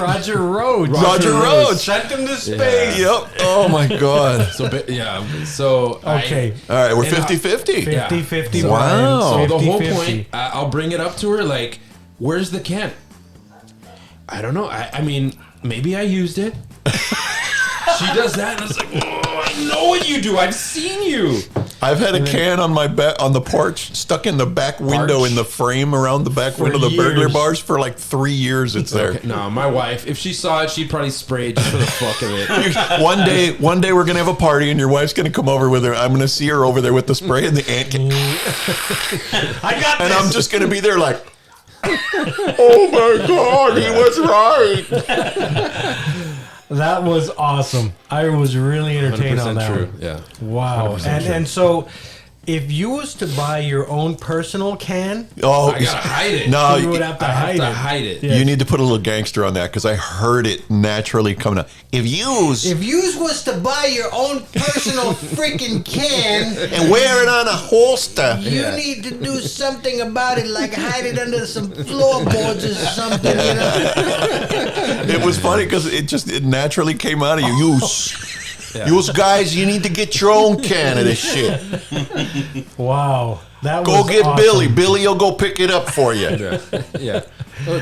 [SPEAKER 4] Roger Rhodes.
[SPEAKER 3] Roger Rhodes.
[SPEAKER 4] Sent him to space.
[SPEAKER 3] Yep. Oh my God.
[SPEAKER 5] So
[SPEAKER 4] Okay.
[SPEAKER 3] All right, we're
[SPEAKER 5] And
[SPEAKER 3] 50-50.
[SPEAKER 4] 50-50.
[SPEAKER 3] Wow.
[SPEAKER 5] So the whole
[SPEAKER 4] 50-50.
[SPEAKER 5] point, I'll bring it up to her, like, where's the can? I don't know. I mean, maybe I used it. She does that, and I was like, oh, I know what you do. I've seen you.
[SPEAKER 3] I've had a can on my on the porch, stuck in the back window in the frame around the back window of the burglar
[SPEAKER 4] years.
[SPEAKER 3] bars for like 3 years. It's there.
[SPEAKER 5] Okay, no, my wife, if she saw it, she'd probably spray it just for the fuck of it.
[SPEAKER 3] One day we're gonna have a party and your wife's gonna come over with her. I'm gonna see her over there with the spray and the ant can.
[SPEAKER 4] I got
[SPEAKER 3] And
[SPEAKER 4] this.
[SPEAKER 3] I'm just gonna be there like, oh my God, he was right.
[SPEAKER 4] That was awesome. I was really entertained on
[SPEAKER 5] 100%
[SPEAKER 4] that
[SPEAKER 5] true.
[SPEAKER 4] one.
[SPEAKER 5] Yeah.
[SPEAKER 4] Wow.
[SPEAKER 5] 100% true.
[SPEAKER 4] And so, if you was to buy your own personal can,
[SPEAKER 3] Oh,
[SPEAKER 5] I gotta hide it.
[SPEAKER 3] no,
[SPEAKER 4] you would have to
[SPEAKER 5] I have
[SPEAKER 4] hide
[SPEAKER 5] to
[SPEAKER 4] it.
[SPEAKER 5] hide it.
[SPEAKER 4] Yeah.
[SPEAKER 3] you need to put a little gangster on that because I heard it naturally coming out. If you
[SPEAKER 4] was to buy your own personal freaking can,
[SPEAKER 3] and wear it on a holster,
[SPEAKER 4] you need to do something about it, like hide it under some floorboards or something, you know?
[SPEAKER 3] it was funny because it naturally came out of you. You guys, you need to get your own can of this shit.
[SPEAKER 4] Wow. That
[SPEAKER 3] Go
[SPEAKER 4] was
[SPEAKER 3] get
[SPEAKER 4] awesome.
[SPEAKER 3] Billy. Billy will go pick it up for you.
[SPEAKER 5] Yeah.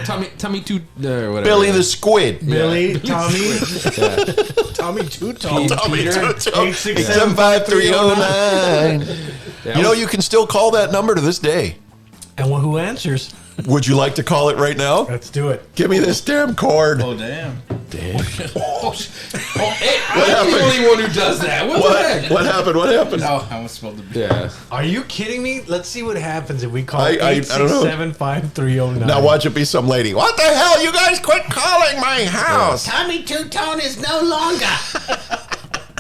[SPEAKER 5] Tommy two whatever.
[SPEAKER 3] Billy the squid.
[SPEAKER 4] Billy, Tommy, Tommy Two-Tone.
[SPEAKER 3] Tommy
[SPEAKER 5] Peter,
[SPEAKER 3] 8675309. You know, you can still call that number to this day.
[SPEAKER 4] And who answers?
[SPEAKER 3] Would you like to call it right now?
[SPEAKER 4] Let's do it.
[SPEAKER 3] Give me this damn cord.
[SPEAKER 6] Oh, damn.
[SPEAKER 5] Hey, I'm the only one who does that. What the heck?
[SPEAKER 3] What happened? What happened?
[SPEAKER 6] Oh, I almost spelled the B.
[SPEAKER 5] Yeah.
[SPEAKER 4] Are you kidding me? Let's see what happens if we call
[SPEAKER 3] I don't know.
[SPEAKER 4] 8675309.
[SPEAKER 3] Now watch it be some lady. What the hell? You guys quit calling my house.
[SPEAKER 7] Tommy Two-Tone is no longer.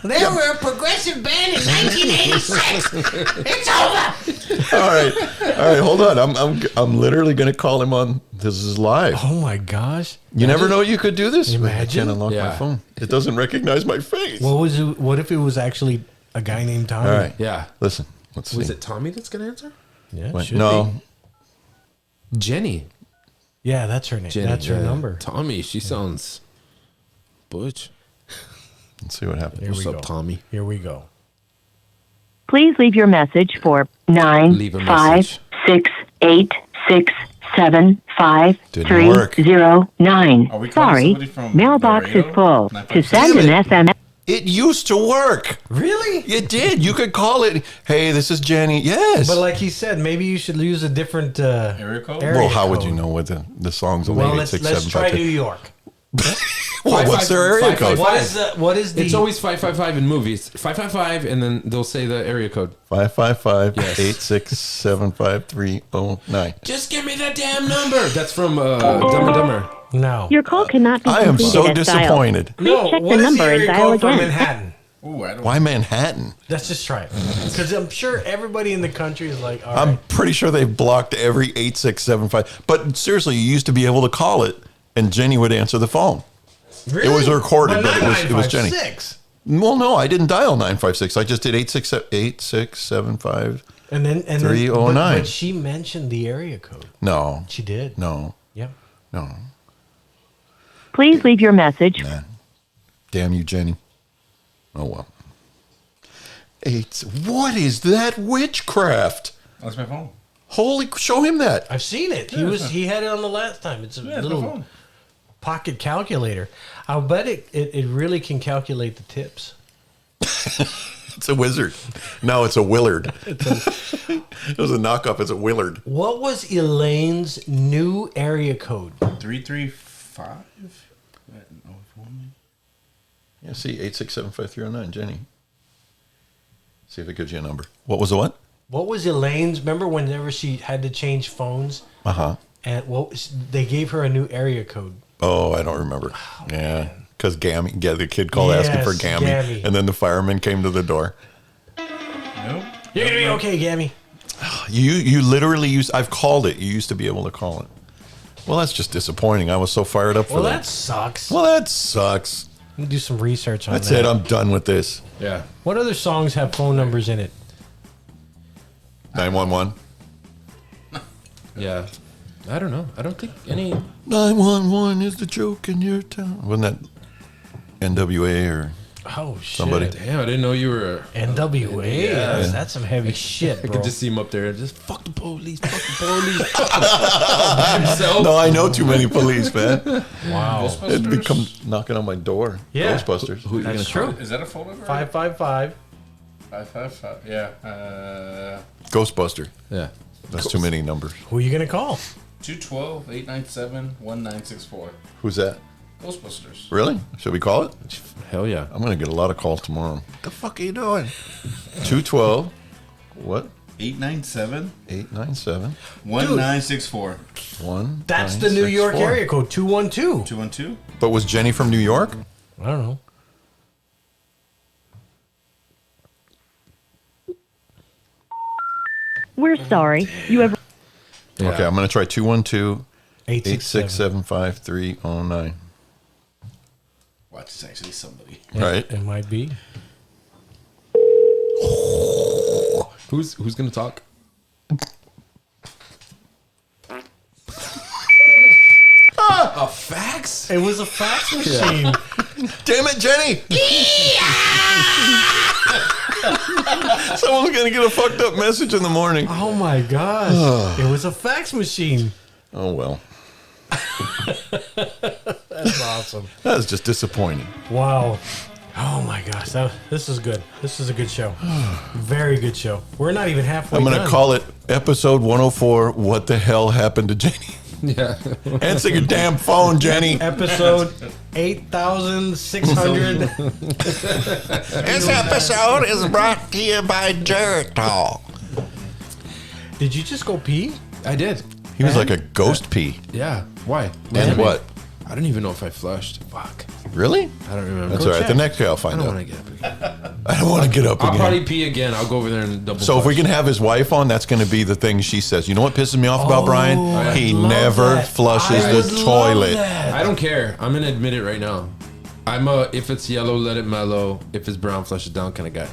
[SPEAKER 7] They were a progressive band in 1986. It's over.
[SPEAKER 3] All right. Hold on. I'm literally going to call him on. This is live.
[SPEAKER 4] Oh my gosh.
[SPEAKER 3] You never know you could do this. I
[SPEAKER 4] Imagine.
[SPEAKER 3] can't unlock my
[SPEAKER 5] Yeah.
[SPEAKER 3] phone. It doesn't recognize my face.
[SPEAKER 4] What if it was actually a guy named Tommy?
[SPEAKER 3] All right.
[SPEAKER 5] Yeah.
[SPEAKER 3] Listen. Let's see.
[SPEAKER 5] Was it Tommy that's gonna answer?
[SPEAKER 4] Yeah,
[SPEAKER 3] Wait,
[SPEAKER 4] should
[SPEAKER 3] no.
[SPEAKER 4] be.
[SPEAKER 5] Jenny.
[SPEAKER 4] Yeah, that's her name.
[SPEAKER 5] Jenny.
[SPEAKER 4] That's her number.
[SPEAKER 5] Tommy. She sounds butch.
[SPEAKER 3] Let's see what happens.
[SPEAKER 4] Here
[SPEAKER 5] What's
[SPEAKER 4] we
[SPEAKER 5] up,
[SPEAKER 4] go.
[SPEAKER 5] Tommy?
[SPEAKER 4] Here we go.
[SPEAKER 9] Please leave your message for
[SPEAKER 5] Leave a message.
[SPEAKER 9] 956875309.
[SPEAKER 6] Are we calling
[SPEAKER 9] Sorry,
[SPEAKER 6] somebody from
[SPEAKER 9] mailbox is
[SPEAKER 6] Laredo?
[SPEAKER 9] full. To
[SPEAKER 6] 956?
[SPEAKER 9] send an SMS.
[SPEAKER 3] It used to work.
[SPEAKER 4] Really?
[SPEAKER 3] It did. You could call it. Hey, this is Jenny. Yes.
[SPEAKER 4] But like he said, maybe you should use a different
[SPEAKER 6] Area code?
[SPEAKER 3] well, how would you know what the songs?
[SPEAKER 4] Well, let's try New York.
[SPEAKER 3] Well, what's their area code?
[SPEAKER 4] What is the?
[SPEAKER 5] It's always 555 in movies. 555, and then they'll say the area code.
[SPEAKER 3] 555-867-5309.
[SPEAKER 5] Just give me that damn number. That's from Dumb and Dumber.
[SPEAKER 4] no.
[SPEAKER 9] Your call cannot be
[SPEAKER 3] I am
[SPEAKER 9] completed
[SPEAKER 3] so
[SPEAKER 9] as dialed.
[SPEAKER 3] disappointed.
[SPEAKER 9] Please check
[SPEAKER 4] what
[SPEAKER 9] the
[SPEAKER 4] is
[SPEAKER 9] number and
[SPEAKER 4] area
[SPEAKER 9] dial
[SPEAKER 4] code for
[SPEAKER 9] again.
[SPEAKER 4] Manhattan?
[SPEAKER 6] Ooh, I don't
[SPEAKER 3] Why Manhattan?
[SPEAKER 4] Let's just try it, because I'm sure everybody in the country is like, all
[SPEAKER 3] I'm
[SPEAKER 4] right.
[SPEAKER 3] pretty sure they've blocked every 8675. But seriously, you used to be able to call it, and Jenny would answer the phone.
[SPEAKER 4] Really?
[SPEAKER 3] It was recorded, but
[SPEAKER 4] not
[SPEAKER 3] it was Jenny.
[SPEAKER 4] 956.
[SPEAKER 3] Well, no, I didn't dial 956. I just did 8675.
[SPEAKER 4] And then
[SPEAKER 3] 309.
[SPEAKER 4] But she mentioned the area code.
[SPEAKER 3] No,
[SPEAKER 4] She did.
[SPEAKER 3] no,
[SPEAKER 4] Yep.
[SPEAKER 3] no.
[SPEAKER 9] Please leave your message.
[SPEAKER 3] Man. Damn you, Jenny. Oh, well. What is that witchcraft?
[SPEAKER 6] That's my phone.
[SPEAKER 3] Show him that.
[SPEAKER 4] I've seen it. He had it on the last time. It's a
[SPEAKER 6] Yeah, it's my
[SPEAKER 4] little
[SPEAKER 6] phone.
[SPEAKER 4] pocket calculator. I'll bet it really can calculate the tips.
[SPEAKER 3] It's a wizard. No, it's a Willard. It was a knockoff. It's a Willard.
[SPEAKER 4] What was Elaine's new area code?
[SPEAKER 6] 335?
[SPEAKER 3] Yeah, see, 8675309, Jenny. See if it gives you a number. What was the what?
[SPEAKER 4] What was Elaine's? Remember whenever she had to change phones,
[SPEAKER 3] Uh-huh.
[SPEAKER 4] and they gave her a new area code.
[SPEAKER 3] Oh, I don't remember. Yeah, because Gammy, the kid called asking for
[SPEAKER 4] Yes,
[SPEAKER 3] Gammy,
[SPEAKER 4] Gammy.
[SPEAKER 3] and then the fireman came to the door.
[SPEAKER 6] Nope.
[SPEAKER 4] You're gonna be okay, Gammy.
[SPEAKER 3] You literally used. I've called it. You used to be able to call it. Well, that's just disappointing. I was so fired up for
[SPEAKER 4] Well,
[SPEAKER 3] that.
[SPEAKER 4] that sucks.
[SPEAKER 3] Well, that sucks.
[SPEAKER 4] Let me do some research on
[SPEAKER 3] That's
[SPEAKER 4] that.
[SPEAKER 3] it. I'm done with this.
[SPEAKER 5] Yeah.
[SPEAKER 4] What other songs have phone numbers in it?
[SPEAKER 3] 911.
[SPEAKER 5] Yeah. I don't know. I don't think any.
[SPEAKER 3] 911 is the joke in your town. Wasn't that NWA or
[SPEAKER 4] Oh shit!
[SPEAKER 3] somebody?
[SPEAKER 5] Damn, I didn't know you were.
[SPEAKER 4] NWA.
[SPEAKER 5] Yeah.
[SPEAKER 4] That's some heavy shit,
[SPEAKER 5] I
[SPEAKER 4] bro.
[SPEAKER 5] could just see him up there and just fuck the police, fuck the police. By himself.
[SPEAKER 3] No, I know too many police, man.
[SPEAKER 4] Wow.
[SPEAKER 3] It'd become knocking on my door.
[SPEAKER 4] Yeah.
[SPEAKER 3] Ghostbusters.
[SPEAKER 5] Who are you
[SPEAKER 4] That's
[SPEAKER 5] gonna
[SPEAKER 4] true.
[SPEAKER 5] call?
[SPEAKER 6] Is that a phone number?
[SPEAKER 4] 555.
[SPEAKER 6] 555. Yeah.
[SPEAKER 3] Ghostbuster.
[SPEAKER 5] Yeah.
[SPEAKER 3] That's too many numbers.
[SPEAKER 4] Who are you gonna call?
[SPEAKER 6] 212-897-1964.
[SPEAKER 3] Who's that?
[SPEAKER 6] Ghostbusters.
[SPEAKER 3] Really? Should we call it?
[SPEAKER 5] Hell yeah.
[SPEAKER 3] I'm gonna get a lot of calls tomorrow. What the fuck are you doing? 212. What?
[SPEAKER 6] 897
[SPEAKER 3] 897
[SPEAKER 6] 1964.
[SPEAKER 3] 1.
[SPEAKER 4] That's the New York area code 212.
[SPEAKER 6] 212?
[SPEAKER 3] But was Jenny from New York?
[SPEAKER 4] I don't know.
[SPEAKER 9] We're sorry. You have
[SPEAKER 3] Okay, I'm gonna try 212
[SPEAKER 4] 867.
[SPEAKER 3] 8675309.
[SPEAKER 6] Watch, it's actually somebody.
[SPEAKER 3] Right.
[SPEAKER 4] It might be.
[SPEAKER 5] Who's gonna talk? A fax?
[SPEAKER 4] It was a fax machine.
[SPEAKER 3] Damn it, Jenny! Someone's gonna get a fucked up message in the morning.
[SPEAKER 4] Oh my gosh. It was a fax machine.
[SPEAKER 3] Oh well.
[SPEAKER 4] That's awesome.
[SPEAKER 3] That is just disappointing.
[SPEAKER 4] Wow. Oh my gosh. This is good. This is a good show. Very good show. We're not even halfway
[SPEAKER 3] I'm gonna
[SPEAKER 4] done.
[SPEAKER 3] call it episode 104. What the hell happened to Jenny?
[SPEAKER 5] Yeah.
[SPEAKER 3] Answer your damn phone, Jenny.
[SPEAKER 4] Episode 8,600.
[SPEAKER 3] This episode is brought to you by Geritol.
[SPEAKER 4] Did you just go pee?
[SPEAKER 5] I did.
[SPEAKER 3] He was like a ghost pee.
[SPEAKER 5] Yeah. Why?
[SPEAKER 3] And what?
[SPEAKER 5] I don't even know if I flushed. Fuck.
[SPEAKER 3] Really?
[SPEAKER 5] I don't remember.
[SPEAKER 3] That's all right.
[SPEAKER 4] check.
[SPEAKER 3] The next day I'll
[SPEAKER 5] I
[SPEAKER 3] find
[SPEAKER 5] don't
[SPEAKER 3] out.
[SPEAKER 5] want to get up again.
[SPEAKER 3] I don't want to get up
[SPEAKER 5] I'll
[SPEAKER 3] again.
[SPEAKER 5] probably pee again. I'll go over there and double
[SPEAKER 3] So if we
[SPEAKER 5] flush.
[SPEAKER 3] can have his wife on, that's going to be the thing she says. You know what pisses me off about Brian?
[SPEAKER 4] I
[SPEAKER 3] He
[SPEAKER 4] love
[SPEAKER 3] never
[SPEAKER 4] that.
[SPEAKER 3] flushes
[SPEAKER 4] I
[SPEAKER 3] the
[SPEAKER 4] would love
[SPEAKER 3] toilet.
[SPEAKER 4] that.
[SPEAKER 5] I don't care. I'm gonna admit it right now. I'm a if it's yellow, let it mellow. If it's brown, flush it down kind of guy.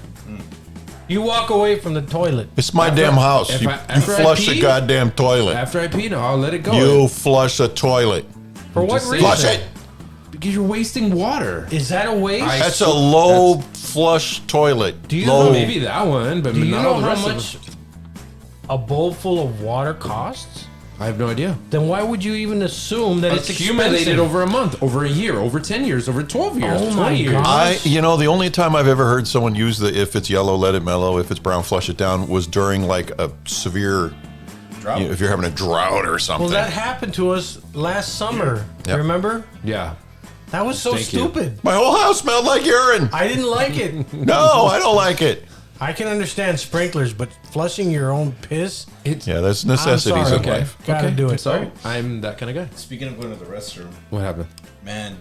[SPEAKER 4] You walk away from the toilet.
[SPEAKER 3] It's my
[SPEAKER 5] After-
[SPEAKER 3] damn house.
[SPEAKER 5] if
[SPEAKER 3] You,
[SPEAKER 5] I-
[SPEAKER 3] you
[SPEAKER 5] after I
[SPEAKER 3] flush the
[SPEAKER 5] pee-
[SPEAKER 3] goddamn toilet.
[SPEAKER 5] After I pee, no, I'll let it go.
[SPEAKER 3] You flush a toilet.
[SPEAKER 4] For what
[SPEAKER 5] Just
[SPEAKER 4] reason?
[SPEAKER 3] Flush it.
[SPEAKER 5] Because you're wasting water.
[SPEAKER 4] Is that a waste?
[SPEAKER 3] That's a low flush toilet.
[SPEAKER 4] Do you
[SPEAKER 3] low.
[SPEAKER 4] know-
[SPEAKER 5] Maybe that one, but
[SPEAKER 4] Do you
[SPEAKER 5] not
[SPEAKER 4] know
[SPEAKER 5] all the
[SPEAKER 4] how
[SPEAKER 5] rest
[SPEAKER 4] much
[SPEAKER 5] of them.
[SPEAKER 4] a bowl full of water costs?
[SPEAKER 5] I have no idea.
[SPEAKER 4] Then why would you even assume that it's
[SPEAKER 5] Accumulated
[SPEAKER 4] expensive?
[SPEAKER 5] over a month, over a year, over 10 years, over 12 years,
[SPEAKER 4] Oh
[SPEAKER 5] 20
[SPEAKER 4] my
[SPEAKER 5] years.
[SPEAKER 4] God.
[SPEAKER 3] The only time I've ever heard someone use the if it's yellow, let it mellow, if it's brown, flush it down was during like a severe,
[SPEAKER 6] Drought.
[SPEAKER 3] if you're having a drought or something.
[SPEAKER 4] Well, that happened to us last summer.
[SPEAKER 3] Yeah.
[SPEAKER 4] Remember?
[SPEAKER 5] Yeah.
[SPEAKER 4] That was so
[SPEAKER 5] Thank you.
[SPEAKER 4] stupid.
[SPEAKER 3] My whole house smelled like urine.
[SPEAKER 4] I didn't like it.
[SPEAKER 3] No, I don't like it.
[SPEAKER 4] I can understand sprinklers, but flushing your own piss,
[SPEAKER 3] Yeah, that's necessities
[SPEAKER 4] sorry.
[SPEAKER 3] in
[SPEAKER 4] Okay.
[SPEAKER 3] life.
[SPEAKER 4] gotta do it.
[SPEAKER 5] So I'm that kind of guy.
[SPEAKER 6] Speaking of going to the restroom,
[SPEAKER 5] What happened?
[SPEAKER 6] man,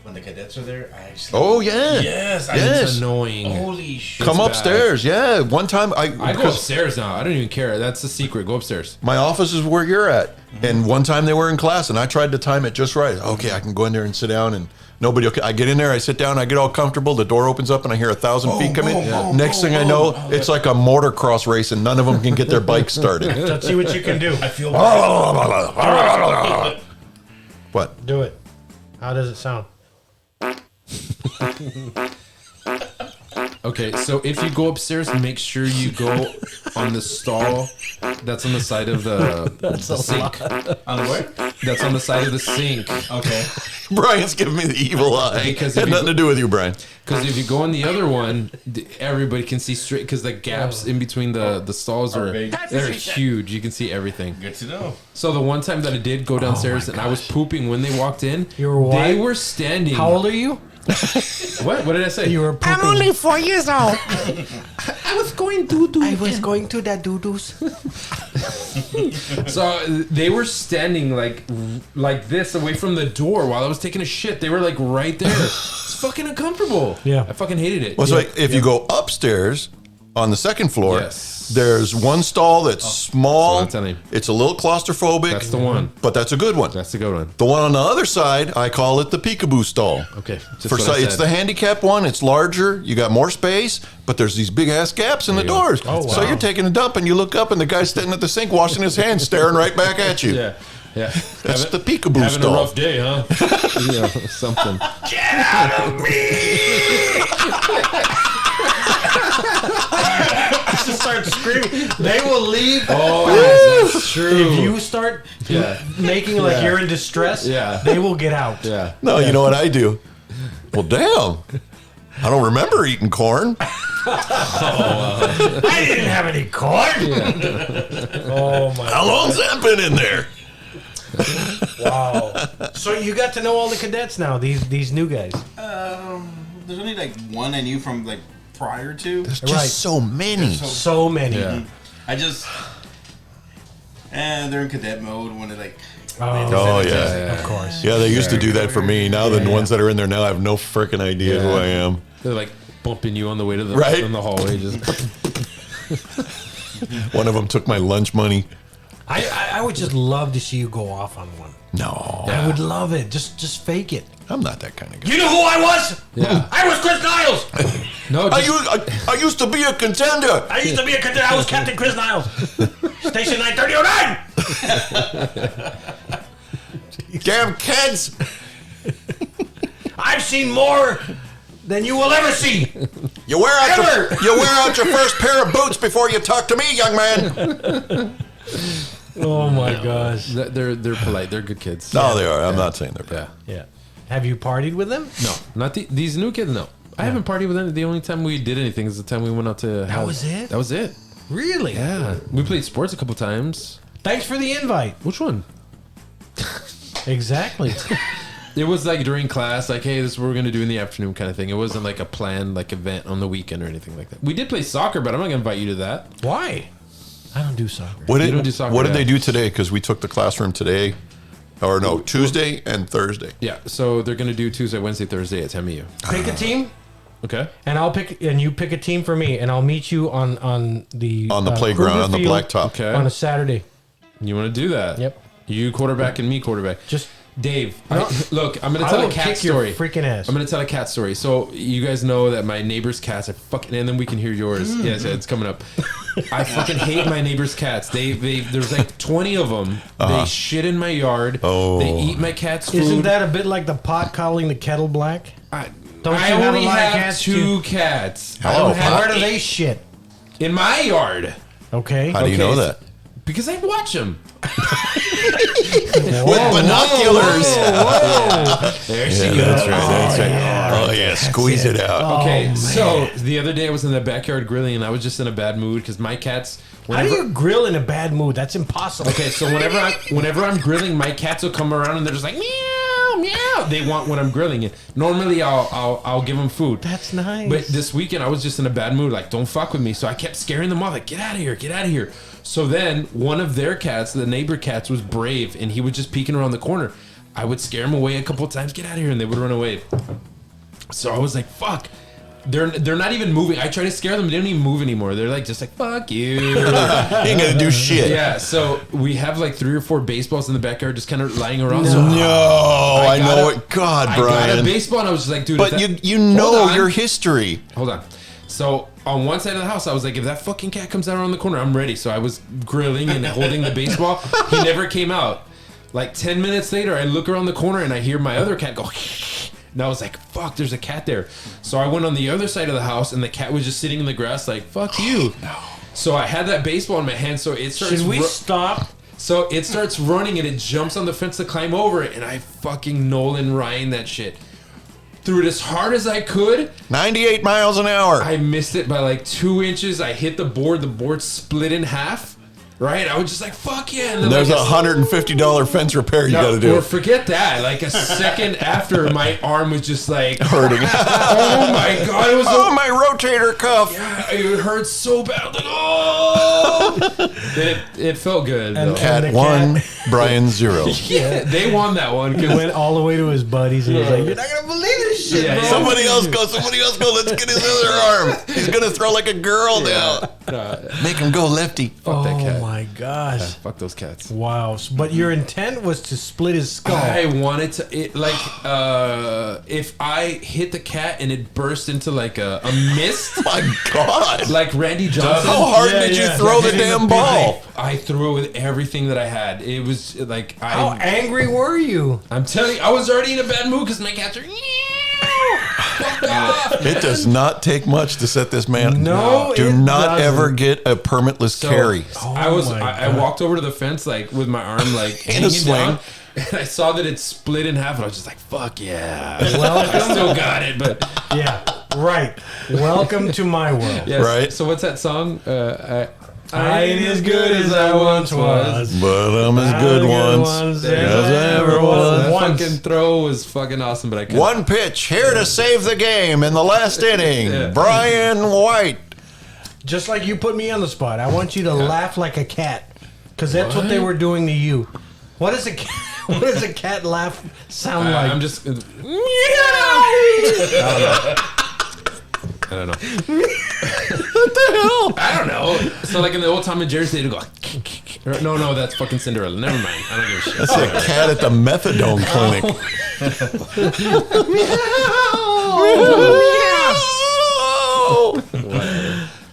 [SPEAKER 6] when the cadets are there, I actually.
[SPEAKER 3] Oh yeah.
[SPEAKER 6] Yes.
[SPEAKER 3] Yes.
[SPEAKER 5] It's annoying.
[SPEAKER 6] Holy shit.
[SPEAKER 3] Come
[SPEAKER 5] bad.
[SPEAKER 3] upstairs. Yeah. One time
[SPEAKER 5] I go upstairs now. I don't even care. That's the secret. Go upstairs.
[SPEAKER 3] my office is where you're at. And one time they were in class and I tried to time it just right. Okay, I can go in there and sit down and nobody. Okay, I get in there, I sit down, I get all comfortable. The door opens up and I hear 1,000 feet come in. Next thing I know, it's like a motocross race and none of them can get their bikes started.
[SPEAKER 4] Let's see what you can do.
[SPEAKER 6] I feel
[SPEAKER 3] What?
[SPEAKER 4] Do it. How does it sound?
[SPEAKER 5] Okay, so if you go upstairs, make sure you go on the stall that's on the side of the sink.
[SPEAKER 6] on the way.
[SPEAKER 5] That's on the side of the sink.
[SPEAKER 6] Okay.
[SPEAKER 3] Brian's giving me the evil eye.
[SPEAKER 5] Because
[SPEAKER 3] Had
[SPEAKER 5] if you
[SPEAKER 3] nothing to do with you, Brian.
[SPEAKER 5] Because if you go on the other one, everybody can see straight. Because the gaps in between the stalls
[SPEAKER 6] Are
[SPEAKER 5] are
[SPEAKER 6] big.
[SPEAKER 5] they're huge. You can see everything.
[SPEAKER 6] Good to know.
[SPEAKER 5] So the one time that I did go downstairs and I was pooping when they walked in,
[SPEAKER 4] You were what?
[SPEAKER 5] they were standing.
[SPEAKER 4] How old are you?
[SPEAKER 5] What? What did I say?
[SPEAKER 4] You were pooping.
[SPEAKER 7] 4 years old.
[SPEAKER 5] I was going doo-doo.
[SPEAKER 7] I was going to the doo-doos.
[SPEAKER 5] So they were standing like this away from the door while I was taking a shit. They were like right there. It's fucking uncomfortable.
[SPEAKER 4] Yeah.
[SPEAKER 5] I fucking hated it.
[SPEAKER 3] Well, so if you go upstairs, on the second floor.
[SPEAKER 5] Yes.
[SPEAKER 3] There's one stall that's small.
[SPEAKER 5] So that's any-
[SPEAKER 3] It's a little claustrophobic.
[SPEAKER 5] That's the one.
[SPEAKER 3] But that's a good one.
[SPEAKER 5] That's the good one.
[SPEAKER 3] The one on the other side, I call it the peekaboo stall.
[SPEAKER 5] Okay. Just
[SPEAKER 3] For
[SPEAKER 5] what I
[SPEAKER 3] it's
[SPEAKER 5] said.
[SPEAKER 3] the handicap one. It's larger. You got more space, but there's these big ass gaps in the
[SPEAKER 5] you go.
[SPEAKER 3] doors.
[SPEAKER 4] Oh,
[SPEAKER 3] So
[SPEAKER 4] wow.
[SPEAKER 3] you're taking a dump and you look up and the guy's standing at the sink washing his hands, staring right back at you.
[SPEAKER 5] Yeah. Yeah.
[SPEAKER 3] That's the peekaboo
[SPEAKER 5] Having
[SPEAKER 3] stall.
[SPEAKER 5] a rough day, huh? Something.
[SPEAKER 4] Just start screaming. They will leave.
[SPEAKER 5] Oh, that's true.
[SPEAKER 4] If you start making like you're in distress, they will get out.
[SPEAKER 5] Yeah.
[SPEAKER 3] No, you know what I do? Well, damn. I don't remember eating corn.
[SPEAKER 4] I didn't have any corn. Oh my!
[SPEAKER 3] How long's that been in there?
[SPEAKER 4] Wow. So you got to know all the cadets now. These new guys.
[SPEAKER 6] There's only like one I knew from like prior to.
[SPEAKER 3] There's just
[SPEAKER 4] Right.
[SPEAKER 3] so many.
[SPEAKER 4] So many.
[SPEAKER 5] Yeah.
[SPEAKER 6] I just. They're in cadet mode when they like.
[SPEAKER 3] Oh, yeah.
[SPEAKER 4] Of course.
[SPEAKER 3] Yeah, they used to do that for me. Now the ones that are in there now, I have no freaking idea who I am.
[SPEAKER 5] They're like bumping you on the way to the
[SPEAKER 3] Right.
[SPEAKER 5] in the hallway. Just
[SPEAKER 3] One of them took my lunch money.
[SPEAKER 4] I would just love to see you go off on one.
[SPEAKER 3] No,
[SPEAKER 4] I would love it. Just fake it.
[SPEAKER 3] I'm not that kind of guy.
[SPEAKER 4] You know who I was?
[SPEAKER 5] Yeah.
[SPEAKER 4] I was Chris Niles.
[SPEAKER 5] no. Just,
[SPEAKER 3] I used to be a contender.
[SPEAKER 4] I used to be a cadet. I was Captain Chris Niles. Station 93009.
[SPEAKER 3] Damn kids.
[SPEAKER 4] I've seen more than you will ever see.
[SPEAKER 3] You wear out
[SPEAKER 4] Ever.
[SPEAKER 3] your first pair of boots before you talk to me, young man.
[SPEAKER 4] Oh my gosh.
[SPEAKER 5] they're polite. They're good kids.
[SPEAKER 3] No, they are. I'm not saying they're bad.
[SPEAKER 5] Yeah.
[SPEAKER 4] Yeah. Have you partied with them?
[SPEAKER 5] No, not these new kids. No, I haven't partied with them. The only time we did anything is the time we went out to.
[SPEAKER 4] That was it?
[SPEAKER 5] That was it.
[SPEAKER 4] Really?
[SPEAKER 5] Yeah, we played sports a couple times.
[SPEAKER 4] Thanks for the invite.
[SPEAKER 5] Which one?
[SPEAKER 4] Exactly.
[SPEAKER 5] It was like during class, like, hey, this is what we're gonna do in the afternoon, kind of thing. It wasn't like a planned like event on the weekend or anything like that. We did play soccer, but I'm not gonna invite you to that.
[SPEAKER 4] Why? I don't do soccer.
[SPEAKER 3] What
[SPEAKER 5] You
[SPEAKER 3] did,
[SPEAKER 5] don't do soccer,
[SPEAKER 3] what did
[SPEAKER 5] yeah.
[SPEAKER 3] they do today? Because we took the classroom today, or no, Tuesday and Thursday.
[SPEAKER 5] Yeah, so they're gonna do Tuesday, Wednesday, Thursday at TMU.
[SPEAKER 4] Pick a team,
[SPEAKER 5] Okay.
[SPEAKER 4] and you pick a team for me, and I'll meet you on the
[SPEAKER 3] Playground,
[SPEAKER 4] Kruger
[SPEAKER 3] on the
[SPEAKER 4] Field
[SPEAKER 3] blacktop.
[SPEAKER 5] Okay.
[SPEAKER 4] on a Saturday.
[SPEAKER 5] You want to do that?
[SPEAKER 4] Yep.
[SPEAKER 5] You quarterback and me quarterback.
[SPEAKER 4] Just
[SPEAKER 5] Dave,
[SPEAKER 4] No.
[SPEAKER 5] look, I'm gonna
[SPEAKER 4] I
[SPEAKER 5] tell
[SPEAKER 4] will
[SPEAKER 5] a cat
[SPEAKER 4] kick your
[SPEAKER 5] story.
[SPEAKER 4] freaking ass.
[SPEAKER 5] I'm gonna tell a cat story. So you guys know that my neighbor's cats are fucking, and then we can hear yours. Yes, it's coming up. I fucking hate my neighbor's cats. There's like 20 of them. They shit in my yard.
[SPEAKER 3] Oh.
[SPEAKER 5] They eat my cat's food.
[SPEAKER 4] Isn't that a bit like the pot calling the kettle black? Don't
[SPEAKER 5] I
[SPEAKER 4] you have
[SPEAKER 5] only
[SPEAKER 4] a lot of
[SPEAKER 5] have
[SPEAKER 4] cats
[SPEAKER 5] two cats. I
[SPEAKER 3] Hello,
[SPEAKER 5] don't have
[SPEAKER 4] Where do they shit?
[SPEAKER 5] in my yard
[SPEAKER 4] Okay.
[SPEAKER 3] How do you know that?
[SPEAKER 5] because I watch them.
[SPEAKER 3] With binoculars.
[SPEAKER 5] There
[SPEAKER 3] Yeah, that's right. That's right. Oh yeah, squeeze it out.
[SPEAKER 5] Okay, so the other day I was in the backyard grilling and I was just in a bad mood because my cats.
[SPEAKER 4] How do you grill in a bad mood? That's impossible.
[SPEAKER 5] Okay, so whenever I'm grilling, my cats will come around and they're just like meow meow. They want when I'm grilling it. Normally I'll give them food.
[SPEAKER 4] That's nice.
[SPEAKER 5] But this weekend I was just in a bad mood, like don't fuck with me. So I kept scaring them off, like get out of here, get out of here. So then one of their cats, the neighbor cats, was brave and he was just peeking around the corner. I would scare him away a couple of times, get out of here, and they would run away. So I was like, fuck. They're not even moving. I try to scare them, they don't even move anymore. They're like just like fuck you.
[SPEAKER 3] You ain't gonna do shit.
[SPEAKER 5] Yeah, so we have like 3 or 4 baseballs in the backyard just kind of lying around. So
[SPEAKER 3] No, I know it. God,
[SPEAKER 5] I got a
[SPEAKER 3] Brian.
[SPEAKER 5] baseball and I was just like, dude.
[SPEAKER 3] But
[SPEAKER 5] if that-
[SPEAKER 3] you
[SPEAKER 5] Hold
[SPEAKER 3] know
[SPEAKER 5] on.
[SPEAKER 3] your history.
[SPEAKER 5] Hold on. So on one side of the house, I was like, if that fucking cat comes out around the corner, I'm ready. So I was grilling and holding the baseball. He never came out. Like 10 minutes later, I look around the corner and I hear my other cat go. And I was like, fuck, there's a cat there. So I went on the other side of the house and the cat was just sitting in the grass like, fuck you. No. So I had that baseball in my hand. So it starts.
[SPEAKER 4] Should we stop?
[SPEAKER 5] So it starts running and it jumps on the fence to climb over it. And I fucking Nolan Ryan that shit. Threw it as hard as I could.
[SPEAKER 3] 98 miles an hour.
[SPEAKER 5] I missed it by like 2 inches. I hit the board split in half. Right? I was just like, fuck yeah. And then
[SPEAKER 3] There's
[SPEAKER 5] like
[SPEAKER 3] a $150 fence repair you gotta do.
[SPEAKER 5] Or forget that. Like a second after, my arm was just like
[SPEAKER 3] Hurting.
[SPEAKER 5] oh my god, it was
[SPEAKER 3] Oh, my rotator cuff.
[SPEAKER 5] it hurt so bad. I was like, oh it felt good.
[SPEAKER 4] And-
[SPEAKER 5] though.
[SPEAKER 3] Cat
[SPEAKER 4] the
[SPEAKER 3] 1, Brian 0.
[SPEAKER 5] Yeah, they won that one
[SPEAKER 4] He
[SPEAKER 5] because
[SPEAKER 4] went all the way to his buddies and he was like, "You're not gonna believe this shit, bro.
[SPEAKER 3] Somebody else go. Let's get his other arm. He's going to throw like a girl now. Make him go lefty.
[SPEAKER 5] Fuck that cat.
[SPEAKER 4] Oh my gosh.
[SPEAKER 5] Fuck those cats.
[SPEAKER 4] Wow. But your intent was to split his skull.
[SPEAKER 5] I wanted to, if I hit the cat and it burst into like a mist,
[SPEAKER 3] My God.
[SPEAKER 5] like Randy Johnson.
[SPEAKER 3] How hard did you throw the
[SPEAKER 4] Hit him
[SPEAKER 3] damn
[SPEAKER 4] in
[SPEAKER 3] ball?
[SPEAKER 5] I threw it with everything that I had. It was like
[SPEAKER 4] How angry were you?
[SPEAKER 5] I'm telling you, I was already in a bad mood because my cats are.
[SPEAKER 3] It does not take much to set this man.
[SPEAKER 4] No,
[SPEAKER 3] Do
[SPEAKER 4] it
[SPEAKER 3] not
[SPEAKER 4] doesn't.
[SPEAKER 3] ever get a permitless carry.
[SPEAKER 5] I walked over to the fence like with my arm like
[SPEAKER 3] In a
[SPEAKER 5] hanging
[SPEAKER 3] sling.
[SPEAKER 5] down, and I saw that it split in half, and I was just like, "Fuck yeah!"
[SPEAKER 4] Welcome.
[SPEAKER 5] I still got it, but
[SPEAKER 4] Yeah, right. Welcome to my world.
[SPEAKER 5] yes.
[SPEAKER 3] Right.
[SPEAKER 5] So what's that song?
[SPEAKER 4] I ain't as good as I once was.
[SPEAKER 3] But I'm as good once
[SPEAKER 4] as
[SPEAKER 3] I ever was.
[SPEAKER 5] That
[SPEAKER 4] Once.
[SPEAKER 5] fucking throw was fucking awesome, but I couldn't.
[SPEAKER 3] One pitch here to save the game in the last inning.
[SPEAKER 5] Yeah.
[SPEAKER 3] Brian White.
[SPEAKER 4] Just like you put me on the spot, I want you to laugh like a cat, because that's what they were doing to you. What does a cat? What does a cat laugh sound like?
[SPEAKER 5] I'm just. I don't know.
[SPEAKER 3] What the hell?
[SPEAKER 5] I don't know. So like in the old Tom and Jerry, they'd go. No, that's fucking Cinderella. Never mind. I don't give a shit.
[SPEAKER 3] That's a cat at the methadone clinic.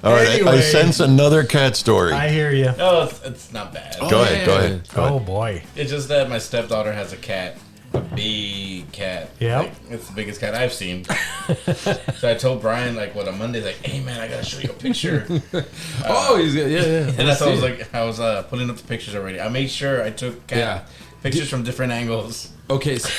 [SPEAKER 3] All right, I
[SPEAKER 4] Anyway.
[SPEAKER 3] sense another cat story.
[SPEAKER 4] I hear you.
[SPEAKER 6] Oh, it's not bad.
[SPEAKER 3] Go ahead. Go ahead.
[SPEAKER 4] Oh boy.
[SPEAKER 6] It's just that my stepdaughter has a cat, a big cat.
[SPEAKER 4] Yep.
[SPEAKER 6] Like, it's the biggest cat I've seen. So I told Brian, like, on Monday, like, hey man, I gotta show you a picture.
[SPEAKER 5] Oh, he's good. Yeah.
[SPEAKER 6] And that's what I was putting up the pictures already. I made sure I took cat pictures from different angles.
[SPEAKER 5] Okay. So,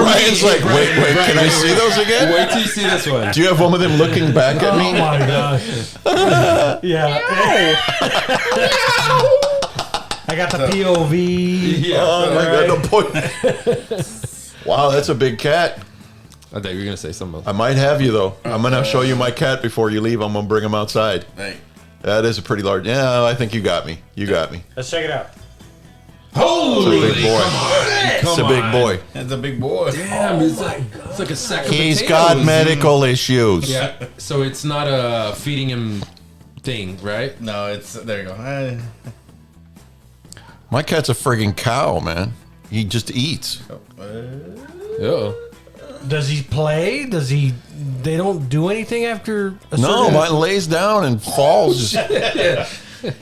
[SPEAKER 3] Brian's like, wait, can I see those again?
[SPEAKER 5] wait till you see this one.
[SPEAKER 3] Do you have one of them looking back at
[SPEAKER 4] Oh
[SPEAKER 3] me?
[SPEAKER 4] my gosh. Yeah. I got the POV.
[SPEAKER 5] Yeah.
[SPEAKER 3] Oh my God, the point. Wow, that's a big cat.
[SPEAKER 5] I thought you were gonna say something else.
[SPEAKER 3] I might have you though. I'm gonna show you my cat before you leave. I'm gonna bring him outside.
[SPEAKER 6] Like,
[SPEAKER 3] That is a pretty large. Yeah, I think you got me. You got me.
[SPEAKER 4] Let's check it out.
[SPEAKER 5] Holy,
[SPEAKER 3] It's a big boy. It's a big boy.
[SPEAKER 6] that's a big boy.
[SPEAKER 5] Damn, it's like a sack of
[SPEAKER 3] He's
[SPEAKER 5] potatoes.
[SPEAKER 3] got medical issues.
[SPEAKER 5] Yeah. So it's not a feeding him thing, right?
[SPEAKER 6] No, it's there. You go.
[SPEAKER 3] My cat's a friggin' cow, man. He just eats.
[SPEAKER 5] Oh.
[SPEAKER 4] Does he play? Does he? They don't do anything after a
[SPEAKER 3] No,
[SPEAKER 4] certain...
[SPEAKER 3] mine lays down and falls.
[SPEAKER 4] Yikes.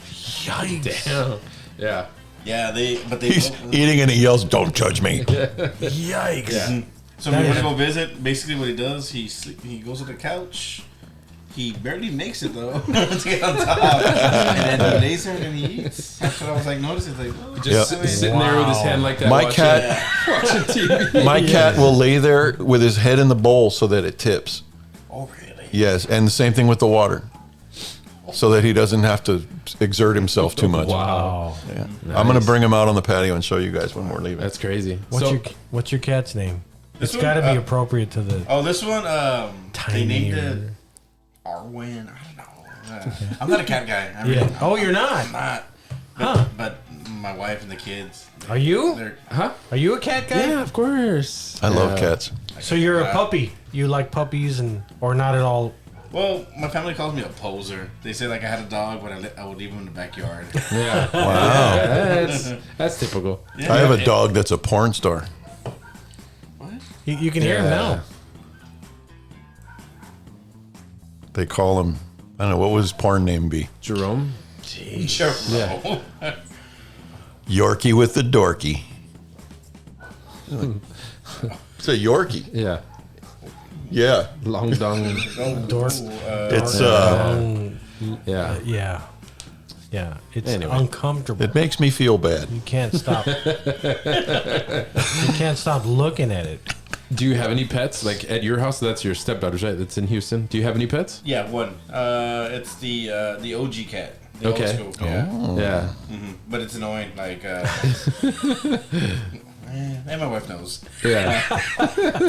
[SPEAKER 5] Damn. Yeah.
[SPEAKER 6] Yeah, they.
[SPEAKER 3] He's eating and he yells, "Don't judge me."
[SPEAKER 4] Yikes.
[SPEAKER 6] Yeah. So
[SPEAKER 4] That
[SPEAKER 6] we
[SPEAKER 4] is-
[SPEAKER 6] want to go visit. Basically, what he does, he goes to the couch. He barely makes it though to get on top, and then he lays there and he eats. That's what I was like noticing. Like, oh,
[SPEAKER 5] Just
[SPEAKER 3] Yep.
[SPEAKER 5] sitting there with his hand like that.
[SPEAKER 3] My
[SPEAKER 5] watching-
[SPEAKER 3] cat,
[SPEAKER 5] watching TV.
[SPEAKER 3] my cat will lay there with his head in the bowl so that it tips.
[SPEAKER 6] oh really?
[SPEAKER 3] Yes, and the same thing with the water, so that he doesn't have to exert himself too much.
[SPEAKER 5] Wow.
[SPEAKER 3] Yeah. I'm gonna bring him out on the patio and show you guys when we're leaving.
[SPEAKER 5] That's crazy.
[SPEAKER 4] What's your cat's name?
[SPEAKER 6] This
[SPEAKER 4] It's
[SPEAKER 6] one,
[SPEAKER 4] got to be appropriate to the.
[SPEAKER 6] Oh, this one. They named
[SPEAKER 4] Tinier.
[SPEAKER 6] it Arwen. I don't know. I'm not a cat guy. I
[SPEAKER 4] Yeah.
[SPEAKER 6] really,
[SPEAKER 4] Oh, you're not.
[SPEAKER 6] I'm not.
[SPEAKER 4] Huh?
[SPEAKER 6] But my wife and the kids.
[SPEAKER 4] Are you?
[SPEAKER 6] They're,
[SPEAKER 5] Huh?
[SPEAKER 4] Are you a cat guy?
[SPEAKER 5] Yeah, of course.
[SPEAKER 3] I love cats.
[SPEAKER 4] So you're a puppy. You like puppies or not at all?
[SPEAKER 6] well, my family calls me a poser. They say like I had a dog, but I would leave him in the backyard.
[SPEAKER 5] Yeah.
[SPEAKER 3] Wow.
[SPEAKER 5] That's typical.
[SPEAKER 6] Yeah.
[SPEAKER 3] I have a dog that's a porn star.
[SPEAKER 6] What?
[SPEAKER 4] You can hear him now.
[SPEAKER 3] They call him. I don't know what would his porn name be.
[SPEAKER 5] Jerome.
[SPEAKER 6] Sure.
[SPEAKER 5] Yeah.
[SPEAKER 3] Yorkie with the dorky. It's a Yorkie.
[SPEAKER 5] Yeah.
[SPEAKER 3] Yeah.
[SPEAKER 5] Long dong.
[SPEAKER 4] Dork.
[SPEAKER 3] It's
[SPEAKER 5] Yeah.
[SPEAKER 4] Yeah. Yeah. It's
[SPEAKER 5] Anyway.
[SPEAKER 4] uncomfortable.
[SPEAKER 3] it makes me feel bad.
[SPEAKER 4] You can't stop. You can't stop looking at it.
[SPEAKER 5] Do you have any pets? Like at your house? That's your stepdaughter's, right? That's in Houston. Do you have any pets?
[SPEAKER 6] Yeah, one. It's the OG cat. The
[SPEAKER 5] Okay.
[SPEAKER 6] Old school. Yeah.
[SPEAKER 5] Yeah.
[SPEAKER 6] But it's annoying. Like And my wife knows.
[SPEAKER 5] Yeah.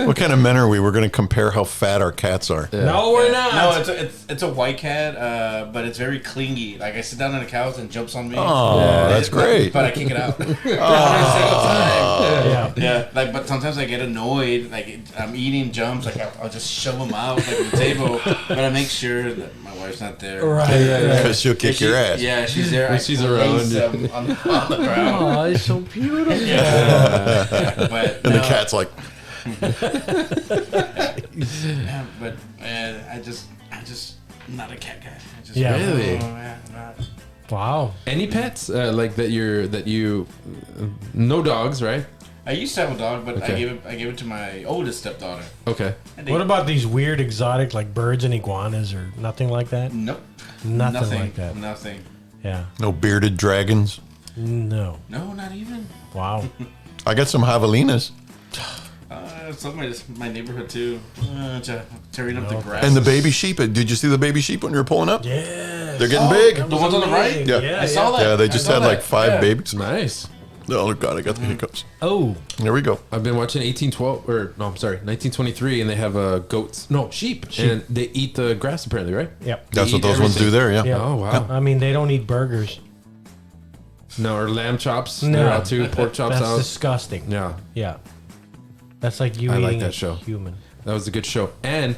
[SPEAKER 3] What kind of men are we? We're going to compare how fat our cats are.
[SPEAKER 4] No, we're not.
[SPEAKER 6] No, it's a white cat, but it's very clingy. Like I sit down on the couch and jumps on me.
[SPEAKER 3] Oh, that's great.
[SPEAKER 6] But I kick it out. Every single time. Yeah. Like, but sometimes I get annoyed. Like I'm eating jumps. Like I'll just shove them out like on the table. But I make sure that my wife's not there.
[SPEAKER 4] Right.
[SPEAKER 3] Because she'll kick your ass.
[SPEAKER 6] Yeah, she's there.
[SPEAKER 5] She's around.
[SPEAKER 6] On the ground.
[SPEAKER 4] Oh, it's so beautiful.
[SPEAKER 6] But
[SPEAKER 3] And the cat's like,
[SPEAKER 6] yeah, but I just I'm not a cat guy. I just
[SPEAKER 4] Yeah.
[SPEAKER 5] Really?
[SPEAKER 6] I'm not.
[SPEAKER 4] Wow.
[SPEAKER 5] Any pets like that you no dogs, right?
[SPEAKER 6] I used to have a dog, but
[SPEAKER 5] Okay.
[SPEAKER 6] I gave it to my oldest stepdaughter.
[SPEAKER 5] Okay.
[SPEAKER 6] And they-
[SPEAKER 4] What about these weird exotic like birds and iguanas or nothing like that?
[SPEAKER 6] Nope.
[SPEAKER 4] Nothing like that.
[SPEAKER 6] Nothing.
[SPEAKER 4] Yeah.
[SPEAKER 3] no bearded dragons.
[SPEAKER 4] No.
[SPEAKER 6] No, not even.
[SPEAKER 4] Wow.
[SPEAKER 3] I got some javelinas.
[SPEAKER 6] Some of my neighborhood too. Tearing up the grass.
[SPEAKER 3] And the baby sheep. Did you see the baby sheep when you were pulling up?
[SPEAKER 4] Yeah.
[SPEAKER 3] They're getting big.
[SPEAKER 6] The ones on the right?
[SPEAKER 3] Yeah.
[SPEAKER 6] I saw that.
[SPEAKER 3] Yeah, they just
[SPEAKER 6] I saw
[SPEAKER 3] had like
[SPEAKER 6] that.
[SPEAKER 3] 5
[SPEAKER 6] Yeah.
[SPEAKER 3] babies.
[SPEAKER 5] Nice.
[SPEAKER 3] Oh, God, I got the hiccups.
[SPEAKER 4] Oh.
[SPEAKER 3] There we go.
[SPEAKER 5] I've been watching 1812 or no, I'm sorry, 1923, and they have goats. No, sheep, and they eat the grass apparently, right?
[SPEAKER 4] Yep.
[SPEAKER 3] That's
[SPEAKER 5] They
[SPEAKER 3] what
[SPEAKER 5] eat
[SPEAKER 3] those ones do
[SPEAKER 5] everything.
[SPEAKER 3] there, yeah.
[SPEAKER 4] Yeah.
[SPEAKER 5] Oh wow.
[SPEAKER 4] I mean, they don't eat burgers.
[SPEAKER 5] No, or lamb chops.
[SPEAKER 4] No.
[SPEAKER 5] They're out too. Pork chops
[SPEAKER 4] That's
[SPEAKER 5] out.
[SPEAKER 4] disgusting.
[SPEAKER 5] Yeah,
[SPEAKER 4] Yeah. That's like you
[SPEAKER 5] I like
[SPEAKER 4] eating
[SPEAKER 5] that
[SPEAKER 4] a
[SPEAKER 5] show.
[SPEAKER 4] human.
[SPEAKER 5] that was a good show. And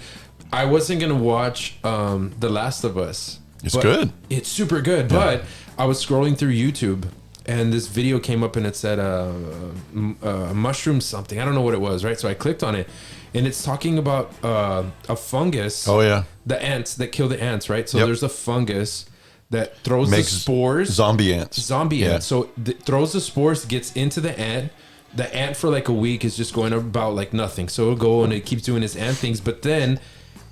[SPEAKER 5] I wasn't gonna watch The Last of Us.
[SPEAKER 3] It's
[SPEAKER 5] but
[SPEAKER 3] good.
[SPEAKER 5] It's super good. But I was scrolling through YouTube, and this video came up, and it said mushroom something. I don't know what it was, right? So I clicked on it, and it's talking about a fungus.
[SPEAKER 3] Oh, yeah.
[SPEAKER 5] The ants that kill the ants, right? So
[SPEAKER 3] Yep.
[SPEAKER 5] there's a fungus that throws
[SPEAKER 3] Makes
[SPEAKER 5] the spores.
[SPEAKER 3] Zombie ants.
[SPEAKER 5] Zombie
[SPEAKER 3] Yeah.
[SPEAKER 5] ant. So throws the spores, gets into the ant. The ant for like a week is just going about like nothing. So it'll go and it keeps doing its ant things, but then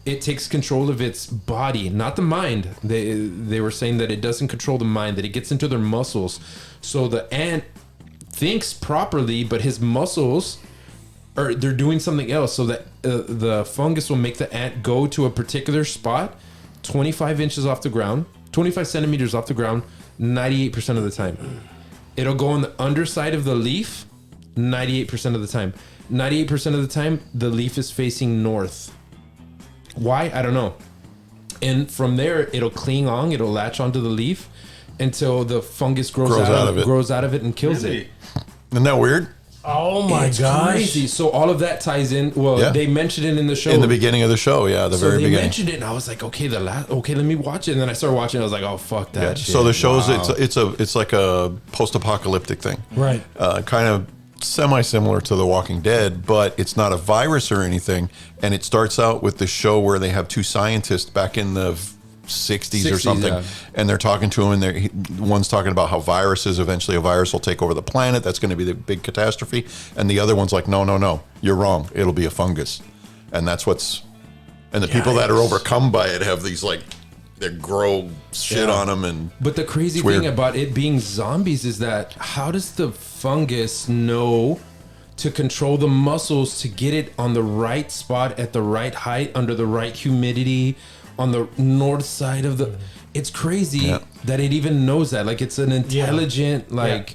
[SPEAKER 5] it takes control of its body, not the mind. They were saying that it doesn't control the mind, that it gets into their muscles. So the ant thinks properly, but his muscles are they're doing something else. So that the fungus will make the ant go to a particular spot, 25 inches off the ground, 25 centimeters off the ground, 98% of the time. It'll go on the underside of the leaf, 98% of the time. 98% of the time, the leaf is facing north. Why? I don't know. And from there, it'll cling on, it'll latch onto the leaf until the fungus grows out of it and kills it.
[SPEAKER 3] Isn't that weird?
[SPEAKER 4] Oh my
[SPEAKER 5] It's
[SPEAKER 4] gosh.
[SPEAKER 5] crazy. So all of that ties in. Well,
[SPEAKER 3] Yeah.
[SPEAKER 5] they mentioned it in the show.
[SPEAKER 3] In the beginning of the show, yeah, the
[SPEAKER 5] So
[SPEAKER 3] very
[SPEAKER 5] they
[SPEAKER 3] beginning.
[SPEAKER 5] mentioned it, and I was like, okay, let me watch it. And then I started watching. I was like, oh fuck that.
[SPEAKER 3] Yeah.
[SPEAKER 5] Shit.
[SPEAKER 3] So the show's
[SPEAKER 5] Wow.
[SPEAKER 3] it's like a post-apocalyptic thing,
[SPEAKER 4] Right.
[SPEAKER 3] kind of semi-similar to The Walking Dead, but it's not a virus or anything. And it starts out with the show where they have 2 scientists back in the 60s or
[SPEAKER 5] 60s,
[SPEAKER 3] something,
[SPEAKER 5] yeah.
[SPEAKER 3] and they're talking to him, and one's talking about how viruses, eventually a virus will take over the planet. That's going to be the big catastrophe. And the other one's like, no, you're wrong. It'll be a fungus. And that's and the people that are overcome by it have these like, they grow shit on them. And
[SPEAKER 5] But the crazy
[SPEAKER 3] It's weird.
[SPEAKER 5] thing about it being zombies is that how does the fungus know to control the muscles to get it on the right spot at the right height under the right humidity on the north side of the? It's crazy
[SPEAKER 3] Yeah.
[SPEAKER 5] that it even knows that. Like it's an intelligent like.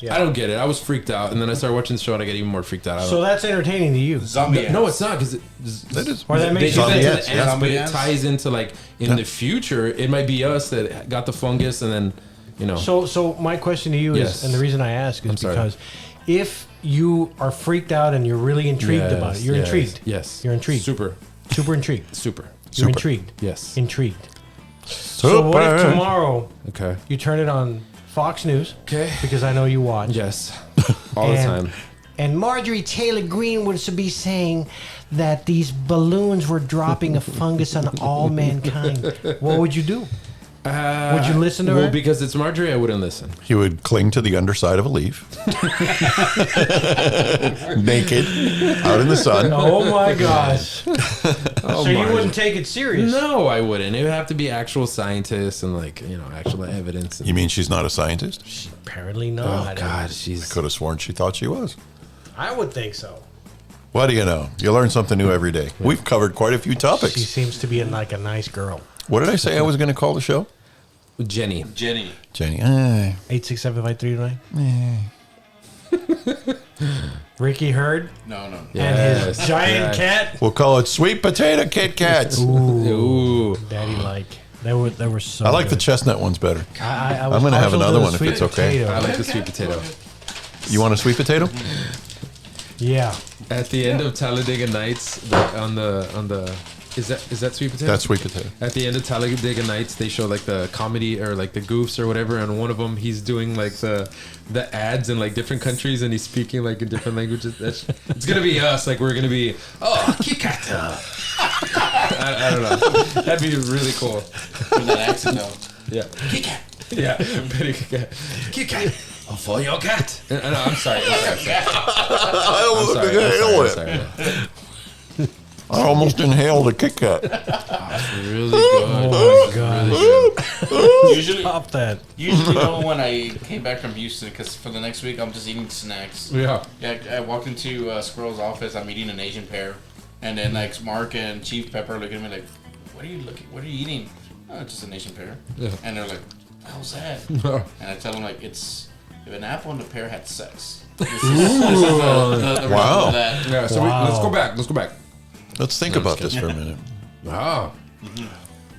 [SPEAKER 4] Yeah.
[SPEAKER 5] I don't get it. I was freaked out, and then I started watching the show, and I get even more freaked out. I
[SPEAKER 4] So
[SPEAKER 5] don't-
[SPEAKER 4] that's entertaining to you.
[SPEAKER 6] Zombie
[SPEAKER 5] no,
[SPEAKER 6] ants.
[SPEAKER 5] it's not because
[SPEAKER 3] that is,
[SPEAKER 4] Or that
[SPEAKER 5] they
[SPEAKER 4] makes
[SPEAKER 5] do
[SPEAKER 4] you
[SPEAKER 5] that
[SPEAKER 3] Zombie
[SPEAKER 5] to
[SPEAKER 3] ants,
[SPEAKER 5] the
[SPEAKER 3] yeah.
[SPEAKER 5] ants, but
[SPEAKER 6] Zombie
[SPEAKER 5] it
[SPEAKER 6] ants.
[SPEAKER 5] ties into like in the future, it might be us that got the fungus, and then
[SPEAKER 4] So my question to you
[SPEAKER 5] Yes.
[SPEAKER 4] is, and the reason I ask is
[SPEAKER 5] I'm sorry.
[SPEAKER 4] because if you are freaked out and you're really intrigued
[SPEAKER 5] Yes,
[SPEAKER 4] about it, you're
[SPEAKER 5] yes,
[SPEAKER 4] intrigued.
[SPEAKER 5] Yes,
[SPEAKER 4] You're intrigued.
[SPEAKER 5] Super,
[SPEAKER 4] Super intrigued.
[SPEAKER 5] super.
[SPEAKER 4] You're
[SPEAKER 3] Super.
[SPEAKER 4] intrigued.
[SPEAKER 5] Yes.
[SPEAKER 4] Intrigued. So what if tomorrow
[SPEAKER 5] Okay.
[SPEAKER 4] you turn it on Fox News?
[SPEAKER 5] Okay.
[SPEAKER 4] Because I know you watch.
[SPEAKER 5] Yes. All the
[SPEAKER 4] And-
[SPEAKER 5] time.
[SPEAKER 7] And Marjorie Taylor Greene would be saying that these balloons were dropping a fungus on all mankind.
[SPEAKER 4] What would you do? Would you listen to
[SPEAKER 5] well,
[SPEAKER 4] her?
[SPEAKER 5] because it's Marjorie, I wouldn't listen.
[SPEAKER 3] he would cling to the underside of a leaf, naked, out in the sun.
[SPEAKER 4] Oh my gosh. So you wouldn't take it serious?
[SPEAKER 5] No, I wouldn't. It would have to be actual scientists and like actual evidence.
[SPEAKER 3] You mean she's not a scientist?
[SPEAKER 4] Apparently
[SPEAKER 5] Oh
[SPEAKER 4] not.
[SPEAKER 5] God, she's.
[SPEAKER 3] Could have sworn she thought she was.
[SPEAKER 4] I would think so.
[SPEAKER 3] What do you know? You learn something new every day. We've covered quite a few topics.
[SPEAKER 4] She seems to be like a nice girl.
[SPEAKER 3] What did I say I was going to call the show?
[SPEAKER 6] Jenny.
[SPEAKER 3] Jenny.
[SPEAKER 4] 867-5329. Ricky Hurd
[SPEAKER 6] No.
[SPEAKER 4] and his giant cat.
[SPEAKER 3] We'll call it sweet potato Kit Kats.
[SPEAKER 5] Ooh.
[SPEAKER 4] Daddy like. They were so
[SPEAKER 3] I like the
[SPEAKER 4] good.
[SPEAKER 3] chestnut ones better.
[SPEAKER 4] I
[SPEAKER 3] I'm gonna have
[SPEAKER 4] partial to
[SPEAKER 3] another
[SPEAKER 4] the
[SPEAKER 3] one if
[SPEAKER 4] sweet
[SPEAKER 3] it's okay.
[SPEAKER 4] potato.
[SPEAKER 5] I like the sweet potato.
[SPEAKER 3] You want a sweet potato?
[SPEAKER 4] Yeah.
[SPEAKER 5] At the end of Talladega Nights, on the is that sweet potato?
[SPEAKER 3] That's sweet potato.
[SPEAKER 5] At the end of Talladega Nights, they show like the comedy or like the goofs or whatever, and one of them he's doing like the ads in like different countries, and he's speaking like in different languages. It's gonna be us. Like we're gonna be Kit Kat. I don't know. That'd be really cool.
[SPEAKER 6] With that accent though.
[SPEAKER 5] Yeah. Kit Kat. Yeah. Very Kit Kat. Kit Kat. Oh, for your cat. No, I'm sorry. I'm sorry.
[SPEAKER 3] I almost inhaled a Kit Kat.
[SPEAKER 5] Really good.
[SPEAKER 4] Oh my god.
[SPEAKER 6] Usually,
[SPEAKER 4] Stop that.
[SPEAKER 6] when I came back from Houston, because for the next week I'm just eating snacks.
[SPEAKER 5] Yeah.
[SPEAKER 6] Yeah, I walked into Squirrel's office. I'm eating an Asian pear, and then like Mark and Chief Pepper look at me like, "What are you What are you eating?" Oh, it's just an Asian pear.
[SPEAKER 5] Yeah.
[SPEAKER 6] And they're like, "How's that?" And I tell them like, "It's if an apple and a pear had sex." This is the
[SPEAKER 3] Wow.
[SPEAKER 6] of that.
[SPEAKER 5] Yeah. So
[SPEAKER 4] Wow.
[SPEAKER 5] let's go back. Let's go back.
[SPEAKER 3] Let's think about this for a minute.
[SPEAKER 5] Wow.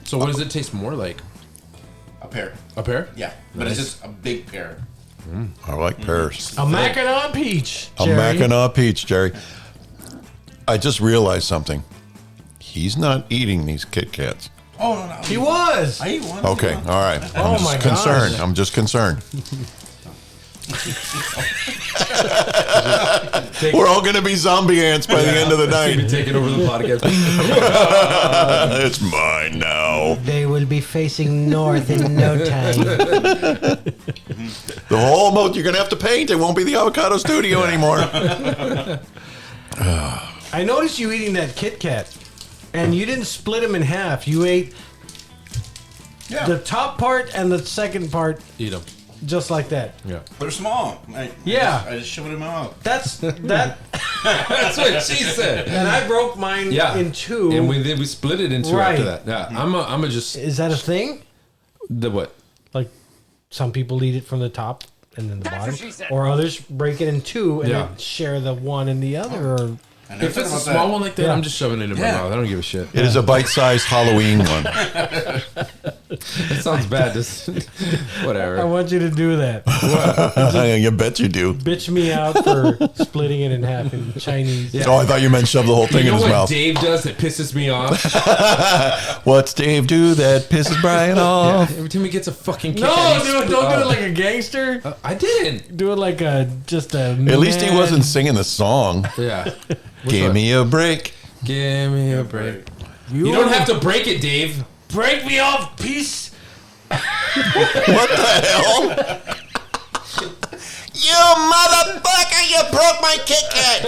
[SPEAKER 5] So what does it taste more like?
[SPEAKER 6] A pear.
[SPEAKER 5] A pear?
[SPEAKER 6] Yeah, but it's just a big pear.
[SPEAKER 3] I like pears.
[SPEAKER 4] A Mackinac peach.
[SPEAKER 3] A
[SPEAKER 4] Jerry.
[SPEAKER 3] Mackinac peach, Jerry. I just realized something. He's not eating these Kit Kats.
[SPEAKER 6] Oh no,
[SPEAKER 4] He was.
[SPEAKER 6] I eat one.
[SPEAKER 3] Okay, all right.
[SPEAKER 4] Oh
[SPEAKER 3] I'm
[SPEAKER 4] my
[SPEAKER 3] just concerned.
[SPEAKER 4] gosh.
[SPEAKER 3] I'm just concerned. We're all going to be zombie ants by the end of the
[SPEAKER 5] Be
[SPEAKER 3] night.
[SPEAKER 5] taking over the podcast.
[SPEAKER 3] It's mine now.
[SPEAKER 7] They will be facing north in no time.
[SPEAKER 3] The whole moat you're going to have to paint. It won't be the avocado studio anymore.
[SPEAKER 4] I noticed you eating that Kit Kat, and you didn't split them in half. You ate the top part and the second part
[SPEAKER 5] Eat them.
[SPEAKER 4] just like that.
[SPEAKER 5] Yeah.
[SPEAKER 6] They're small. I just shove it in my mouth.
[SPEAKER 4] That's that.
[SPEAKER 5] That's what she said.
[SPEAKER 4] And I broke mine
[SPEAKER 5] Yeah.
[SPEAKER 4] in two.
[SPEAKER 5] And we split it in two
[SPEAKER 4] Right.
[SPEAKER 5] after that. Yeah. I'm a just
[SPEAKER 4] Is that a thing?
[SPEAKER 5] the what?
[SPEAKER 4] Like some people eat it from the top and then the bottom, or others break it in two and
[SPEAKER 5] Yeah.
[SPEAKER 4] then share the one and the other. Or
[SPEAKER 6] I never
[SPEAKER 5] If
[SPEAKER 6] thought
[SPEAKER 5] it's a
[SPEAKER 6] about
[SPEAKER 5] small
[SPEAKER 6] that.
[SPEAKER 5] one like that,
[SPEAKER 4] Yeah.
[SPEAKER 5] I'm just shoving it in my
[SPEAKER 6] Yeah.
[SPEAKER 5] mouth. I don't give a shit.
[SPEAKER 3] It is a bite-sized Halloween one.
[SPEAKER 5] It sounds bad. Just
[SPEAKER 4] I
[SPEAKER 5] whatever.
[SPEAKER 4] want you to do that.
[SPEAKER 3] You bet you do.
[SPEAKER 4] Bitch me out for splitting it in half in Chinese.
[SPEAKER 3] Oh, I thought you meant shove the whole thing
[SPEAKER 5] You
[SPEAKER 3] in
[SPEAKER 5] know
[SPEAKER 3] his
[SPEAKER 5] what
[SPEAKER 3] mouth.
[SPEAKER 5] Dave does that pisses me off?
[SPEAKER 3] What's Dave do that pisses Brian off?
[SPEAKER 5] Every time he gets a fucking kick
[SPEAKER 4] No,
[SPEAKER 5] out,
[SPEAKER 4] don't do it like a gangster.
[SPEAKER 5] I didn't.
[SPEAKER 4] Do it like just a.
[SPEAKER 3] At least he wasn't singing the song.
[SPEAKER 5] Yeah.
[SPEAKER 3] Give me a break.
[SPEAKER 5] Give me a break. You don't have to break it, Dave.
[SPEAKER 4] break me off, piece.
[SPEAKER 3] What the hell? You motherfucker! You broke my Kit Kat.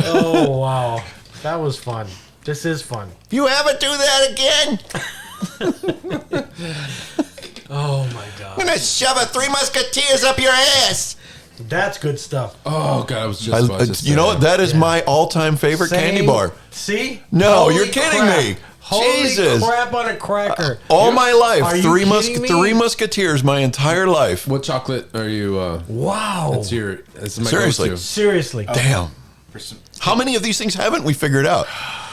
[SPEAKER 4] Oh wow, that was fun. This is fun.
[SPEAKER 3] You ever do that again?
[SPEAKER 4] Oh my god,
[SPEAKER 3] I'm gonna shove a Three Musketeers up your ass.
[SPEAKER 4] that's good stuff.
[SPEAKER 5] Oh god, I was just about to say
[SPEAKER 3] You know what? That is my all-time favorite candy
[SPEAKER 4] Same-
[SPEAKER 3] bar.
[SPEAKER 4] See?
[SPEAKER 3] No,
[SPEAKER 4] Holy
[SPEAKER 3] you're kidding
[SPEAKER 4] crap.
[SPEAKER 3] me.
[SPEAKER 4] Holy
[SPEAKER 3] Jesus.
[SPEAKER 4] crap on a cracker.
[SPEAKER 3] All my
[SPEAKER 4] Are
[SPEAKER 3] life,
[SPEAKER 4] you
[SPEAKER 3] Three
[SPEAKER 4] kidding me?
[SPEAKER 3] Three Musketeers, my entire life.
[SPEAKER 5] What chocolate are you?
[SPEAKER 4] Wow.
[SPEAKER 5] It's your. It's my
[SPEAKER 3] Seriously.
[SPEAKER 5] go-to.
[SPEAKER 4] Seriously.
[SPEAKER 3] Damn.
[SPEAKER 6] For some
[SPEAKER 3] How many of these things haven't we figured out?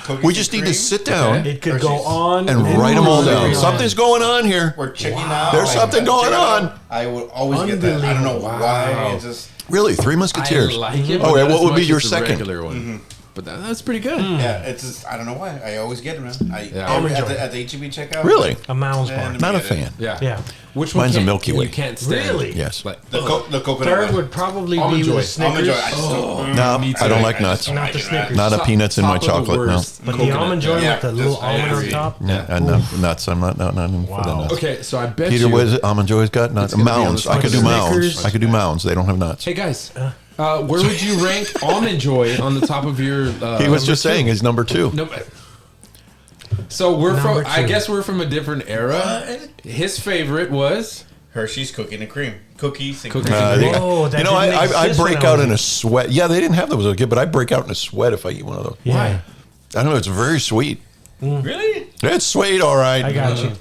[SPEAKER 6] cookies
[SPEAKER 3] We
[SPEAKER 6] and
[SPEAKER 3] just need
[SPEAKER 6] cream.
[SPEAKER 3] to sit down
[SPEAKER 4] It could go on
[SPEAKER 3] and write them all down.
[SPEAKER 4] on.
[SPEAKER 3] Something's going on here.
[SPEAKER 6] We're checking out.
[SPEAKER 3] There's something going on.
[SPEAKER 6] I would always get that. I don't know
[SPEAKER 5] Unbelievable.
[SPEAKER 6] why.
[SPEAKER 5] Wow.
[SPEAKER 6] It just
[SPEAKER 3] Really, Three
[SPEAKER 5] I
[SPEAKER 3] Musketeers.
[SPEAKER 5] like it.
[SPEAKER 3] Oh,
[SPEAKER 5] but
[SPEAKER 3] yeah,
[SPEAKER 5] not
[SPEAKER 3] what
[SPEAKER 5] as
[SPEAKER 3] would be
[SPEAKER 5] much
[SPEAKER 3] your
[SPEAKER 5] as the
[SPEAKER 3] second?
[SPEAKER 5] regular one? But that's pretty good.
[SPEAKER 6] yeah. It's just I don't know why. I always get it, man.
[SPEAKER 5] Yeah.
[SPEAKER 6] At the HEB checkout.
[SPEAKER 3] Really?
[SPEAKER 4] A Mounds
[SPEAKER 6] And
[SPEAKER 4] bar.
[SPEAKER 3] Not a
[SPEAKER 6] get it.
[SPEAKER 3] fan.
[SPEAKER 5] Yeah.
[SPEAKER 4] Yeah.
[SPEAKER 5] Which one?
[SPEAKER 3] Mine's a
[SPEAKER 5] can't-
[SPEAKER 3] Milky Way.
[SPEAKER 5] You can't stand.
[SPEAKER 4] Really?
[SPEAKER 3] Yes.
[SPEAKER 5] Like
[SPEAKER 6] The coconut.
[SPEAKER 4] Third
[SPEAKER 6] one.
[SPEAKER 4] would probably
[SPEAKER 5] Almond
[SPEAKER 4] be
[SPEAKER 5] Joy.
[SPEAKER 4] with
[SPEAKER 6] Almond
[SPEAKER 4] Snickers.
[SPEAKER 6] Joy. I just don't.
[SPEAKER 3] No,
[SPEAKER 5] me
[SPEAKER 3] I
[SPEAKER 5] too.
[SPEAKER 3] don't like nuts.
[SPEAKER 4] Not the Snickers.
[SPEAKER 3] Not a peanuts in my
[SPEAKER 5] Top of the
[SPEAKER 3] chocolate. No.
[SPEAKER 5] worst
[SPEAKER 4] But the
[SPEAKER 5] coconut.
[SPEAKER 4] almond joy
[SPEAKER 6] Yeah,
[SPEAKER 4] with the little
[SPEAKER 6] that's- I
[SPEAKER 4] almond on
[SPEAKER 6] agree.
[SPEAKER 4] top.
[SPEAKER 3] Yeah, and nuts. I'm not in for the
[SPEAKER 4] Wow.
[SPEAKER 3] nuts.
[SPEAKER 5] Okay, so I bet
[SPEAKER 3] Peter,
[SPEAKER 5] you.
[SPEAKER 3] what is it? Almond Joy's got nuts.
[SPEAKER 5] It's gonna be on
[SPEAKER 3] Mounds.
[SPEAKER 5] the
[SPEAKER 3] I could do
[SPEAKER 4] Snickers.
[SPEAKER 3] mounds. I could do mounds. They don't have nuts.
[SPEAKER 5] Hey guys, where would you rank Almond Joy on the top of your?
[SPEAKER 3] He was just saying he's number 2.
[SPEAKER 5] No. So we're
[SPEAKER 4] Number
[SPEAKER 5] from. I
[SPEAKER 4] two.
[SPEAKER 5] guess we're from a different era. His favorite was.
[SPEAKER 6] Hershey's cookie and cream. Cookies and
[SPEAKER 5] Cookies
[SPEAKER 6] cream.
[SPEAKER 5] and cream.
[SPEAKER 4] Oh, that
[SPEAKER 3] you know,
[SPEAKER 4] didn't
[SPEAKER 3] I
[SPEAKER 4] exist when
[SPEAKER 3] break
[SPEAKER 4] I
[SPEAKER 3] out
[SPEAKER 4] was
[SPEAKER 3] in
[SPEAKER 4] a-
[SPEAKER 3] a sweat. Yeah, they didn't have those as a kid, but I break out in a sweat if I eat one of those.
[SPEAKER 4] Yeah.
[SPEAKER 3] I don't know. It's very sweet.
[SPEAKER 6] Really?
[SPEAKER 3] It's sweet, all right.
[SPEAKER 4] I got you.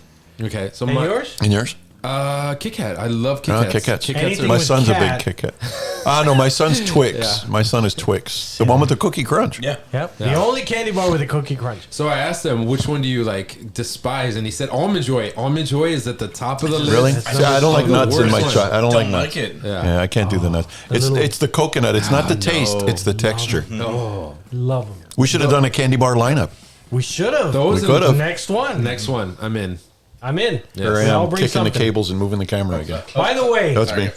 [SPEAKER 5] Okay, so
[SPEAKER 4] And
[SPEAKER 5] my,
[SPEAKER 4] yours?
[SPEAKER 3] And yours?
[SPEAKER 5] Kit Kat. I love Kit Kats.
[SPEAKER 3] Kit Kats.
[SPEAKER 5] Kit Kats
[SPEAKER 4] Anything
[SPEAKER 5] are
[SPEAKER 3] My
[SPEAKER 4] with
[SPEAKER 3] son's a
[SPEAKER 4] cat.
[SPEAKER 3] big Kit Kat. No, my son's Twix.
[SPEAKER 5] Yeah.
[SPEAKER 3] My son is Twix. The one with the cookie crunch.
[SPEAKER 6] Yeah.
[SPEAKER 4] Yep. The only candy bar with a cookie crunch.
[SPEAKER 5] So I asked him, which one do you like despise? And he said Almond Joy. Almond Joy is at the top of the list.
[SPEAKER 3] Really?
[SPEAKER 4] That's
[SPEAKER 3] See, I don't like
[SPEAKER 5] the
[SPEAKER 3] nuts in
[SPEAKER 5] worst
[SPEAKER 3] my
[SPEAKER 5] one.
[SPEAKER 3] chocolate. I don't like nuts.
[SPEAKER 6] it.
[SPEAKER 3] Yeah, I can't do the nuts.
[SPEAKER 4] little-
[SPEAKER 3] It's the coconut. It's not the taste.
[SPEAKER 5] no.
[SPEAKER 3] It's the texture.
[SPEAKER 5] Oh,
[SPEAKER 4] Love them.
[SPEAKER 3] We should have done a candy bar lineup.
[SPEAKER 4] We should have.
[SPEAKER 5] those
[SPEAKER 3] We
[SPEAKER 5] are
[SPEAKER 3] could have.
[SPEAKER 4] Next one.
[SPEAKER 5] Next one. I'm in.
[SPEAKER 4] I'm in.
[SPEAKER 3] Here I
[SPEAKER 4] I'll
[SPEAKER 3] am
[SPEAKER 4] bring
[SPEAKER 3] kicking
[SPEAKER 4] something.
[SPEAKER 3] the cables and moving the camera again.
[SPEAKER 4] By the way,
[SPEAKER 3] That's me.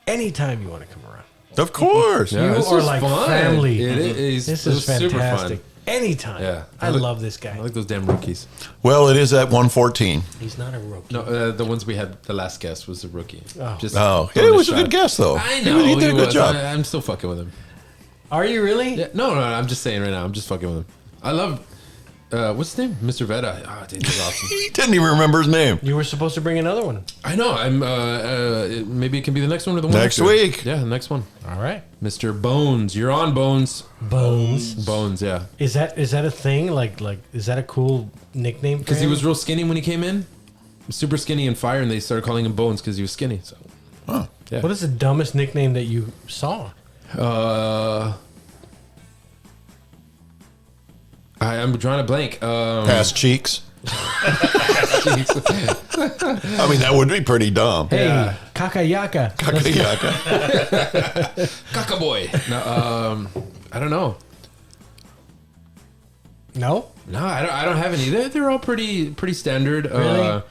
[SPEAKER 4] anytime you want to come around,
[SPEAKER 3] Of course.
[SPEAKER 5] Yeah,
[SPEAKER 4] you
[SPEAKER 5] this
[SPEAKER 4] are
[SPEAKER 5] was
[SPEAKER 4] like
[SPEAKER 5] fun.
[SPEAKER 4] family.
[SPEAKER 5] It is.
[SPEAKER 4] This
[SPEAKER 5] it
[SPEAKER 4] is
[SPEAKER 5] was super
[SPEAKER 4] fantastic.
[SPEAKER 5] fun.
[SPEAKER 4] Anytime.
[SPEAKER 5] Yeah.
[SPEAKER 4] I love this guy.
[SPEAKER 5] I like those damn rookies.
[SPEAKER 3] Well, it is at 114.
[SPEAKER 4] He's not a rookie.
[SPEAKER 5] No, the ones we had. The last guest was a rookie. Just
[SPEAKER 3] Oh,
[SPEAKER 5] throwing
[SPEAKER 3] it was a
[SPEAKER 5] shot.
[SPEAKER 3] good guess, though.
[SPEAKER 5] I know
[SPEAKER 3] He did a good
[SPEAKER 5] was.
[SPEAKER 3] job.
[SPEAKER 5] I'm still fucking with him.
[SPEAKER 4] Are you really?
[SPEAKER 5] Yeah, no, I'm just saying right now. I'm just fucking with him. I love. What's his name? Mr. Veda. Oh, dude, he's awesome.
[SPEAKER 3] He didn't even remember his name.
[SPEAKER 4] You were supposed to bring another one.
[SPEAKER 5] I know. I'm. Maybe it can be the next one or the one
[SPEAKER 3] Next
[SPEAKER 5] after.
[SPEAKER 3] week.
[SPEAKER 5] Yeah, the next one.
[SPEAKER 4] All right.
[SPEAKER 5] Mr. Bones. You're on, Bones.
[SPEAKER 4] Bones.
[SPEAKER 5] Bones. Yeah.
[SPEAKER 4] Is that a thing? Like is that a cool nickname?
[SPEAKER 5] Because he was real skinny when he came in. Super skinny and fire, and they started calling him Bones because he was skinny. So.
[SPEAKER 3] Oh.
[SPEAKER 5] Yeah.
[SPEAKER 4] What is the dumbest nickname that you saw?
[SPEAKER 5] I'm drawing a blank.
[SPEAKER 3] Ass cheeks. I mean, that would be pretty dumb.
[SPEAKER 4] Hey,
[SPEAKER 5] Yeah.
[SPEAKER 4] Kakayaka.
[SPEAKER 3] Kakayaka.
[SPEAKER 5] Caca boy. No, I don't know.
[SPEAKER 4] No?
[SPEAKER 5] No, I don't have any. They're all pretty standard.
[SPEAKER 4] Really?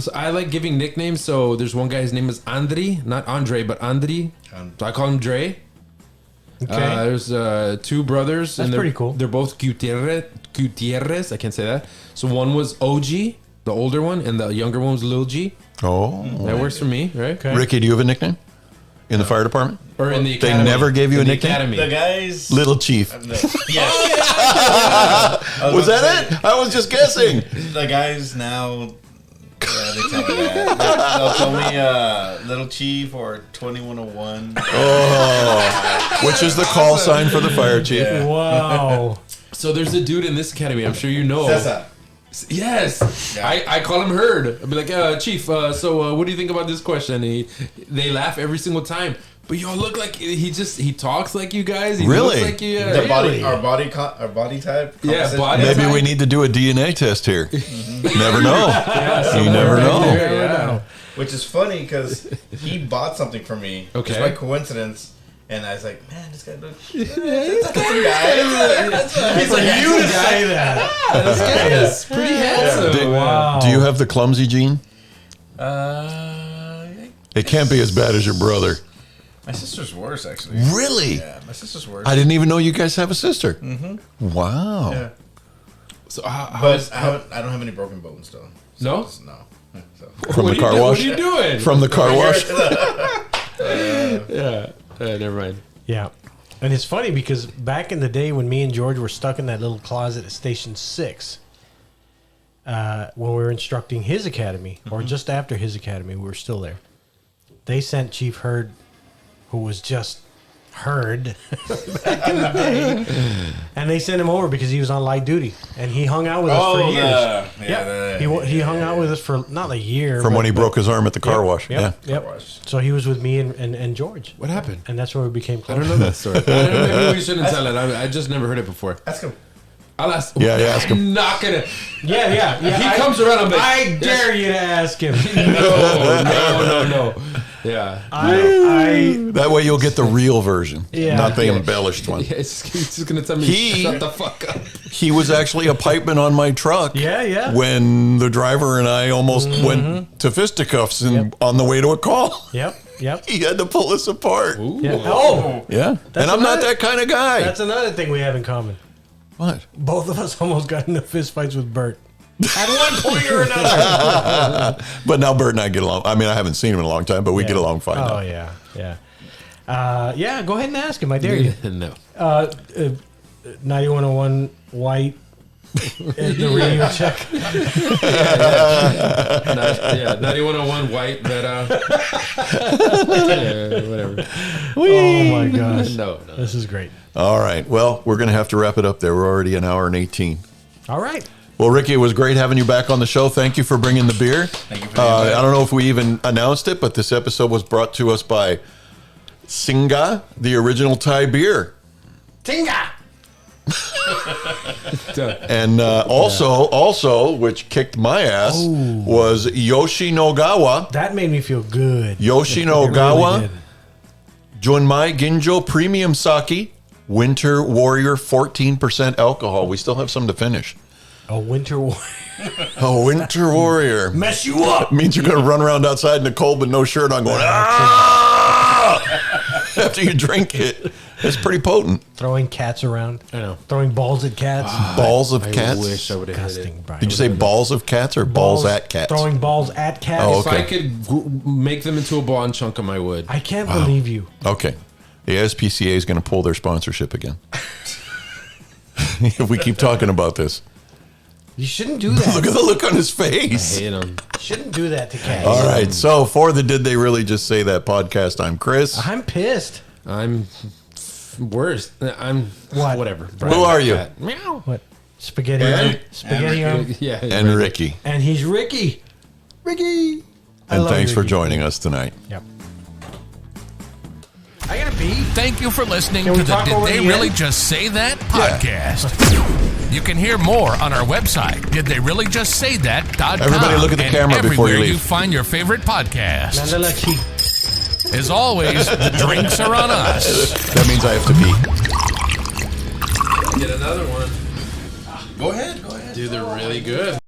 [SPEAKER 5] So I like giving nicknames. So there's one guy. His name is Andri, not Andre, but Andri. So I call him Dre.
[SPEAKER 4] Okay.
[SPEAKER 5] There's two brothers.
[SPEAKER 4] That's
[SPEAKER 5] they're
[SPEAKER 4] pretty cool.
[SPEAKER 5] They're both Gutierrez. I can't say that. So one was OG, the older one, and the younger one was Lil G.
[SPEAKER 3] Oh.
[SPEAKER 5] That works for me, right?
[SPEAKER 4] Okay.
[SPEAKER 3] Ricky, do you have a nickname in the fire department?
[SPEAKER 5] Or in the
[SPEAKER 3] They
[SPEAKER 5] academy.
[SPEAKER 3] never gave you a
[SPEAKER 5] In the
[SPEAKER 3] nickname?
[SPEAKER 5] Academy.
[SPEAKER 6] The guys.
[SPEAKER 3] Little Chief.
[SPEAKER 6] Yes.
[SPEAKER 3] Was that it? I was just guessing.
[SPEAKER 6] The guys now. Yeah, they tell me that. They'll tell me Little Chief or 2101.
[SPEAKER 3] Which is the call sign for the fire chief.
[SPEAKER 6] Yeah.
[SPEAKER 4] Wow.
[SPEAKER 5] So there's a dude in this academy. I'm sure you know.
[SPEAKER 6] Cesar.
[SPEAKER 5] Yes,
[SPEAKER 6] Yeah.
[SPEAKER 5] I call him Herd. I'll be like, Chief. So what do you think about this question? They laugh every single time. But y'all look like he talks like you guys. He
[SPEAKER 3] Really?
[SPEAKER 5] looks like you.
[SPEAKER 6] The body, our body type.
[SPEAKER 5] Yeah,
[SPEAKER 6] composition.
[SPEAKER 5] body
[SPEAKER 3] Maybe
[SPEAKER 5] type.
[SPEAKER 3] we need to do a DNA test here. Never know. You never
[SPEAKER 5] right
[SPEAKER 3] know.
[SPEAKER 5] there.
[SPEAKER 6] Yeah. Which is funny because he bought something for me.
[SPEAKER 5] Okay.
[SPEAKER 6] Just by coincidence. And I was like, man, this guy looks. That's some guy.
[SPEAKER 4] He's like, you to say that.
[SPEAKER 5] This guy is pretty handsome.
[SPEAKER 3] Do,
[SPEAKER 4] Wow.
[SPEAKER 3] do you have the clumsy gene? It can't be as bad as your brother.
[SPEAKER 6] My sister's worse, actually.
[SPEAKER 3] Really?
[SPEAKER 6] Yeah, my sister's worse.
[SPEAKER 3] I didn't even know you guys have a sister. Wow.
[SPEAKER 6] Yeah.
[SPEAKER 5] So how
[SPEAKER 6] But I don't have any broken bones, though.
[SPEAKER 5] No?
[SPEAKER 6] So, no. So.
[SPEAKER 3] From
[SPEAKER 5] what
[SPEAKER 3] the car
[SPEAKER 5] are you
[SPEAKER 3] wash?
[SPEAKER 5] What are you doing?
[SPEAKER 3] From the car wash?
[SPEAKER 5] Yeah. Never mind.
[SPEAKER 4] Yeah. And it's funny because back in the day when me and George were stuck in that little closet at Station 6, when we were instructing his academy, or just after his academy, we were still there. They sent Chief Herd, who was just Herd back in the day, and they sent him over because he was on light duty, and he hung out with us for years. He hung out with us for not a year.
[SPEAKER 3] From
[SPEAKER 4] but-
[SPEAKER 3] when he broke his arm at the car wash.
[SPEAKER 4] Yep,
[SPEAKER 3] Yeah.
[SPEAKER 4] yep. So he was with me and George.
[SPEAKER 5] What happened?
[SPEAKER 4] And that's where we became
[SPEAKER 5] I
[SPEAKER 4] close.
[SPEAKER 5] don't know that story. Maybe we shouldn't tell it. I just never heard it before.
[SPEAKER 6] Ask him.
[SPEAKER 5] I'll ask.
[SPEAKER 3] Yeah, ask him.
[SPEAKER 5] I'm not gonna.
[SPEAKER 4] Yeah.
[SPEAKER 5] He comes around. I'm like,
[SPEAKER 4] I dare you to ask him.
[SPEAKER 5] No. Yeah.
[SPEAKER 3] That way you'll get the real version,
[SPEAKER 4] Yeah.
[SPEAKER 3] not the embellished one.
[SPEAKER 5] Yeah, he's just gonna tell me shut the fuck up.
[SPEAKER 3] He was actually a pipeman on my truck.
[SPEAKER 4] Yeah.
[SPEAKER 3] When the driver and I almost went to fisticuffs and on the way to a call.
[SPEAKER 4] Yep.
[SPEAKER 3] He had to pull us apart.
[SPEAKER 4] Yeah. Oh,
[SPEAKER 3] Yeah.
[SPEAKER 4] That's
[SPEAKER 3] And I'm not
[SPEAKER 4] another-
[SPEAKER 3] that kind of guy.
[SPEAKER 4] that's another thing we have in common.
[SPEAKER 3] What?
[SPEAKER 4] Both of us almost got into fistfights with Bert at one point or another.
[SPEAKER 3] But now Bert and I get along. I mean, I haven't seen him in a long time, but we get along fine
[SPEAKER 4] Oh
[SPEAKER 3] now.
[SPEAKER 4] yeah. Yeah. Go ahead and ask him. I dare you.
[SPEAKER 5] No.
[SPEAKER 4] 9101 white. The radio check.
[SPEAKER 5] Yeah, 9101 white, but whatever.
[SPEAKER 4] Oh my gosh.
[SPEAKER 5] No.
[SPEAKER 4] This is great.
[SPEAKER 3] All right. Well, we're going to have to wrap it up there. We're already an hour and 18.
[SPEAKER 4] All right.
[SPEAKER 3] Well, Ricky, it was great having you back on the show. Thank you for bringing the beer.
[SPEAKER 6] Thank you for the invite.
[SPEAKER 3] I don't know if we even announced it, but this episode was brought to us by Singa, the original Thai beer.
[SPEAKER 7] Tinga!
[SPEAKER 3] And also, which kicked my ass, was Yoshinogawa.
[SPEAKER 4] That made me feel good.
[SPEAKER 3] Yoshinogawa
[SPEAKER 4] It really did.
[SPEAKER 3] Junmai Ginjo Premium Saki Winter Warrior 14% alcohol. We still have some to finish.
[SPEAKER 4] A winter war.
[SPEAKER 3] Oh, Winter Warrior.
[SPEAKER 4] Mess you up.
[SPEAKER 3] Means you're going to run around outside in the cold with no shirt on going, ah! After you drink it. It's pretty potent.
[SPEAKER 4] Throwing cats around.
[SPEAKER 5] I know.
[SPEAKER 4] Throwing balls at cats.
[SPEAKER 3] Balls of
[SPEAKER 5] I
[SPEAKER 3] cats?
[SPEAKER 5] wish I would have hit
[SPEAKER 4] Disgusting,
[SPEAKER 5] it.
[SPEAKER 4] Brian.
[SPEAKER 3] Did you say balls of cats or balls at cats?
[SPEAKER 4] Throwing balls at cats.
[SPEAKER 3] Oh,
[SPEAKER 5] If
[SPEAKER 3] okay.
[SPEAKER 5] I could make them into a ball and chunk them, I would.
[SPEAKER 4] I can't believe you.
[SPEAKER 3] Okay. The SPCA is going to pull their sponsorship again. If we keep talking about this.
[SPEAKER 4] You shouldn't do that.
[SPEAKER 3] Look at the look on his
[SPEAKER 5] I
[SPEAKER 3] face.
[SPEAKER 5] hate them.
[SPEAKER 4] You shouldn't do that to cats.
[SPEAKER 3] All right. So for the Did They Really Just Say That podcast, I'm Chris.
[SPEAKER 4] I'm pissed.
[SPEAKER 5] I'm worse. I'm
[SPEAKER 4] What?
[SPEAKER 5] Whatever.
[SPEAKER 3] Who are you?
[SPEAKER 5] Meow.
[SPEAKER 4] What? Spaghetti
[SPEAKER 3] And-
[SPEAKER 4] arm? Spaghetti arm?
[SPEAKER 5] Yeah.
[SPEAKER 3] And Ricky.
[SPEAKER 4] And he's Ricky. Ricky. I
[SPEAKER 3] And
[SPEAKER 4] love
[SPEAKER 3] thanks for
[SPEAKER 4] Ricky.
[SPEAKER 3] joining us tonight.
[SPEAKER 4] Yep. I gotta pee.
[SPEAKER 1] Thank you for listening
[SPEAKER 4] Can
[SPEAKER 1] to
[SPEAKER 4] we
[SPEAKER 1] the
[SPEAKER 4] talk
[SPEAKER 1] Did
[SPEAKER 4] over
[SPEAKER 1] They
[SPEAKER 4] the
[SPEAKER 1] Really
[SPEAKER 4] end?
[SPEAKER 1] Just Say That podcast. You can hear more on our website, didtheyrreallyjustsaythat.com.
[SPEAKER 3] Everybody look at the
[SPEAKER 1] and
[SPEAKER 3] camera before you
[SPEAKER 1] everywhere
[SPEAKER 3] leave.
[SPEAKER 1] you find your favorite podcast.
[SPEAKER 4] Mandalachi.
[SPEAKER 1] As always, the drinks are on us.
[SPEAKER 3] That means I have to pee.
[SPEAKER 5] Get another one.
[SPEAKER 6] Go ahead.
[SPEAKER 5] Dude, they're really good.